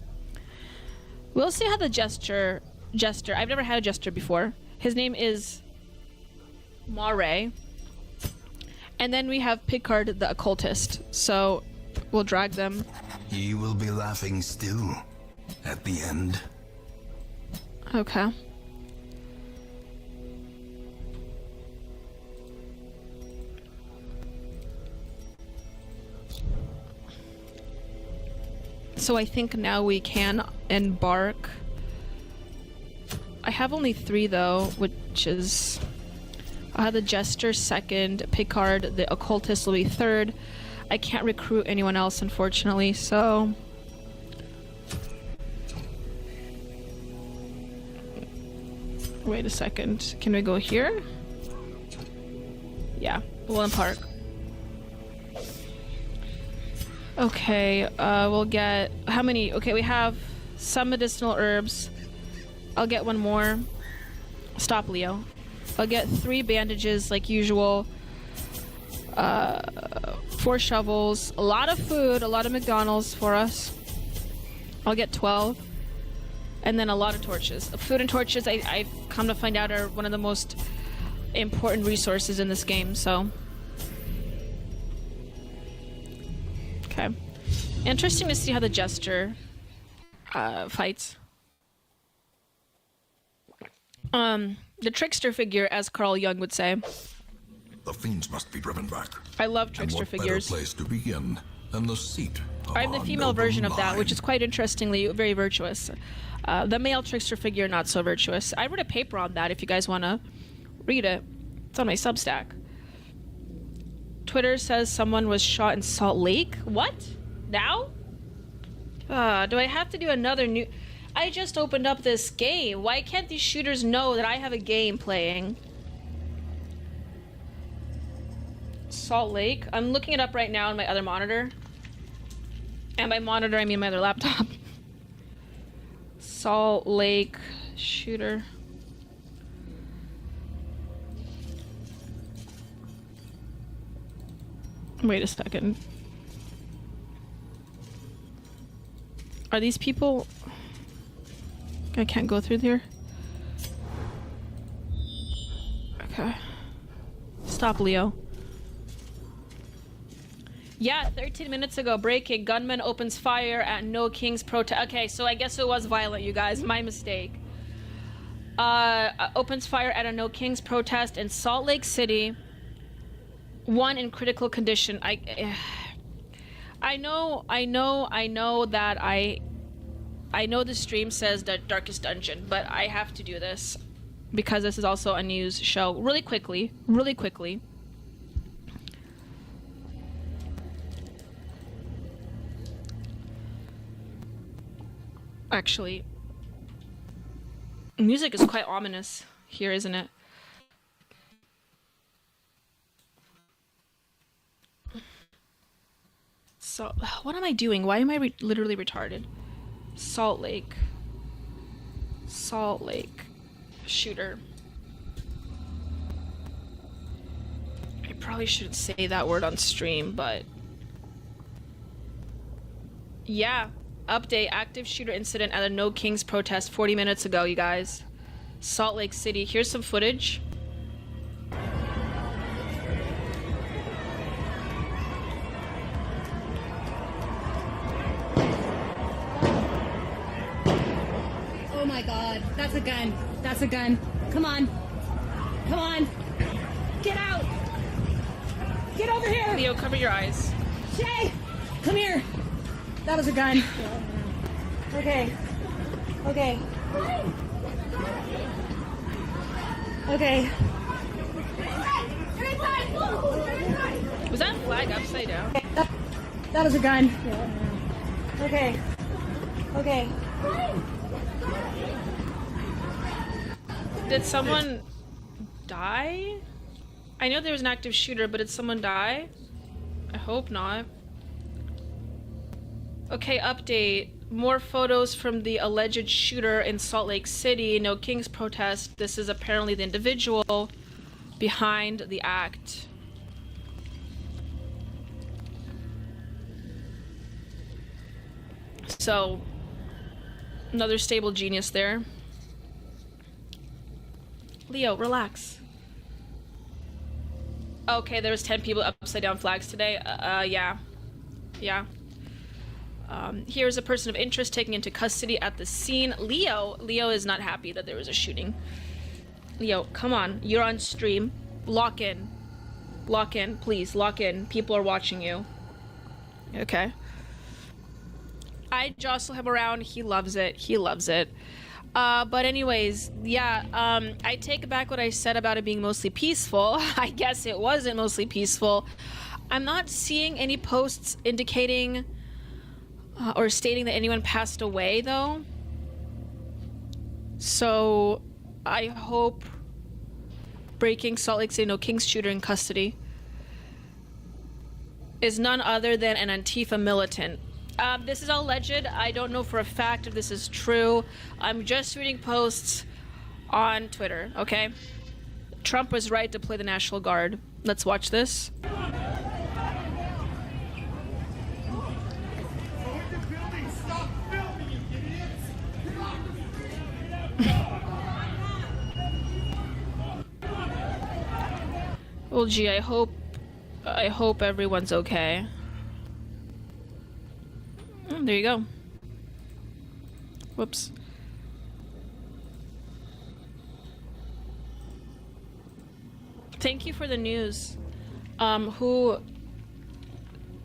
We'll see how the jester. I've never had a jester before. His name is Mare. And then we have Picard the occultist. So we'll drag them. Ye will be laughing still at the end. Okay. So I think now we can embark. I have only 3 though, which is the Jester second, Picard the occultist will be 3rd. I can't recruit anyone else unfortunately, so wait a second. Can we go here? Yeah, Willem Park. Okay, we'll get how many? Okay, we have some medicinal herbs. I'll get 1 more. Stop, Leo. I'll get 3 bandages like usual. 4 shovels, a lot of food, a lot of McDonald's for us. I'll get 12. And then a lot of torches. Food and torches, I've come to find out, are one of the most important resources in this game, so. Okay. Interesting to see how the Jester fights. The trickster figure, as Carl Jung would say. The fiends must be driven back. I love trickster figures. Better place to begin than the seat of I have the our female noble version of that, line. which is quite interestingly very virtuous. The male trickster figure, not so virtuous. I wrote a paper on that if you guys want to read it. It's on my Substack. Twitter says someone was shot in Salt Lake. What? Now? Do I have to do another new... I just opened up this game. Why can't these shooters know that I have a game playing? Salt Lake. I'm looking it up right now on my other monitor. And by monitor, I mean my other laptop. Salt Lake shooter. Wait a second. Are these people... I can't go through here. Okay. Stop, Leo. Yeah, 13 minutes ago, breaking. Gunman opens fire at No King's protest. Okay, so I guess it was violent, you guys. My mistake. Opens fire at a No King's protest in Salt Lake City. 1 in critical condition. I know that I know the stream says the Darkest Dungeon, but I have to do this because this is also a news show. Really quickly. Actually, music is quite ominous here, isn't it? So, what am I doing? Why am I literally retarded? Salt Lake shooter. I probably shouldn't say that word on stream, but yeah. Update: active shooter incident at a No Kings protest 40 minutes ago, you guys. Salt Lake City. Here's some footage. my God. That's a gun. That's a gun. Come on. Come on. Get out. Get over here. Leo, cover your eyes. Shay, come here. That was a gun. Okay. Okay. Okay. Was that flag upside down? That was a gun. Okay. Okay. Did someone die? I know there was an active shooter, but did someone die? I hope not. Okay, update. More photos from the alleged shooter in Salt Lake City. No Kings protest. This is apparently the individual behind the act. So, another stable genius there. Leo, relax. Okay, there was 10 people upside down flags today. Yeah. Yeah. Here's a person of interest taken into custody at the scene. Leo is not happy that there was a shooting. Leo, come on. You're on stream. Lock in. Lock in, please. Lock in. People are watching you. Okay. I jostle him around. He loves it. He loves it. But anyways, yeah, I take back what I said about it being mostly peaceful. I guess it wasn't mostly peaceful. I'm not seeing any posts indicating or stating that anyone passed away, though. So I hope breaking Salt Lake City No Kings shooter in custody is none other than an Antifa militant. This is all alleged. I don't know for a fact if this is true. I'm just reading posts on Twitter, okay? Trump was right to play the National Guard. Let's watch this. Well, gee, I hope everyone's okay. There you go. Whoops. Thank you for the news.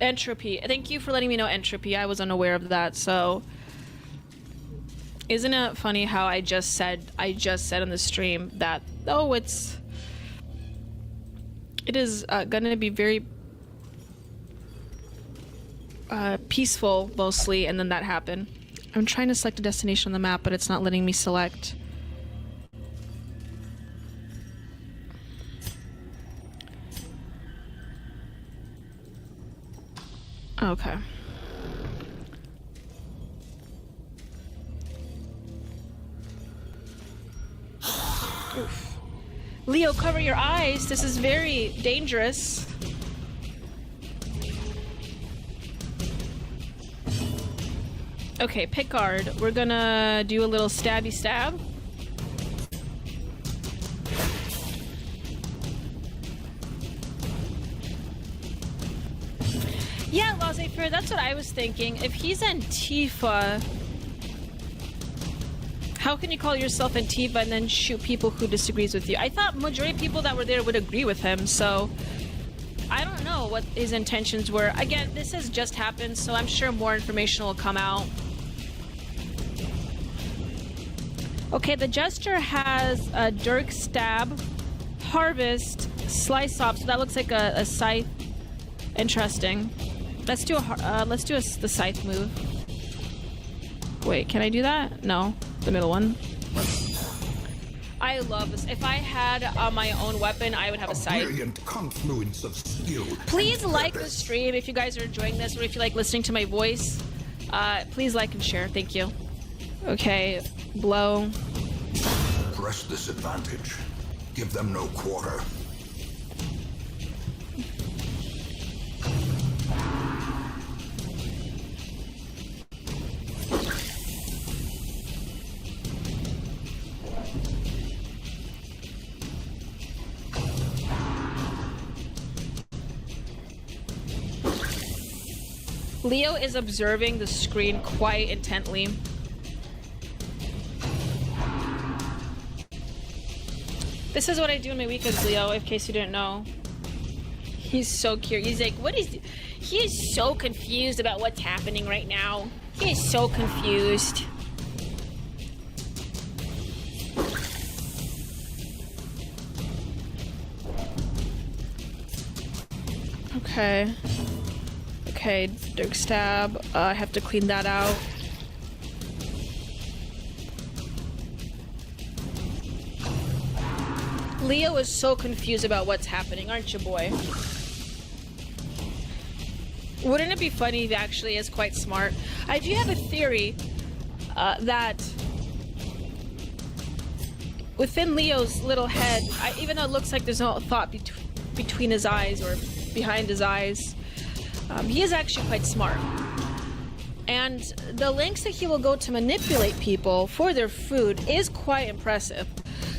Entropy. Thank you for letting me know, Entropy. I was unaware of that, so... Isn't it funny how I just said on the stream that, oh, it is gonna be very peaceful mostly, and then that happened. I'm trying to select a destination on the map, but it's not letting me select. Okay. Oof. Leo, cover your eyes. This is very dangerous. Okay, Pickard, we're gonna do a little stabby stab. Yeah, Laissez-faire, that's what I was thinking. If he's Antifa, how can you call yourself Antifa and then shoot people who disagrees with you? I thought majority of people that were there would agree with him, so I don't know what his intentions were. Again, this has just happened, so I'm sure more information will come out. Okay, the Jester has a Dirk Stab, Harvest, Slice Off, so that looks like a scythe. Interesting. Let's do the scythe move. Wait, can I do that? No, the middle one. I love this. If I had my own weapon, I would have a scythe. Brilliant confluence of skill. Please like the stream if you guys are enjoying this, or if you like listening to my voice. Please like and share. Thank you. Okay, blow. Press this advantage. Give them no quarter. Leo is observing the screen quite intently. This is what I do in my weekends, Leo, in case you didn't know. He's so cute. He's like, he is so confused about what's happening right now. He is so confused. Okay. Okay, Dirk Stab. I have to clean that out. Leo is so confused about what's happening, aren't you, boy? Wouldn't it be funny if he actually is quite smart? I do have a theory that within Leo's little head, even though it looks like there's no thought between his eyes or behind his eyes, he is actually quite smart. And the lengths that he will go to manipulate people for their food is quite impressive,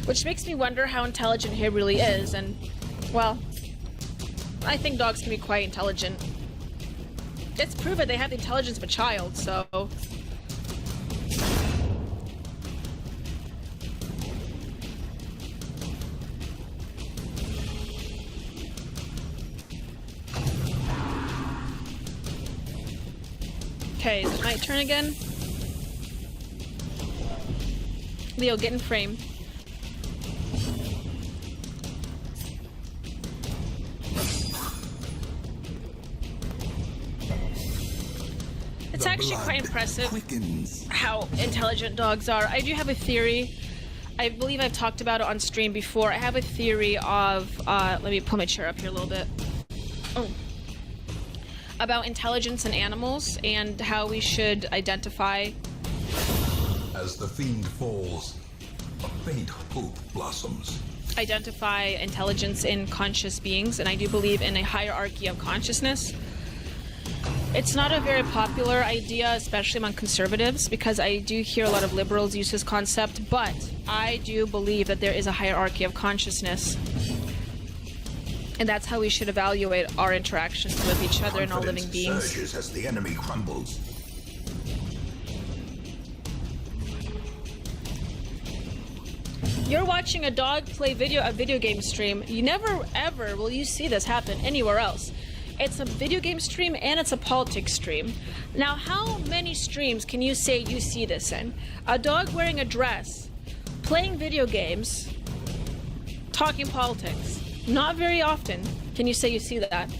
which makes me wonder how intelligent he really is. And, well, I think dogs can be quite intelligent. It's proven they have the intelligence of a child, so... Okay, is it my turn again? Leo, get in frame. It's actually quite impressive how intelligent dogs are. I do have a theory. I believe I've talked about it on stream before. I have a theory of, let me pull my chair up here a little bit. Oh. About intelligence in animals and how we should identify. As the fiend falls, a faint hope blossoms. Identify intelligence in conscious beings, and I do believe in a hierarchy of consciousness. It's not a very popular idea, especially among conservatives, because I do hear a lot of liberals use this concept, but I do believe that there is a hierarchy of consciousness. And that's how we should evaluate our interactions with each other and all living beings. Surges as the enemy crumbles. You're watching a dog play a video game stream. You never ever will you see this happen anywhere else. It's a video game stream and it's a politics stream. Now, how many streams can you say you see this in? A dog wearing a dress, playing video games, talking politics. Not very often can you say you see that.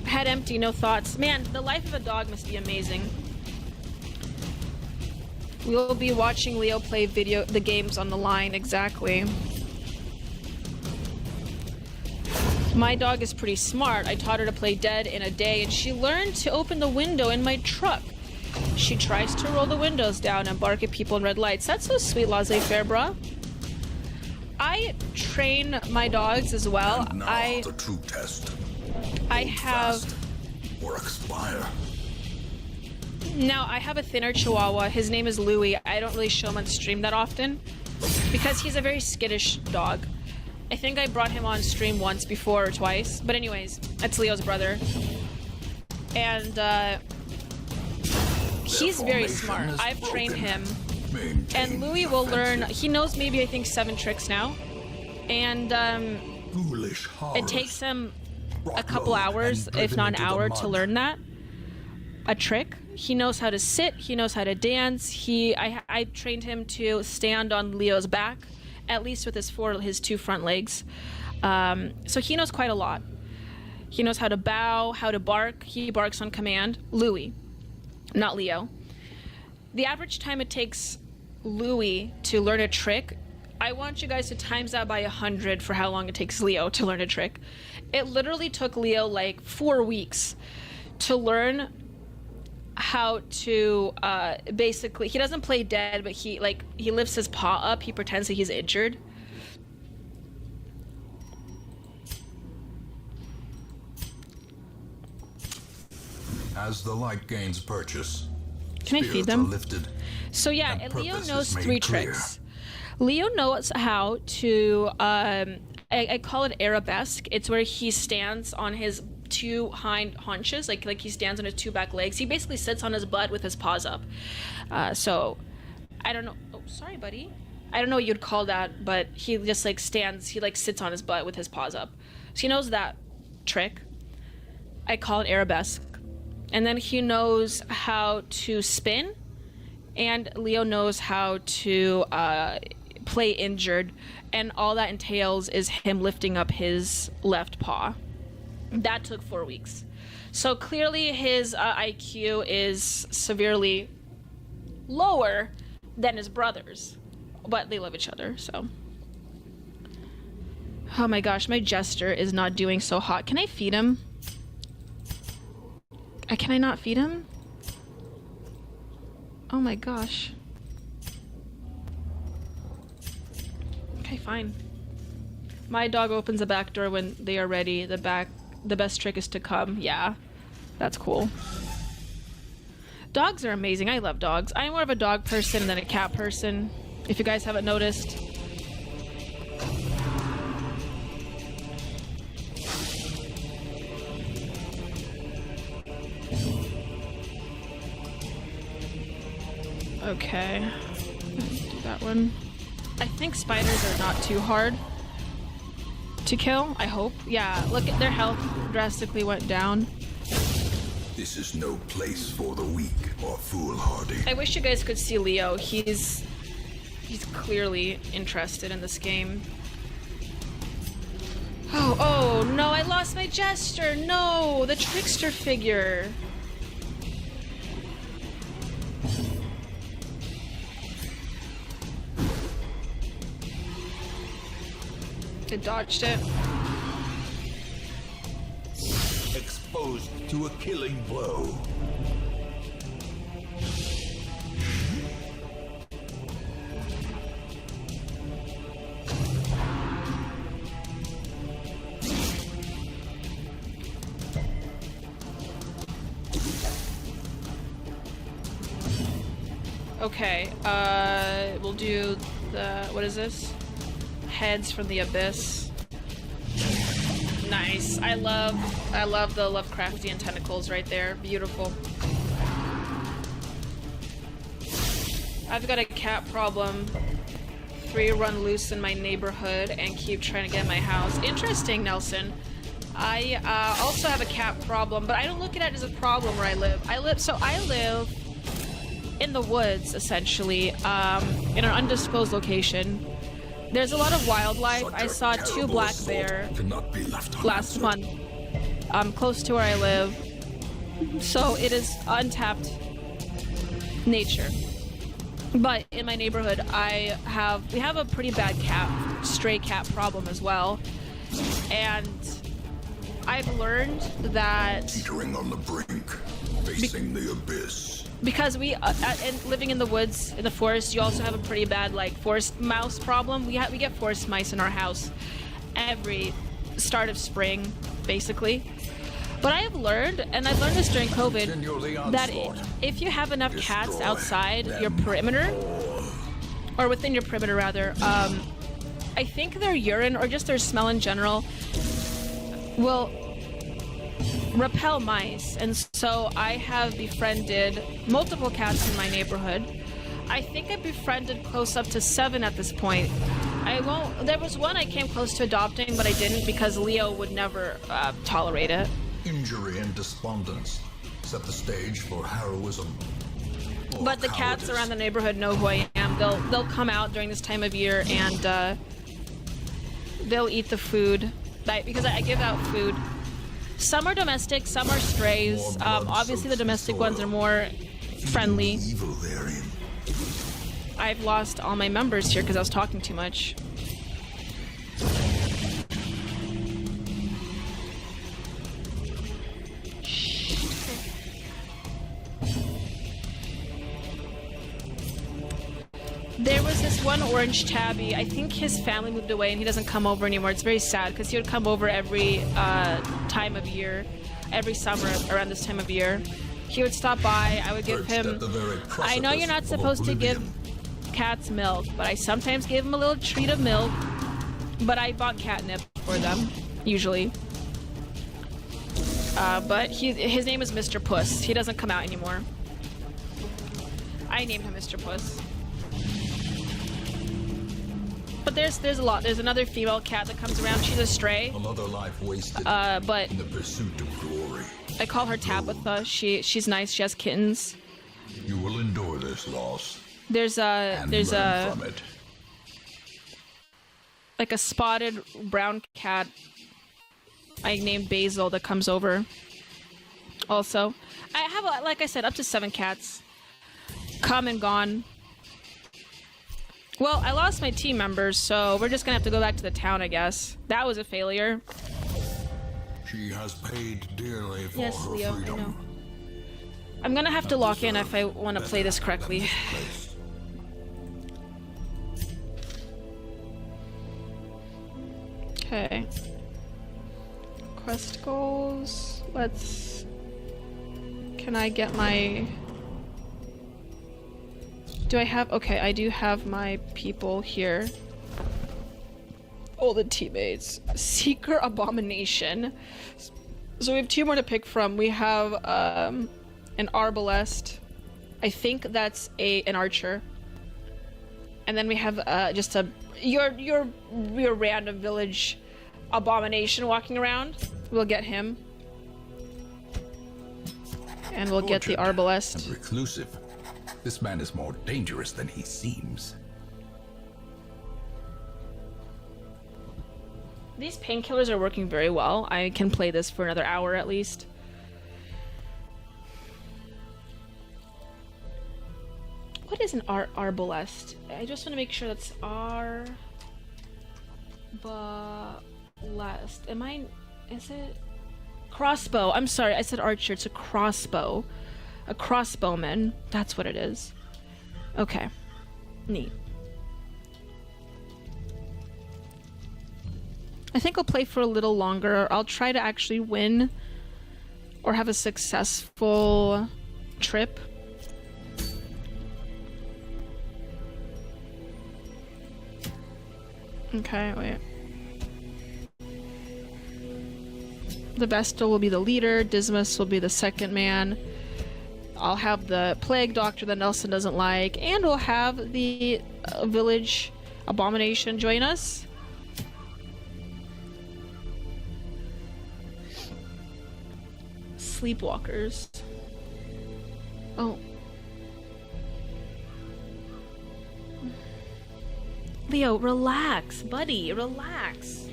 Head empty, no thoughts. Man, the life of a dog must be amazing. We'll be watching Leo play the games on the line, exactly. My dog is pretty smart. I taught her to play dead in a day, and she learned to open the window in my truck. She tries to roll the windows down and bark at people in red lights. That's so sweet, laissez-faire, bruh. I train my dogs as well. And now the true test. I have... Fast or expire. Now, I have a thinner Chihuahua. His name is Louie. I don't really show him on stream that often because he's a very skittish dog. I think I brought him on stream once before or twice. But anyways, that's Leo's brother. And he's very smart. I've trained him. And Louie will learn, he knows maybe I think 7 tricks now. And it takes him a couple hours, if not an hour, to learn that. A trick. He knows how to sit, he knows how to dance. I trained him to stand on Leo's back, at least with his 2 front legs. So he knows quite a lot. He knows how to bow, how to bark. He barks on command. Louie, not Leo. The average time it takes Louie to learn a trick, I want you guys to times that by 100 for how long it takes Leo to learn a trick. It literally took Leo like 4 weeks to learn how to basically, he doesn't play dead, but he lifts his paw up, he pretends that he's injured. As the light gains purchase, can I feed them? Lifted, so yeah, Leo knows 3 tricks. Leo knows how to, I call it arabesque. It's where he stands on his 2 hind haunches, like he stands on his 2 back legs. He basically sits on his butt with his paws up. So, I don't know. sorry, buddy. I don't know what you'd call that, but he just like stands, he like sits on his butt with his paws up. So he knows that trick. I call it arabesque. And then he knows how to spin, and Leo knows how to play injured, and all that entails is him lifting up his left paw. That took 4 weeks. So clearly his IQ is severely lower than his brother's, but they love each other, so. Oh my gosh, my Jester is not doing so hot. Can I feed him? Can I not feed him? Oh my gosh. Okay, fine. My dog opens the back door when they are ready. The best trick is to come. Yeah, that's cool. Dogs are amazing. I love dogs. I'm more of a dog person than a cat person, if you guys haven't noticed. Okay, do that one. I think spiders are not too hard to kill, I hope. Yeah, look at their health drastically went down. This is no place for the weak or foolhardy. I wish you guys could see Leo. He's clearly interested in this game. Oh no, I lost my Jester. No, the trickster figure. It dodged it. Exposed to a killing blow. Okay, we'll do the, what is this? Heads from the Abyss. Nice. I love the Lovecraftian tentacles right there. Beautiful. I've got a cat problem. 3 run loose in my neighborhood and keep trying to get in my house. Interesting, Nelson. I also have a cat problem, but I don't look at it as a problem where I live. I live in the woods, essentially, in an undisclosed location. There's a lot of wildlife. I saw 2 black bear last month, close to where I live. So it is untapped nature. But in my neighborhood, we have a pretty bad stray cat problem as well. And I've learned that Teetering on the brink, facing the abyss. Because and living in the woods, in the forest, you also have a pretty bad forest mouse problem. We get forest mice in our house every start of spring, basically. But I have learned, and I've learned this during COVID, that if you have enough cats outside your perimeter, or within your perimeter rather, I think their urine or just their smell in general will repel mice, and so I have befriended multiple cats in my neighborhood. I think I befriended close up to 7 at this point. There was one I came close to adopting, but I didn't because Leo would never tolerate it. Injury and despondence set the stage for heroism. But the cats around the neighborhood know who I am. They'll come out during this time of year and they'll eat the food because I give out food. Some are domestic, some are strays. Obviously the domestic ones are more friendly. I've lost all my members here because I was talking too much. There was this one orange tabby. I think his family moved away and he doesn't come over anymore. It's very sad because he would come over every time of year, every summer around this time of year. He would stop by. I would give him... I know you're not supposed to give cats milk, but I sometimes give him a little treat of milk. But I bought catnip for them, usually. But his name is Mr. Puss. He doesn't come out anymore. I named him Mr. Puss. But there's a lot. There's another female cat that comes around. She's a stray. Another life wasted But in the pursuit of glory. I call her Tabitha. She's nice. She has kittens. You will endure this loss. There's and a learn from it. like a spotted brown cat I named Basil that comes over. Also, I have, like I said, up to 7 cats. Come and gone. Well, I lost my team members, so we're just gonna have to go back to the town, I guess. That was a failure. She has paid dearly for Yes, her Leo, I freedom. know. I'm gonna have to lock in if I want to play this correctly. Okay. Quest goals. Let's... Can I get my... Do I have... Okay, I do have my people here. All the teammates. Seeker Abomination. So we have 2 more to pick from. We have an Arbalest. I think that's an archer. And then we have just a your random village abomination walking around. We'll get him. And we'll get the Arbalest. And reclusive. This man is more dangerous than he seems. These painkillers are working very well. I can play this for another hour at least. What is an Arbalest? I just want to make sure that's Arbalest. Is it? Crossbow. I'm sorry, I said archer. It's a crossbow. A crossbowman. That's what it is. Okay. Neat. I think I'll play for a little longer. I'll try to actually win or have a successful trip. Okay, wait. The Vestal will be the leader. Dismas will be the second man. I'll have the Plague Doctor that Nelson doesn't like. And we'll have the Village Abomination join us. Sleepwalkers. Oh. Leo, relax, buddy, relax.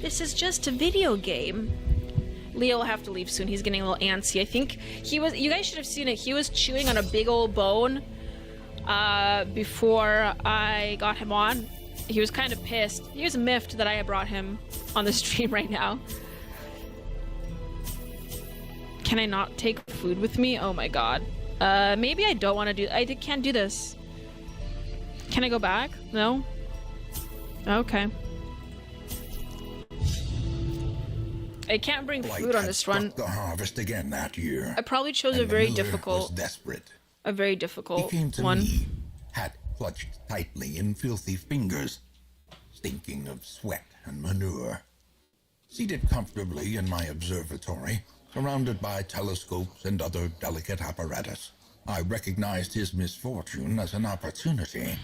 This is just a video game. Leo will have to leave soon. He's getting a little antsy. I think he was, you guys should have seen it. He was chewing on a big old bone before I got him on. He was kind of pissed. He was miffed that I had brought him on the stream right now. Can I not take food with me? Oh my god. Maybe I don't want to do... I can't do this. Can I go back? No? Okay. I can't bring food on this run. The harvest again that year. I probably chose a very difficult... desperate. A very difficult He came to one. me, hat clutched tightly in filthy fingers, stinking of sweat and manure. Seated comfortably in my observatory, surrounded by telescopes and other delicate apparatus, I recognized his misfortune as an opportunity,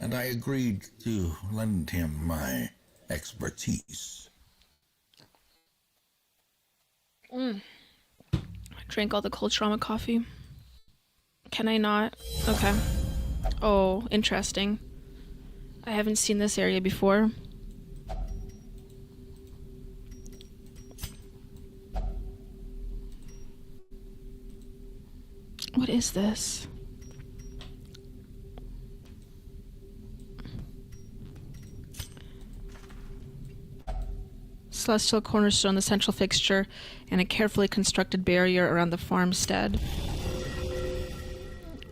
and I agreed to lend him my expertise. I drank all the cold trauma coffee. Can I not? Okay. Oh, interesting. I haven't seen this area before. What is this? Celestial cornerstone, the central fixture, and a carefully constructed barrier around the farmstead.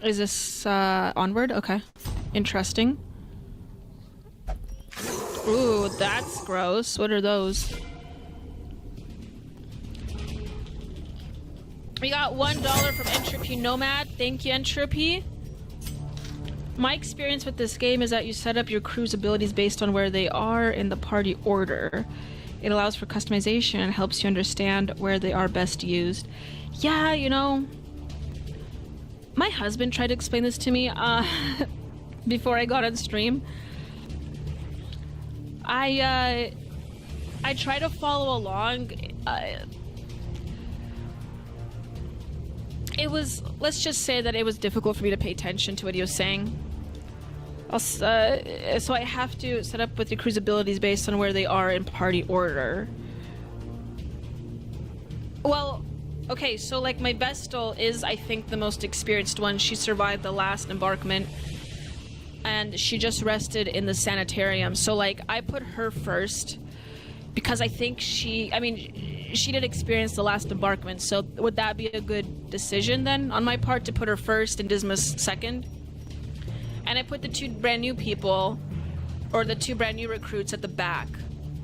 Is this onward? Okay. Interesting. Ooh, that's gross. What are those? We got $1 from Entropy Nomad. Thank you, Entropy. My experience with this game is that you set up your crew's abilities based on where they are in the party order. It allows for customization and helps you understand where they are best used. Yeah, you know, my husband tried to explain this to me before I got on stream. I try to follow along. It was, let's just say that it was difficult for me to pay attention to what he was saying. So I have to set up with the crew's abilities based on where they are in party order. Well, okay, so like my Vestal is, I think, the most experienced one. She survived the last embarkment, and she just rested in the sanitarium. So like I put her first because I think she did experience the last embarkment. So would that be a good decision then on my part to put her first and Dismas second? And I put the two brand new people, or the two brand new recruits, at the back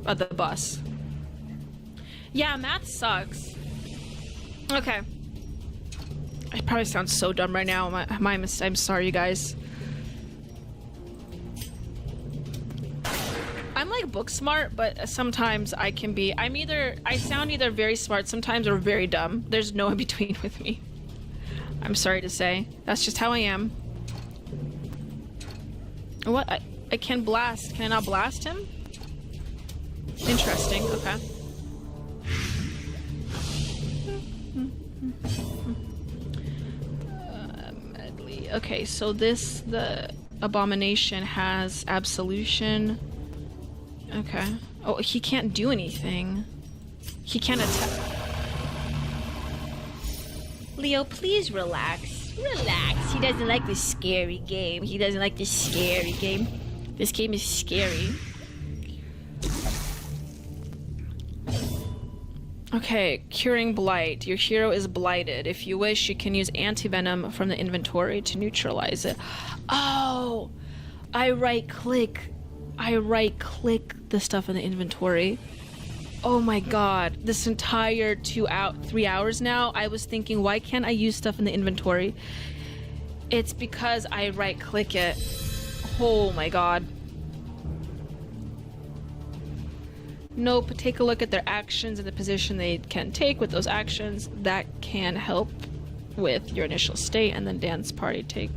of the bus. Yeah, math sucks. Okay. I probably sound so dumb right now. I'm sorry, you guys. I'm like book smart, but sometimes I can be. I sound either very smart sometimes or very dumb. There's no in between with me. I'm sorry to say. That's just how I am. What? I can blast. Can I not blast him? Interesting. Okay. Medley. Okay, so the abomination has absolution. Okay. Oh, he can't do anything. He can't attack. Leo, please relax. Relax. He doesn't like this scary game. He doesn't like this scary game. This game is scary. Okay, curing blight. Your hero is blighted. If you wish, you can use anti-venom from the inventory to neutralize it. Oh! I right-click the stuff in the inventory. Oh my god. This entire 3 hours now, I was thinking, why can't I use stuff in the inventory? It's because I right-click it. Oh my god. Nope, take a look at their actions and the position they can take with those actions. That can help with your initial state, and then dance party take.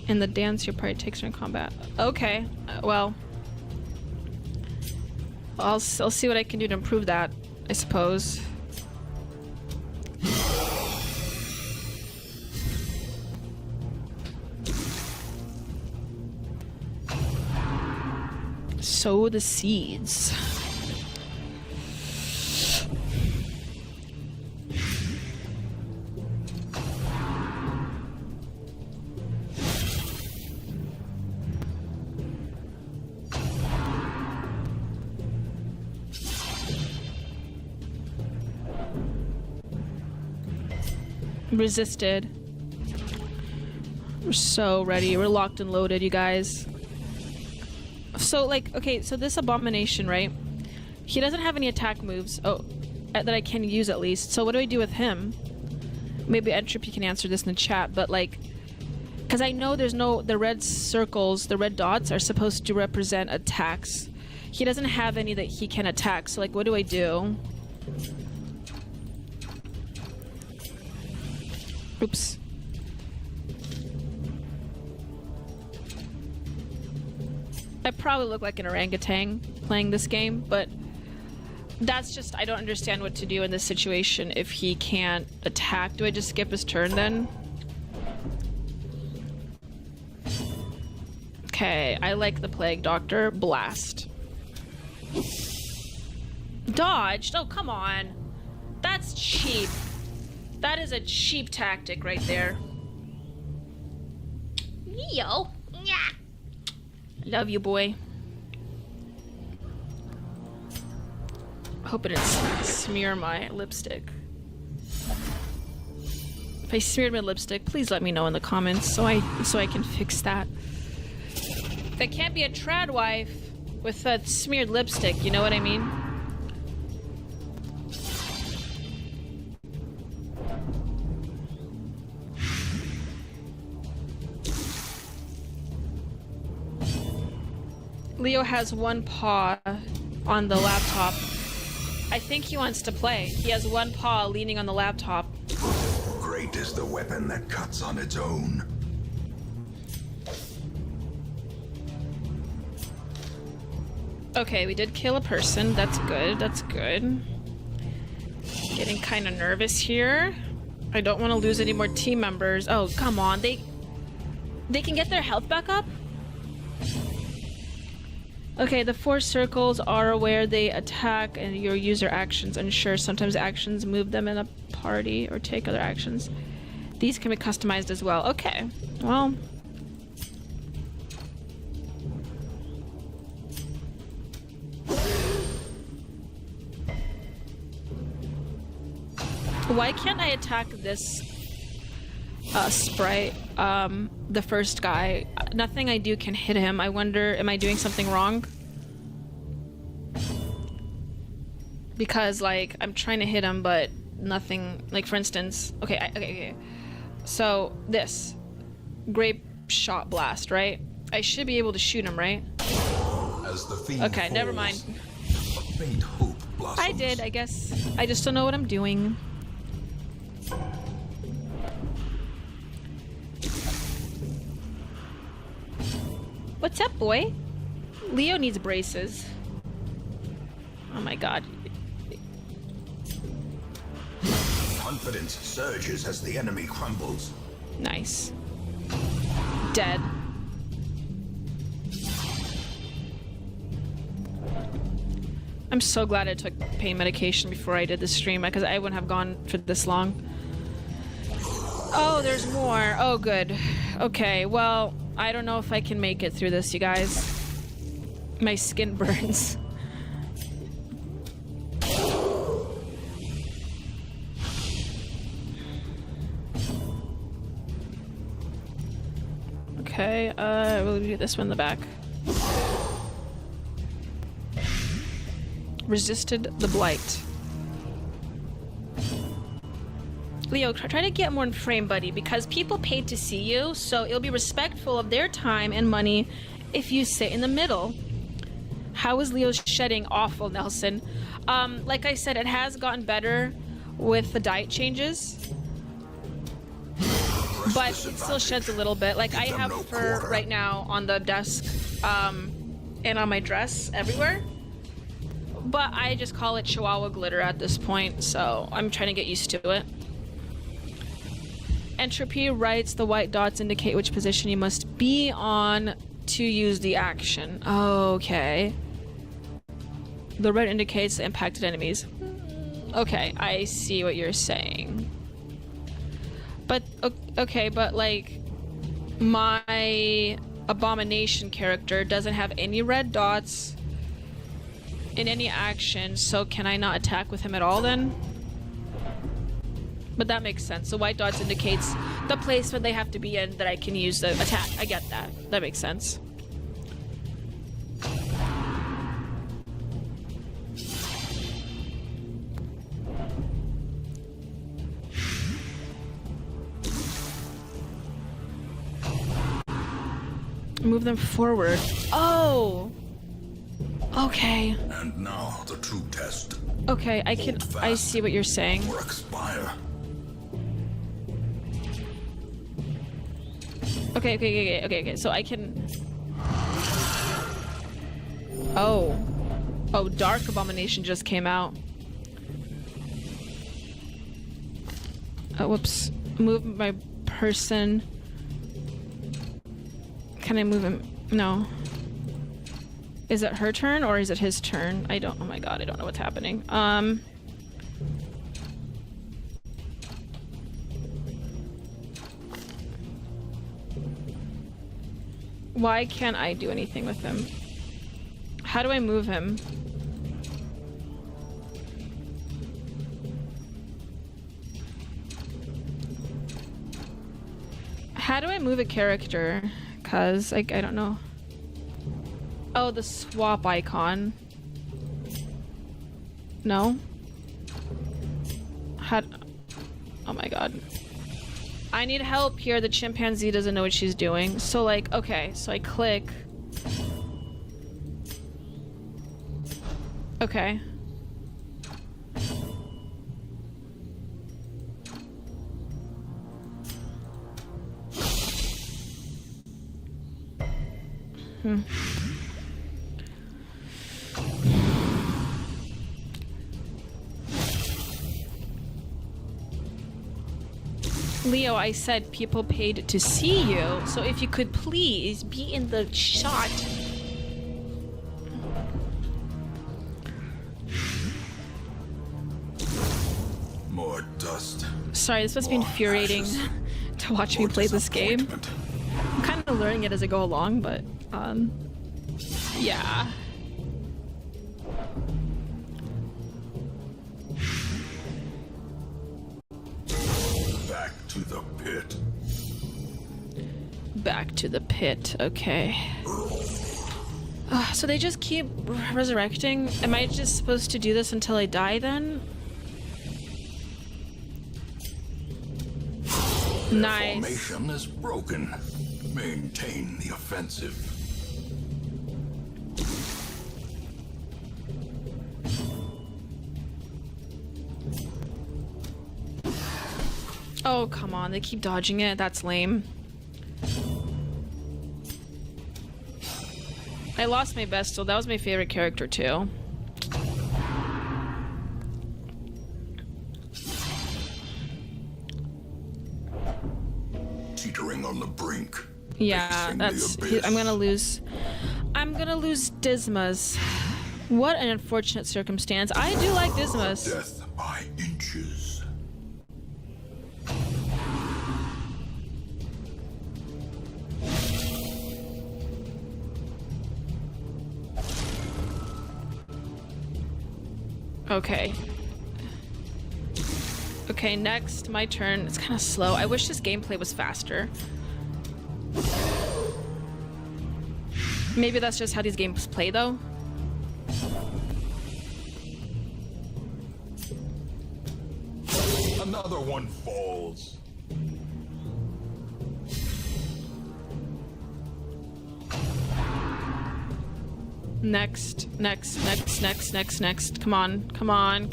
In the dance your party takes during combat. Okay, well. I'll see what I can do to improve that, I suppose. Sow the seeds. Resisted. We're so ready. We're locked and loaded, you guys. So, like, okay, so this abomination, right? He doesn't have any attack moves. Oh, that I can use at least. So what do I do with him? Maybe Entropy can answer this in the chat, but like, because I know there's no, the red circles, the red dots are supposed to represent attacks. He doesn't have any that he can attack, so like, what do I do? Oops. I probably look like an orangutan playing this game, but that's just, I don't understand what to do in this situation if he can't attack. Do I just skip his turn then? Okay, I like the Plague Doctor. Blast. Dodged? Oh, come on. That's cheap. That is a cheap tactic right there. Leo. Yeah. Love you, boy. Hope it didn't smear my lipstick. If I smeared my lipstick, please let me know in the comments so I can fix that. That can't be a trad wife with a smeared lipstick, you know what I mean? Leo has one paw on the laptop. I think he wants to play. He has one paw leaning on the laptop. Great is the weapon that cuts on its own. Okay, we did kill a person. That's good. That's good. Getting kind of nervous here. I don't want to lose any more team members. Oh, come on. They can get their health back up? Okay, the 4 circles are where they attack and your user actions ensure sometimes actions move them in a party or take other actions. These can be customized as well. Okay, well... Why can't I attack this sprite, the first guy? Nothing I do can hit him. I wonder, am I doing something wrong? Because, like, I'm trying to hit him, but nothing, like, for instance, okay. So, this. Grape shot blast, right? I should be able to shoot him, right? As the fiend Okay, never falls, mind. a faint hope blossoms. I did, I guess. I just don't know what I'm doing. What's up, boy? Leo needs braces. Oh my god. Confidence surges as the enemy crumbles. Nice. Dead. I'm so glad I took pain medication before I did this stream, because I wouldn't have gone for this long. Oh, there's more. Oh, good. Okay, well, I don't know if I can make it through this, you guys. My skin burns. Okay, we'll do this one in the back. Resisted the blight. Leo, try to get more in frame, buddy, because people paid to see you, so it'll be respectful of their time and money if you sit in the middle. How is Leo's shedding? Awful, Nelson. Like I said, it has gotten better with the diet changes, but it still sheds a little bit. Like, I have fur right now on the desk, and on my dress everywhere. But I just call it Chihuahua glitter at this point, so I'm trying to get used to it. Entropy writes the white dots indicate which position you must be on to use the action. Okay. The red indicates the impacted enemies. Okay, I see what you're saying. But, okay, but like, my Abomination character doesn't have any red dots in any action, so can I not attack with him at all then? But that makes sense. The white dots indicates the place where they have to be in that I can use the attack. I get that. That makes sense. Move them forward. Oh! Okay. And now the true test. Okay, I see what you're saying. Or expire. Okay, so I can... Oh, Dark Abomination just came out. Oh, whoops. Move my person. Can I move him? No. Is it her turn or is it his turn? Oh my god, I don't know what's happening. Why can't I do anything with him? How do I move him? How do I move a character? Cause, like, I don't know. Oh, the swap icon. No? Oh my god. I need help here. The chimpanzee doesn't know what she's doing. So, like, okay, so I click. Okay. Leo, I said people paid to see you, so if you could please be in the shot. More dust. Sorry, this must be infuriating to watch me play this game. I'm kind of learning it as I go along, but, yeah. Back to the pit. Back to the pit, okay. So they just keep resurrecting? Am I just supposed to do this until I die then? Nice. The formation is broken. Maintain the offensive. Oh, come on. They keep dodging it. That's lame. I lost my Vestal. That was my favorite character, too. Teetering on the brink. Yeah, that's... I'm gonna lose Dismas. What an unfortunate circumstance. I do like Dismas. Death by inches. Okay. Okay, next, my turn. It's kind of slow. I wish this gameplay was faster. Maybe that's just how these games play, though. Another one falls. Next. Come on. Come on.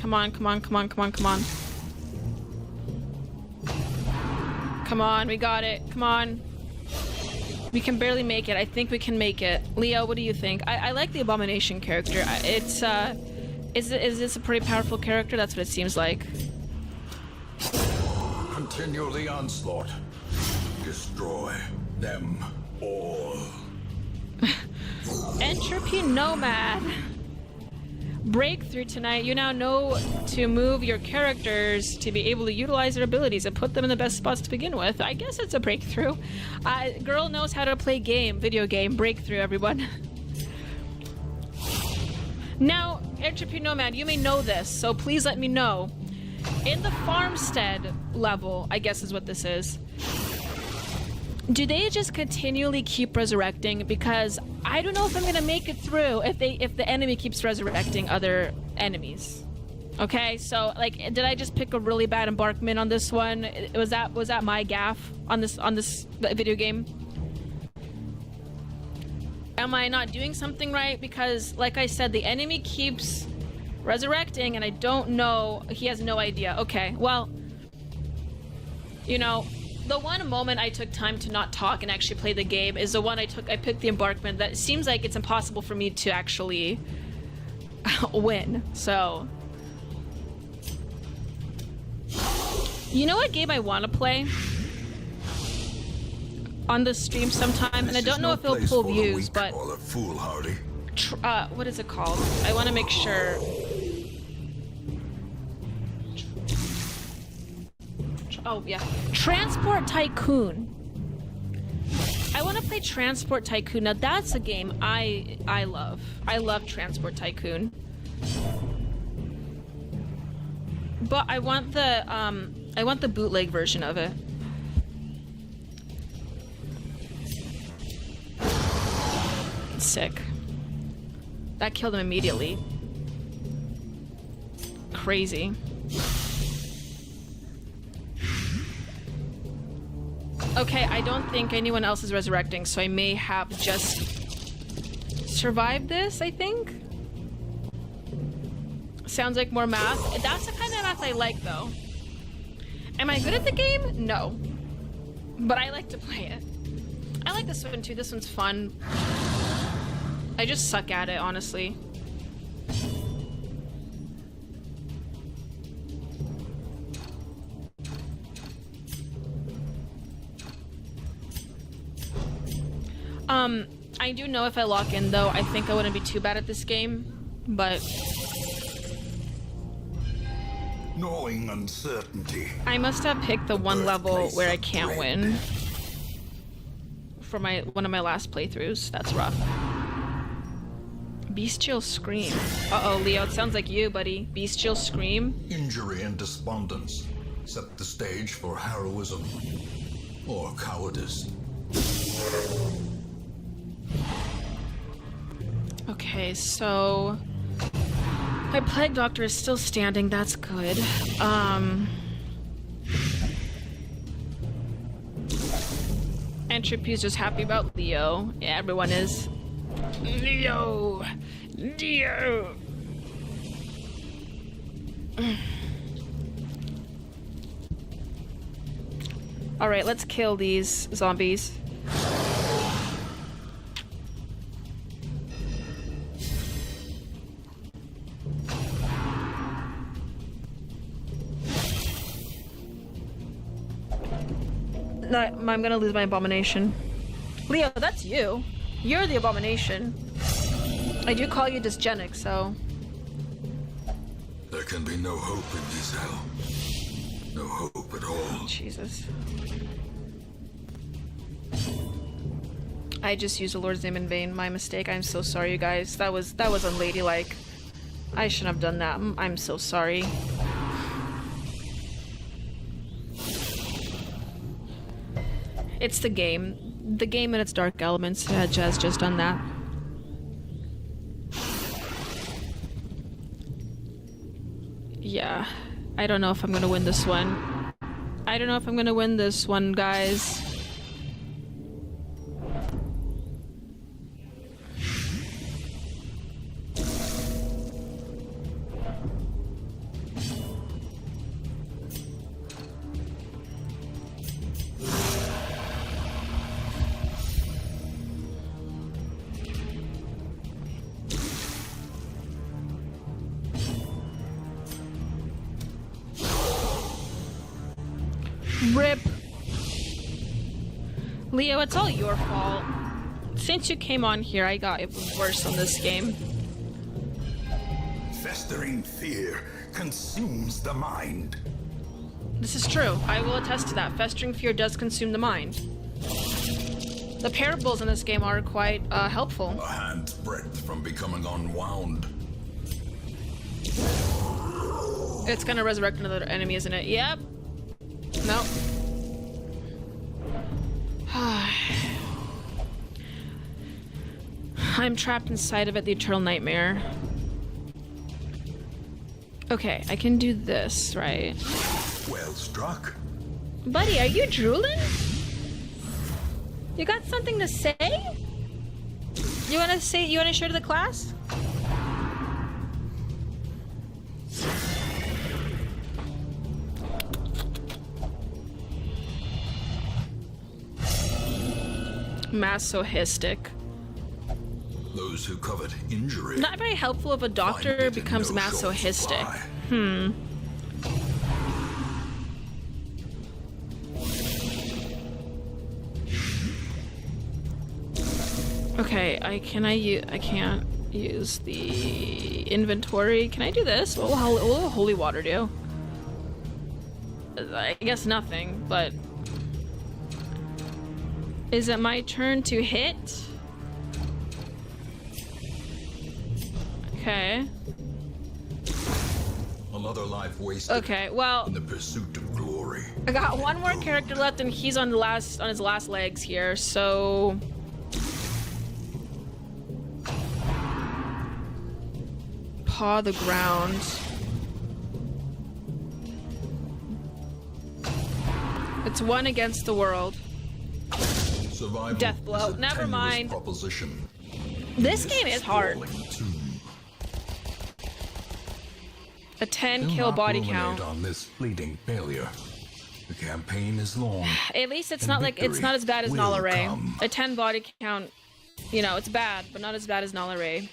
Come on, we got it. Come on. We can barely make it. I think we can make it. Leo, what do you think? I like the Abomination character. Is this a pretty powerful character? That's what it seems like. Continue the onslaught. Destroy them all. Entropy Nomad. Breakthrough tonight. You now know to move your characters to be able to utilize their abilities and put them in the best spots to begin with. I guess it's a breakthrough. Girl knows how to play video game. Breakthrough, everyone. Now, Entropy Nomad, you may know this, so please let me know. In the farmstead level, I guess is what this is, do they just continually keep resurrecting? Because I don't know if I'm gonna make it through if the enemy keeps resurrecting other enemies. Okay, so like, did I just pick a really bad embarkment on this one? Was that my gaffe on this video game? Am I not doing something right? Because like I said, the enemy keeps resurrecting and I don't know, he has no idea. Okay, well, you know, the one moment I took time to not talk and actually play the game is the one I picked the embarkment that seems like it's impossible for me to actually win. So, you know what game I want to play on the stream sometime, and I don't know if it'll pull views, but what is it called? I want to make sure. Oh yeah, Transport Tycoon. I want to play Transport Tycoon. Now that's a game I love. I love Transport Tycoon. But I want the bootleg version of it. Sick. That killed him immediately. Crazy. Okay, I don't think anyone else is resurrecting, so I may have just survived this, I think? Sounds like more math. That's the kind of math I like, though. Am I good at the game? No. But I like to play it. I like this one, too. This one's fun. I just suck at it, honestly. I do know if I lock in though, I think I wouldn't be too bad at this game, but Knowing uncertainty. I must have picked the one level where I can't win for one of my last playthroughs. That's rough. Bestial Scream. Uh-oh, Leo, it sounds like you, buddy. Bestial Scream. Injury and despondence set the stage for heroism or cowardice. Okay, so my Plague Doctor is still standing. That's good. Entropy's just happy about Leo. Yeah, everyone is. Leo! Leo! Alright, let's kill these zombies. No, I'm gonna lose my abomination. Leo, that's you. You're the abomination. I do call you dysgenic, so... There can be no hope in this hell. No hope at all. Jesus. I just used the Lord's name in vain. My mistake. I'm so sorry, you guys. That was unladylike. I shouldn't have done that. I'm so sorry. It's the game. The game and its dark elements has just done that. Yeah. I don't know if I'm gonna win this one. I don't know if I'm gonna win this one, guys. Rip. Leo, it's all your fault. Since you came on here, I got it worse on this game. Festering fear consumes the mind. This is true. I will attest to that. Festering fear does consume the mind. The parables in this game are quite helpful. A hand's breadth from becoming unwound. It's gonna resurrect another enemy, isn't it? Yep. Nope. I'm trapped inside of it, the eternal nightmare. Okay, I can do this, right? Well struck. Buddy, are you drooling? You got something to say? You wanna share to the class? Masochistic. Those who covet injury. Not very helpful if a doctor becomes masochistic. Okay, I can't use the inventory. Can I do this? What will holy water do? I guess nothing, but... Is it my turn to hit? Okay. Another life wasted. Okay, well, in the pursuit of glory. I got one more character left, and he's on his last legs here. So, paw the ground. It's one against the world. Survival Death blow. is a Never tenuous mind. Proposition. This game is hard. A 10 kill body count. On this fleeting failure. The campaign is long. At least it's not as bad as Null Array. A 10 body count, you know, it's bad, but not as bad as Null Array.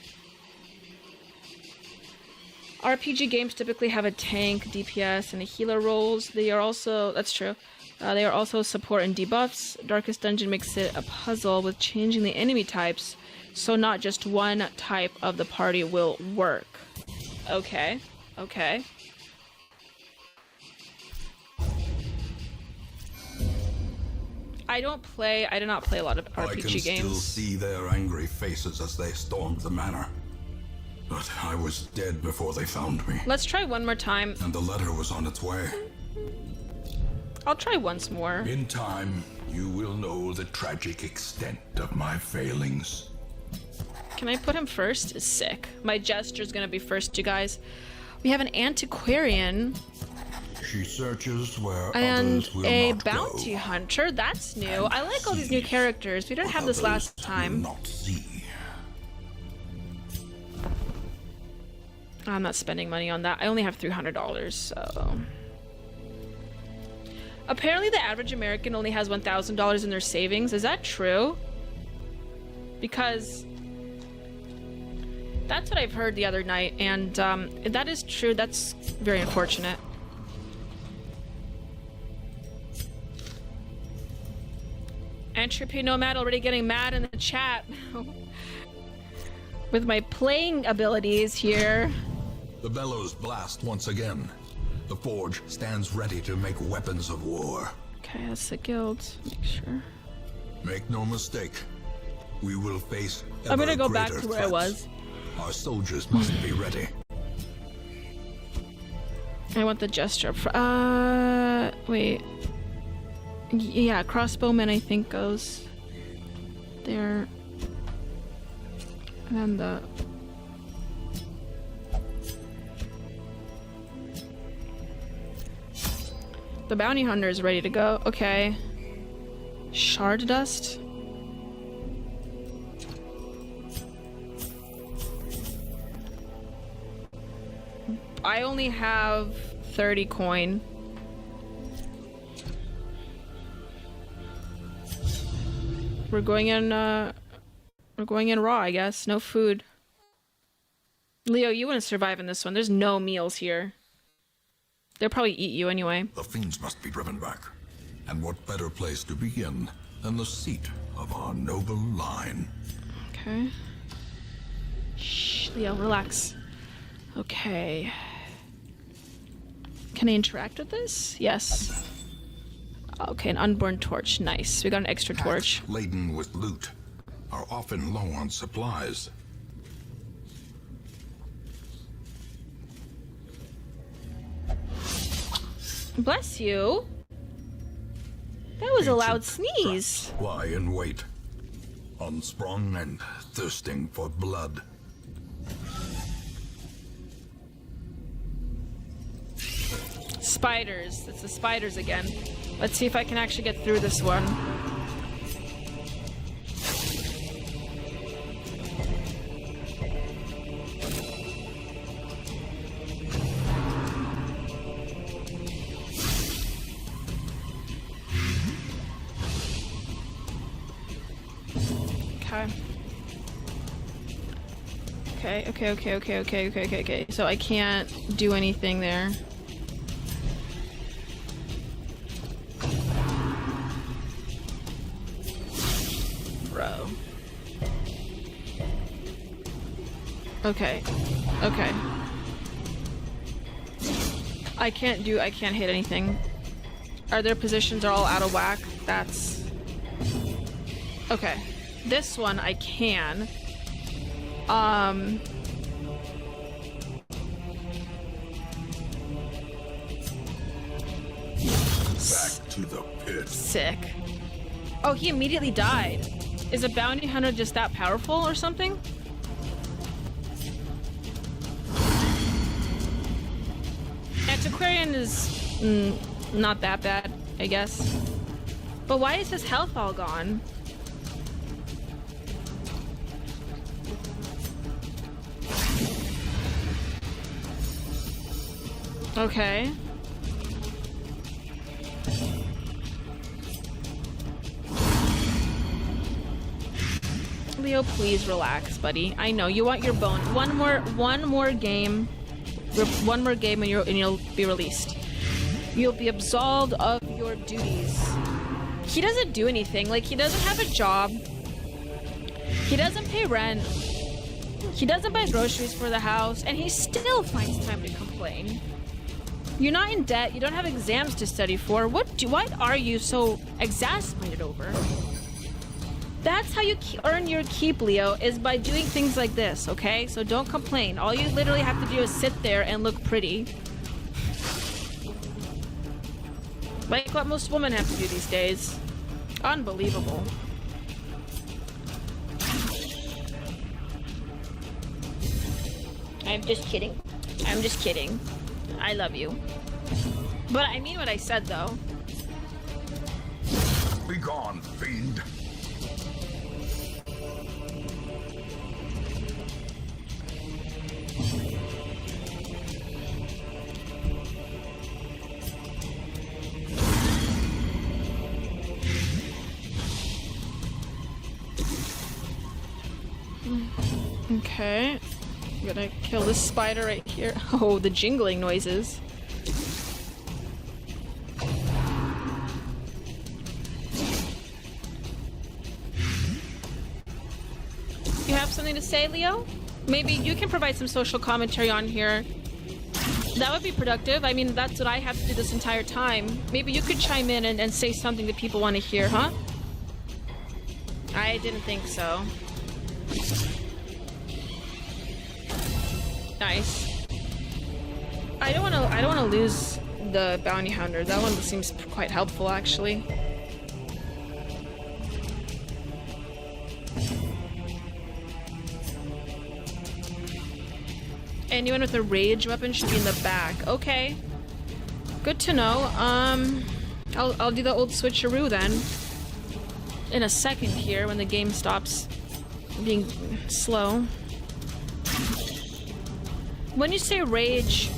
RPG games typically have a tank, DPS, and a healer roles. They are also, that's true. They are also support and debuffs. Darkest Dungeon makes it a puzzle with changing the enemy types, so not just one type of the party will work. Okay, okay. I do not play a lot of RPG I can games. still see their angry faces as they stormed the manor. But I was dead before they found me. Let's try one more time. And the letter was on its way. I'll try once more. In time, you will know the tragic extent of my failings. Can I put him first? Sick. My gesture's gonna be first, you guys. We have an antiquarian She searches where and others will a not bounty go. hunter. That's new. I like all these new characters. We didn't have this last time. Not see. I'm not spending money on that. I only have $300, so... Apparently the average American only has $1,000 in their savings. Is that true? Because... that's what I've heard the other night, and if that is true, that's very unfortunate. Entropy Nomad already getting mad in the chat. With my playing abilities here. The bellows blast once again. The forge stands ready to make weapons of war. Okay, that's the guild. Make sure. Make no mistake. We will face I'm gonna ever go back greater to where I threats. was. Our soldiers must be ready. I want the gesture up wait. Yeah, crossbowman I think goes there. And then the bounty hunter is ready to go. Okay. Shard dust. I only have 30 coin. We're going in raw, I guess. No food. Leo, you wouldn't survive in this one. There's no meals here. They'll probably eat you anyway. The fiends must be driven back. And what better place to begin than the seat of our noble line? Okay. Shh, Leo, relax. Okay. Can I interact with this? Yes. Okay, an unborn torch. Nice. We got an extra torch. Laden with loot are often low on supplies. Bless you. That was a loud sneeze. Lie in wait, unsprung and thirsting for blood. Spiders. It's the spiders again. Let's see if I can actually get through this one. Okay. So I can't do anything there. Bro. Okay. I can't hit anything. Their positions are all out of whack. That's... Okay. This one I can. Back to the pit. Sick. Oh, he immediately died. Is a bounty hunter just that powerful or something? Antiquarian is not that bad, I guess. But why is his health all gone? Okay. Leo, please relax, buddy. I know you want your bone. One more game. One more game and you'll be released. You'll be absolved of your duties. He doesn't do anything. Like, he doesn't have a job. He doesn't pay rent. He doesn't buy groceries for the house, and he still finds time to complain. You're not in debt. You don't have exams to study for. What are you so exasperated over? That's how you earn your keep, Leo, is by doing things like this, okay? So don't complain. All you literally have to do is sit there and look pretty. Like what most women have to do these days. Unbelievable. I'm just kidding. I'm just kidding. I love you. But I mean what I said, though. Be gone, fiend. Okay. I'm gonna kill this spider right here. Oh, the jingling noises. You have something to say, Leo? Maybe you can provide some social commentary on here. That would be productive. I mean, that's what I have to do this entire time. Maybe you could chime in and say something that people want to hear, huh? I didn't think so. Nice. I don't want to lose the bounty hunter. That one seems quite helpful, actually. Anyone with a rage weapon should be in the back. Okay. Good to know. I'll do the old switcheroo then. In a second here, when the game stops being slow. When you say rage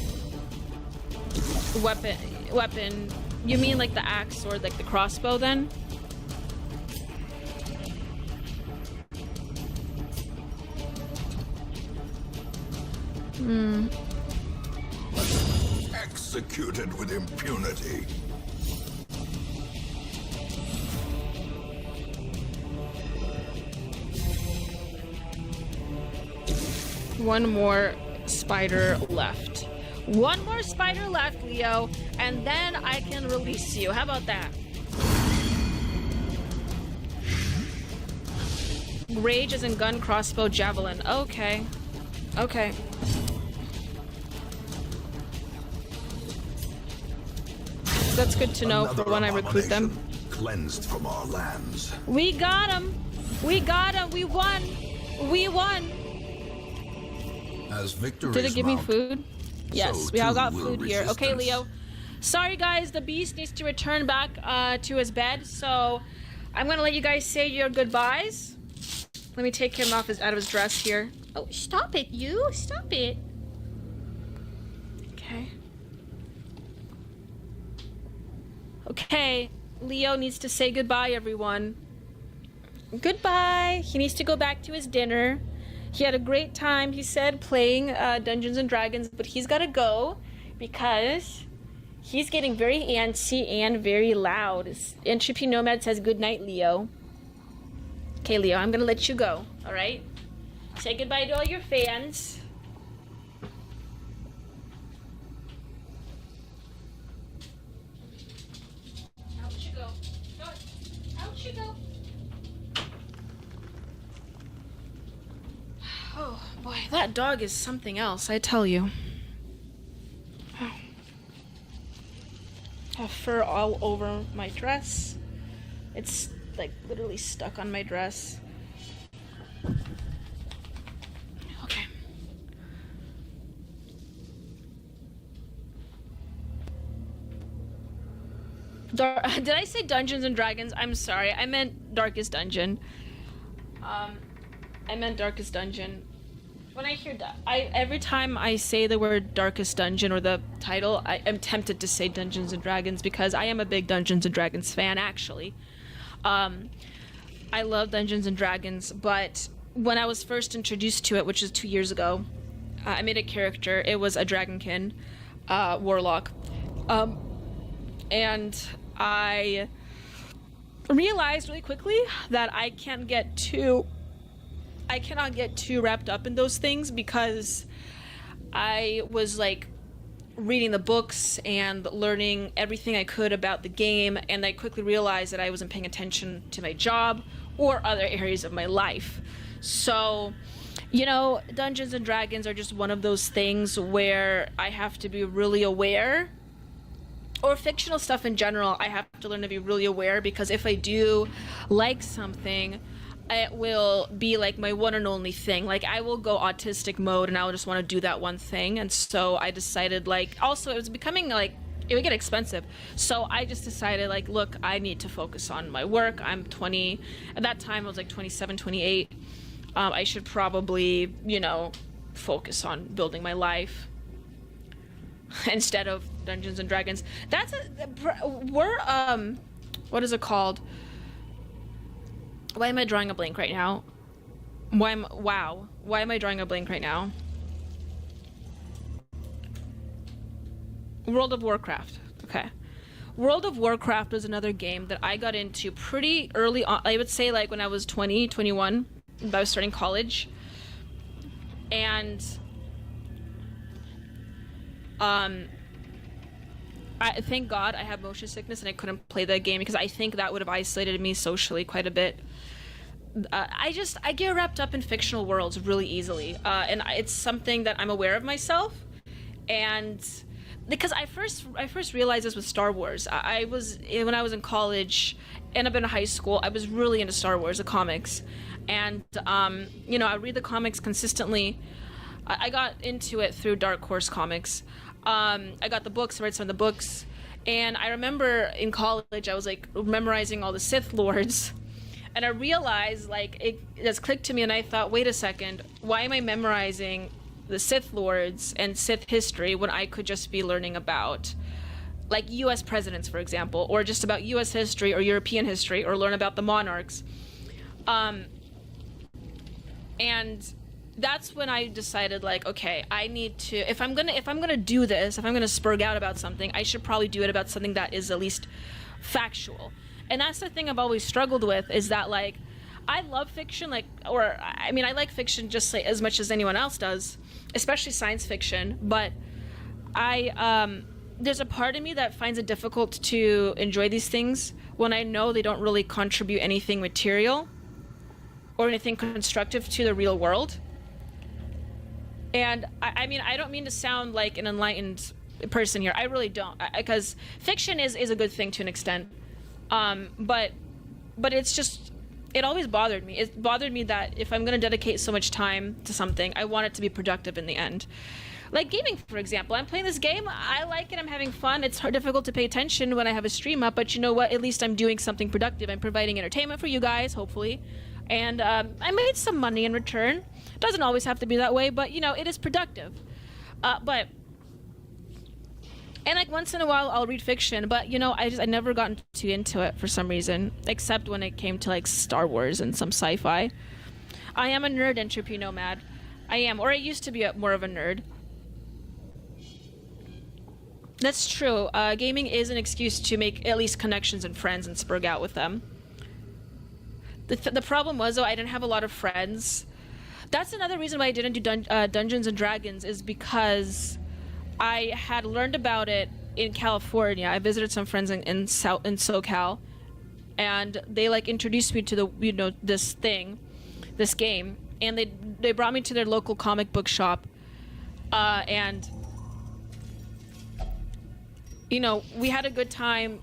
weapon, you mean like the axe or like the crossbow then? Executed with impunity. One more spider left. One more spider left, Leo, and then I can release you. How about that? Rage is in gun, crossbow, javelin. Okay. Okay. That's good to know for when I recruit them. Cleansed from our lands. We got him. We got him. We won. We won. As victories Did it give me mount, food? Yes, so we all too got will food here. Okay, resistance. Leo. Sorry, guys. The beast needs to return back to his bed. So I'm going to let you guys say your goodbyes. Let me take him out of his dress here. Oh, stop it, you. Stop it. Okay. Okay. Leo needs to say goodbye, everyone. Goodbye. He needs to go back to his dinner. He had a great time, he said, playing Dungeons and Dragons, but he's got to go because he's getting very antsy and very loud. Entropy Nomad says, good night, Leo. Okay, Leo, I'm going to let you go, all right? Say goodbye to all your fans. Out you go. Out you go. Oh boy, that dog is something else, I tell you. Oh. I have fur all over my dress. It's like literally stuck on my dress. Okay. Did I say Dungeons and Dragons? I'm sorry, I meant Darkest Dungeon. I meant Darkest Dungeon. When I hear that, every time I say the word Darkest Dungeon or the title, I am tempted to say Dungeons and Dragons because I am a big Dungeons and Dragons fan, actually. I love Dungeons and Dragons, but when I was first introduced to it, which is 2 years ago, I made a character. It was a Dragonkin warlock. And I realized really quickly that I cannot get too wrapped up in those things, because I was like reading the books and learning everything I could about the game, and I quickly realized that I wasn't paying attention to my job or other areas of my life. So, you know, Dungeons and Dragons are just one of those things where I have to be really aware, or fictional stuff in general, I have to learn to be really aware, because if I do like something, it will be like my one and only thing. Like, I will go autistic mode and I'll just want to do that one thing. And so I decided, like, also it was becoming like, it would get expensive. So I just decided, like, look, I need to focus on my work. I'm 20, at that time I was like 27, 28. I should probably, you know, focus on building my life instead of Dungeons and Dragons. What is it called? Why am I drawing a blank right now? Why am I drawing a blank right now? World of Warcraft. Okay. World of Warcraft was another game that I got into pretty early on. I would say like when I was 20, 21, I was starting college. And I thank God I have motion sickness and I couldn't play that game, because I think that would have isolated me socially quite a bit. I get wrapped up in fictional worlds really easily, and it's something that I'm aware of myself. And because I first realized this with Star Wars. When I was in college and up in high school, I was really into Star Wars, the comics, and you know, I read the comics consistently. I got into it through Dark Horse Comics. I got the books, read some of the books, and I remember in college I was like memorizing all the Sith Lords, and I realized, like, it just clicked to me, and I thought, wait a second, why am I memorizing the Sith Lords and Sith history when I could just be learning about, like, U.S. presidents, for example, or just about U.S. history or European history, or learn about the monarchs. And that's when I decided, like, okay, I need to, if I'm gonna do this, if I'm gonna spurg out about something, I should probably do it about something that is at least factual. And that's the thing I've always struggled with, is that, like, I love fiction, like, or I mean, I like fiction just like as much as anyone else does, especially science fiction, but there's a part of me that finds it difficult to enjoy these things when I know they don't really contribute anything material or anything constructive to the real world. And I mean, I don't mean to sound like an enlightened person here. I really don't, because fiction is a good thing to an extent. But it's just, it always bothered me. It bothered me that if I'm going to dedicate so much time to something, I want it to be productive in the end. Like gaming, for example. I'm playing this game. I like it. I'm having fun. It's difficult to pay attention when I have a stream up, but you know what? At least I'm doing something productive. I'm providing entertainment for you guys, hopefully. And I made some money in return. It doesn't always have to be that way, but, you know, it is productive. And like once in a while I'll read fiction, but you know, I never gotten too into it for some reason, except when it came to like Star Wars and some sci-fi. I am a nerd, Entropy Nomad. I am, or I used to be more of a nerd. That's true. Gaming is an excuse to make at least connections and friends and spurg out with them. The problem was, though, I didn't have a lot of friends. That's another reason why I didn't do Dungeons and Dragons, is because I had learned about it in California. I visited some friends in SoCal, and they like introduced me to this game, and they brought me to their local comic book shop, and you know, we had a good time.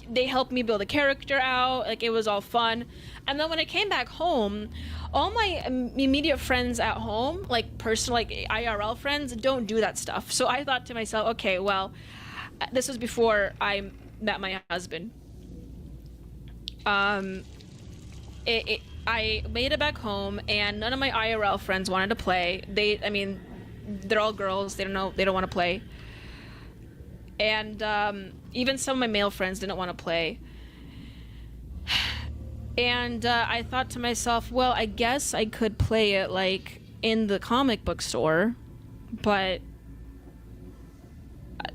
They helped me build a character out. Like, it was all fun. And then when I came back home, all my immediate friends at home, like personal, like IRL friends, don't do that stuff. So I thought to myself, okay, well, this was before I met my husband. I made it back home, and none of my IRL friends wanted to play. They're all girls. They don't want to play. And even some of my male friends didn't want to play. And I thought to myself, well, I guess I could play it like in the comic book store, but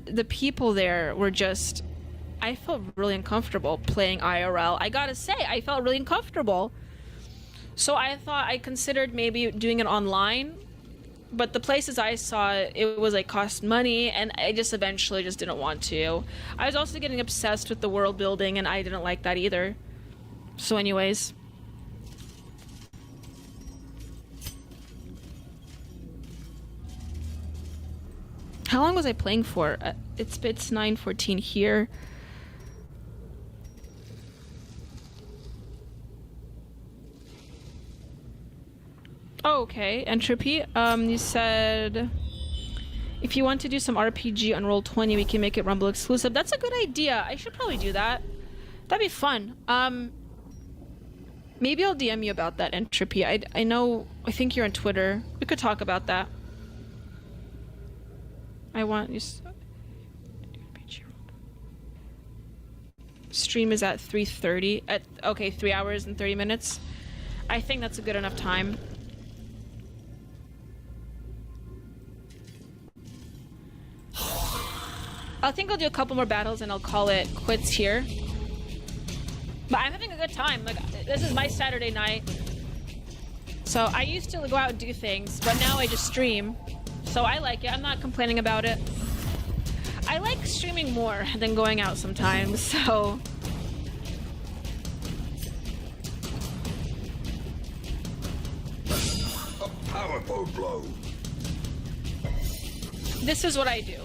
the people there were just I felt really uncomfortable playing IRL. I gotta say, I felt really uncomfortable. So I thought, I considered maybe doing it online, but the places I saw, it was like cost money, and I just eventually just didn't want to. I was also getting obsessed with the world building, and I didn't like that either. So anyways. How long was I playing for? It's 9:14 here. Oh, okay. Entropy, you said if you want to do some RPG on Roll20, we can make it Rumble exclusive. That's a good idea. I should probably do that. That'd be fun. Maybe I'll DM you about that, Entropy. I think you're on Twitter. We could talk about that. I want you. Stream is at 3:30. Okay, 3 hours and 30 minutes. I think that's a good enough time. I think I'll do a couple more battles and I'll call it quits here. But I'm having a good time. Like, this is my Saturday night. So I used to go out and do things, but now I just stream. So I like it. I'm not complaining about it. I like streaming more than going out sometimes, so... A powerful blow. This is what I do.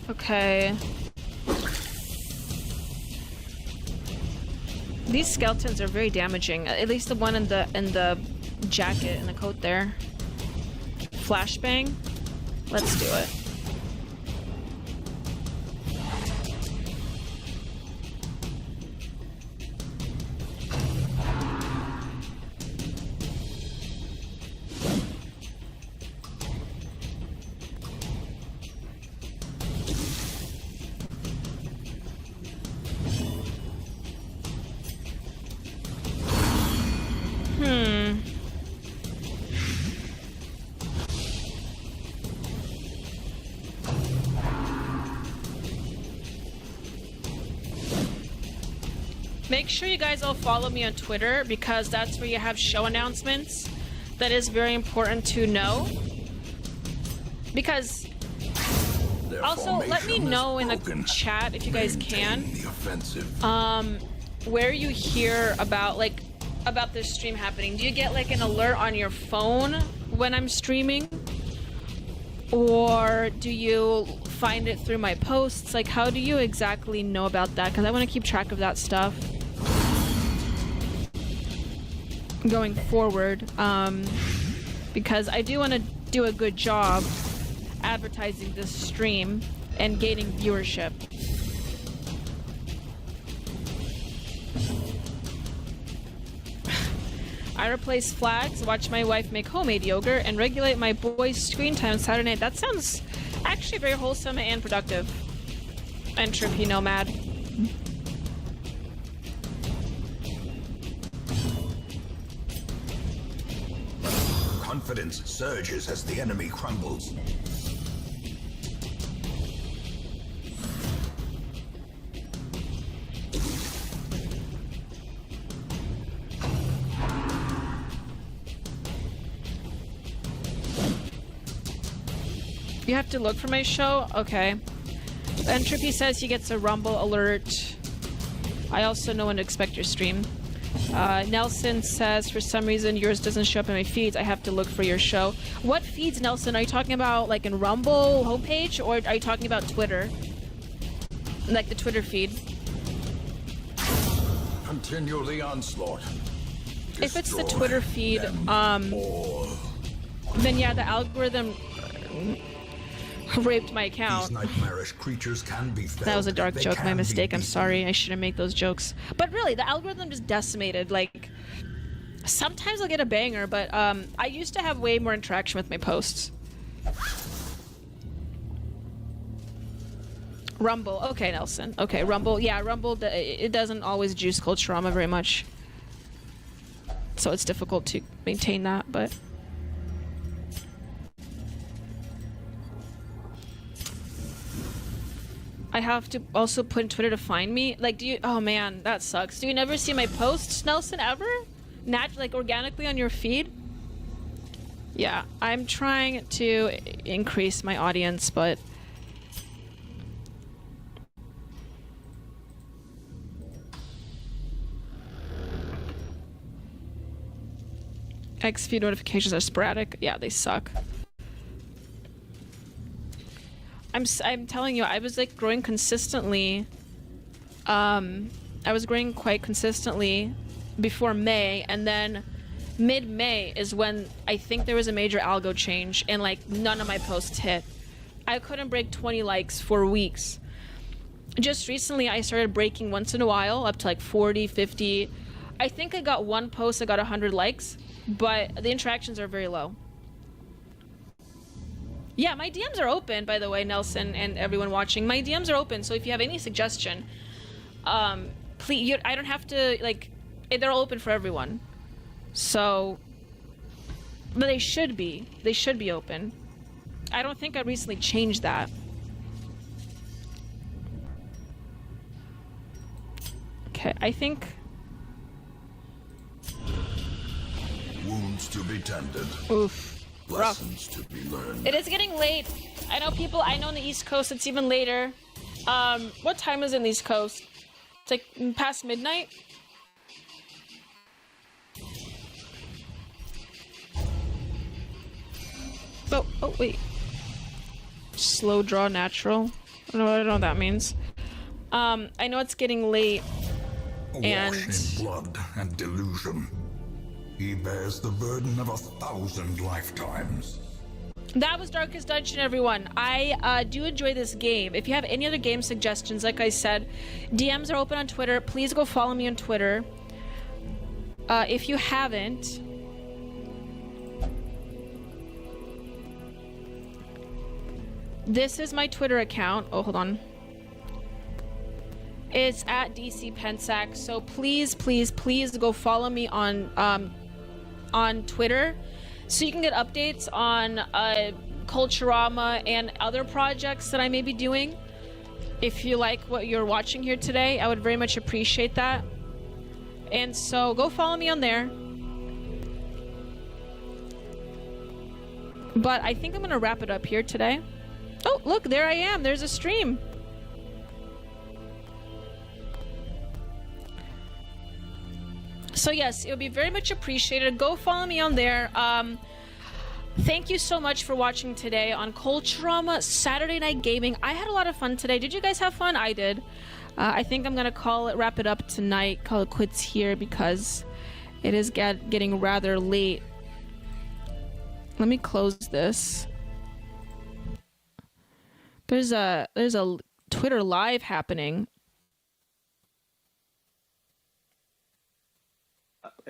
Okay. These skeletons are very damaging. At least the one in the jacket and the coat there. Flashbang. Let's do it. Make sure you guys all follow me on Twitter because that's where you have show announcements. That is very important to know. Because also let me know in the chat if you guys can. Where you hear about about this stream happening. Do you get like an alert on your phone when I'm streaming? Or do you find it through my posts? Like, how do you exactly know about that? Because I want to keep track of that stuff going forward, because I do want to do a good job advertising this stream and gaining viewership. I replace flags, watch my wife make homemade yogurt, and regulate my boys' screen time on Saturday night. That sounds actually very wholesome and productive. Entropy Nomad. Confidence surges as the enemy crumbles. You have to look for my show? Okay. Entropy says he gets a Rumble alert. I also know when to expect your stream. Nelson says, for some reason yours doesn't show up in my feeds. I have to look for your show. What feeds, Nelson? Are you talking about like in Rumble homepage, or are you talking about Twitter? Like the Twitter feed? Continue the onslaught. If it's the Twitter feed, then yeah, the algorithm raped my account. These nightmarish creatures can be fed. That was a dark joke, my mistake. I'm sorry. I shouldn't make those jokes. But really, the algorithm just decimated. Like, sometimes I'll get a banger, but I used to have way more interaction with my posts. Rumble. Okay, Nelson. Okay, Rumble. Yeah, Rumble, it doesn't always juice Culturama very much. So it's difficult to maintain that, but... have to also put in Twitter to find me? Like, do you? Oh man, that sucks. Do you never see my posts, Nelson, ever? Like organically on your feed? Yeah, I'm trying to increase my audience, but X-feed notifications are sporadic. Yeah, they suck. I'm telling you, I was like growing consistently. I was growing quite consistently before May, and then mid-May is when I think there was a major algo change, and like none of my posts hit. I couldn't break 20 likes for weeks. Just recently, I started breaking once in a while, up to like 40, 50. I think I got one post that got 100 likes, but the interactions are very low. Yeah, my DMs are open, by the way, Nelson and everyone watching. My DMs are open, so if you have any suggestion, please, I don't have to, like, they're open for everyone. So, but they should be. They should be open. I don't think I recently changed that. Okay, I think... Wounds to be tended. Oof. Lessons to be learned. It is getting late. I know on the East Coast it's even later. What time is it in the East Coast? It's like past midnight? Oh wait. Slow draw natural. I don't know what that means. I know it's getting late. And Washed in blood and delusion. He bears the burden of 1,000 lifetimes. that was Darkest Dungeon, everyone. I do enjoy this game. If you have any other game suggestions, like I said, DMs are open on Twitter. Please go follow me on Twitter. If you haven't, this is my Twitter account. Oh, hold on. It's at DC Pensac. So please, please, please go follow me on Twitter, so you can get updates on Culturama and other projects that I may be doing. If you like what you're watching here today, I would very much appreciate that. And so go follow me on there. But I think I'm gonna wrap it up here today. Oh, look, there I am. There's a stream. So yes, it would be very much appreciated. Go follow me on there. Thank you so much for watching today on Culturama Saturday Night Gaming. I had a lot of fun today. Did you guys have fun? I did. I think I'm gonna wrap it up tonight, call it quits here, because it is getting rather late. Let me close this. There's a Twitter live happening.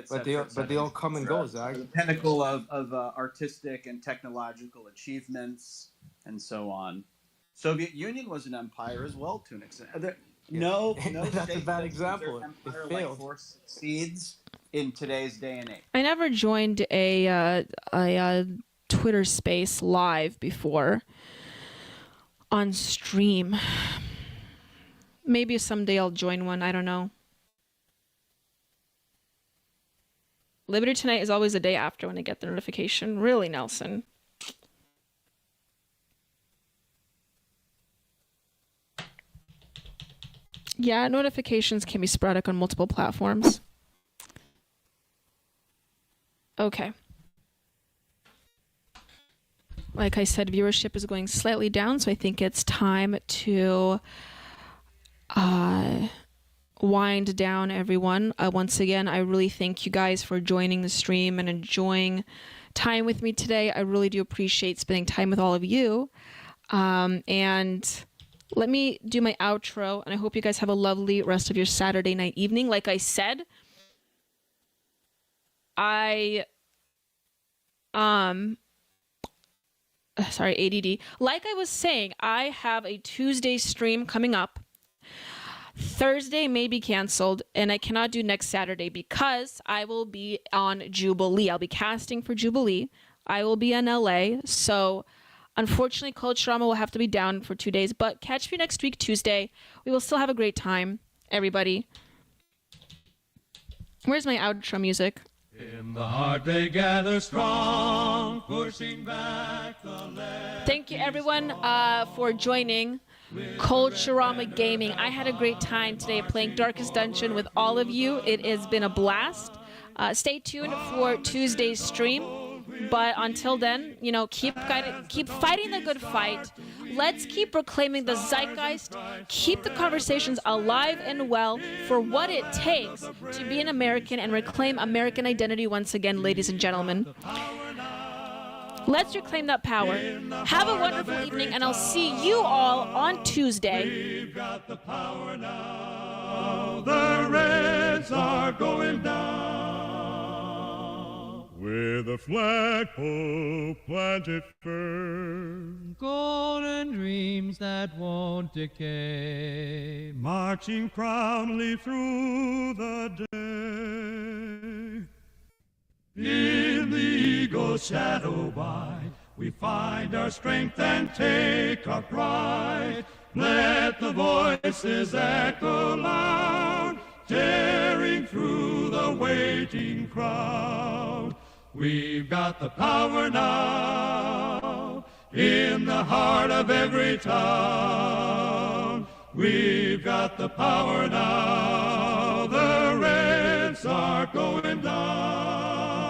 But they all come and go, Zach. The pinnacle of artistic and technological achievements and so on. Soviet Union was an empire as well, to an extent. No That's a bad example. It failed. Like succeeds in today's day and age. I never joined a Twitter space live before on stream. Maybe someday I'll join one. I don't know. Liberty Tonight is always a day after when I get the notification. Really, Nelson? Yeah, notifications can be sporadic on multiple platforms. Okay. Like I said, viewership is going slightly down, so I think it's time to wind down, everyone. Once again, I really thank you guys for joining the stream and enjoying time with me today. I really do appreciate spending time with all of you. And let me do my outro, and I hope you guys have a lovely rest of your Saturday night evening. Like I said, sorry, ADD. Like I was saying, I have a Tuesday stream coming up. Thursday may be canceled, and I cannot do next Saturday because I will be on Jubilee. I'll be casting for Jubilee. I will be in LA, so Unfortunately, Culturama will have to be down for 2 days, but catch me next week, Tuesday. We will still have a great time, everybody. Where's my outro music? In the heart they gather strong, pushing back the left. Thank you, everyone, for joining Culturama Gaming. I had a great time today playing Darkest Dungeon with all of you. It has been a blast. Stay tuned for Tuesday's stream. But until then, you know, keep fighting the good fight. Let's keep proclaiming the zeitgeist. Keep the conversations alive and well for what it takes to be an American and reclaim American identity once again, ladies and gentlemen. Let's reclaim that power. Have a wonderful evening, and I'll see you all on Tuesday. We've got the power now. The Reds are going down. With a flagpole planted firm, golden dreams that won't decay, marching proudly through the day. In the eagle's shadow wide, we find our strength and take our pride. Let the voices echo loud, tearing through the waiting crowd. We've got the power now, in the heart of every town. We've got the power now, the Reds are going down.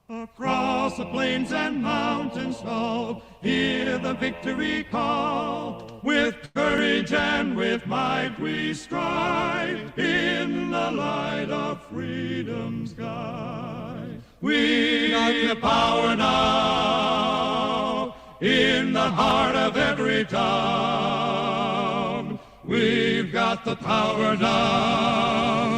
Across the plains and mountains tall, hear the victory call. With courage and with might we strive in the light of freedom's guide. We got the power now, in the heart of every town. We've got the power now.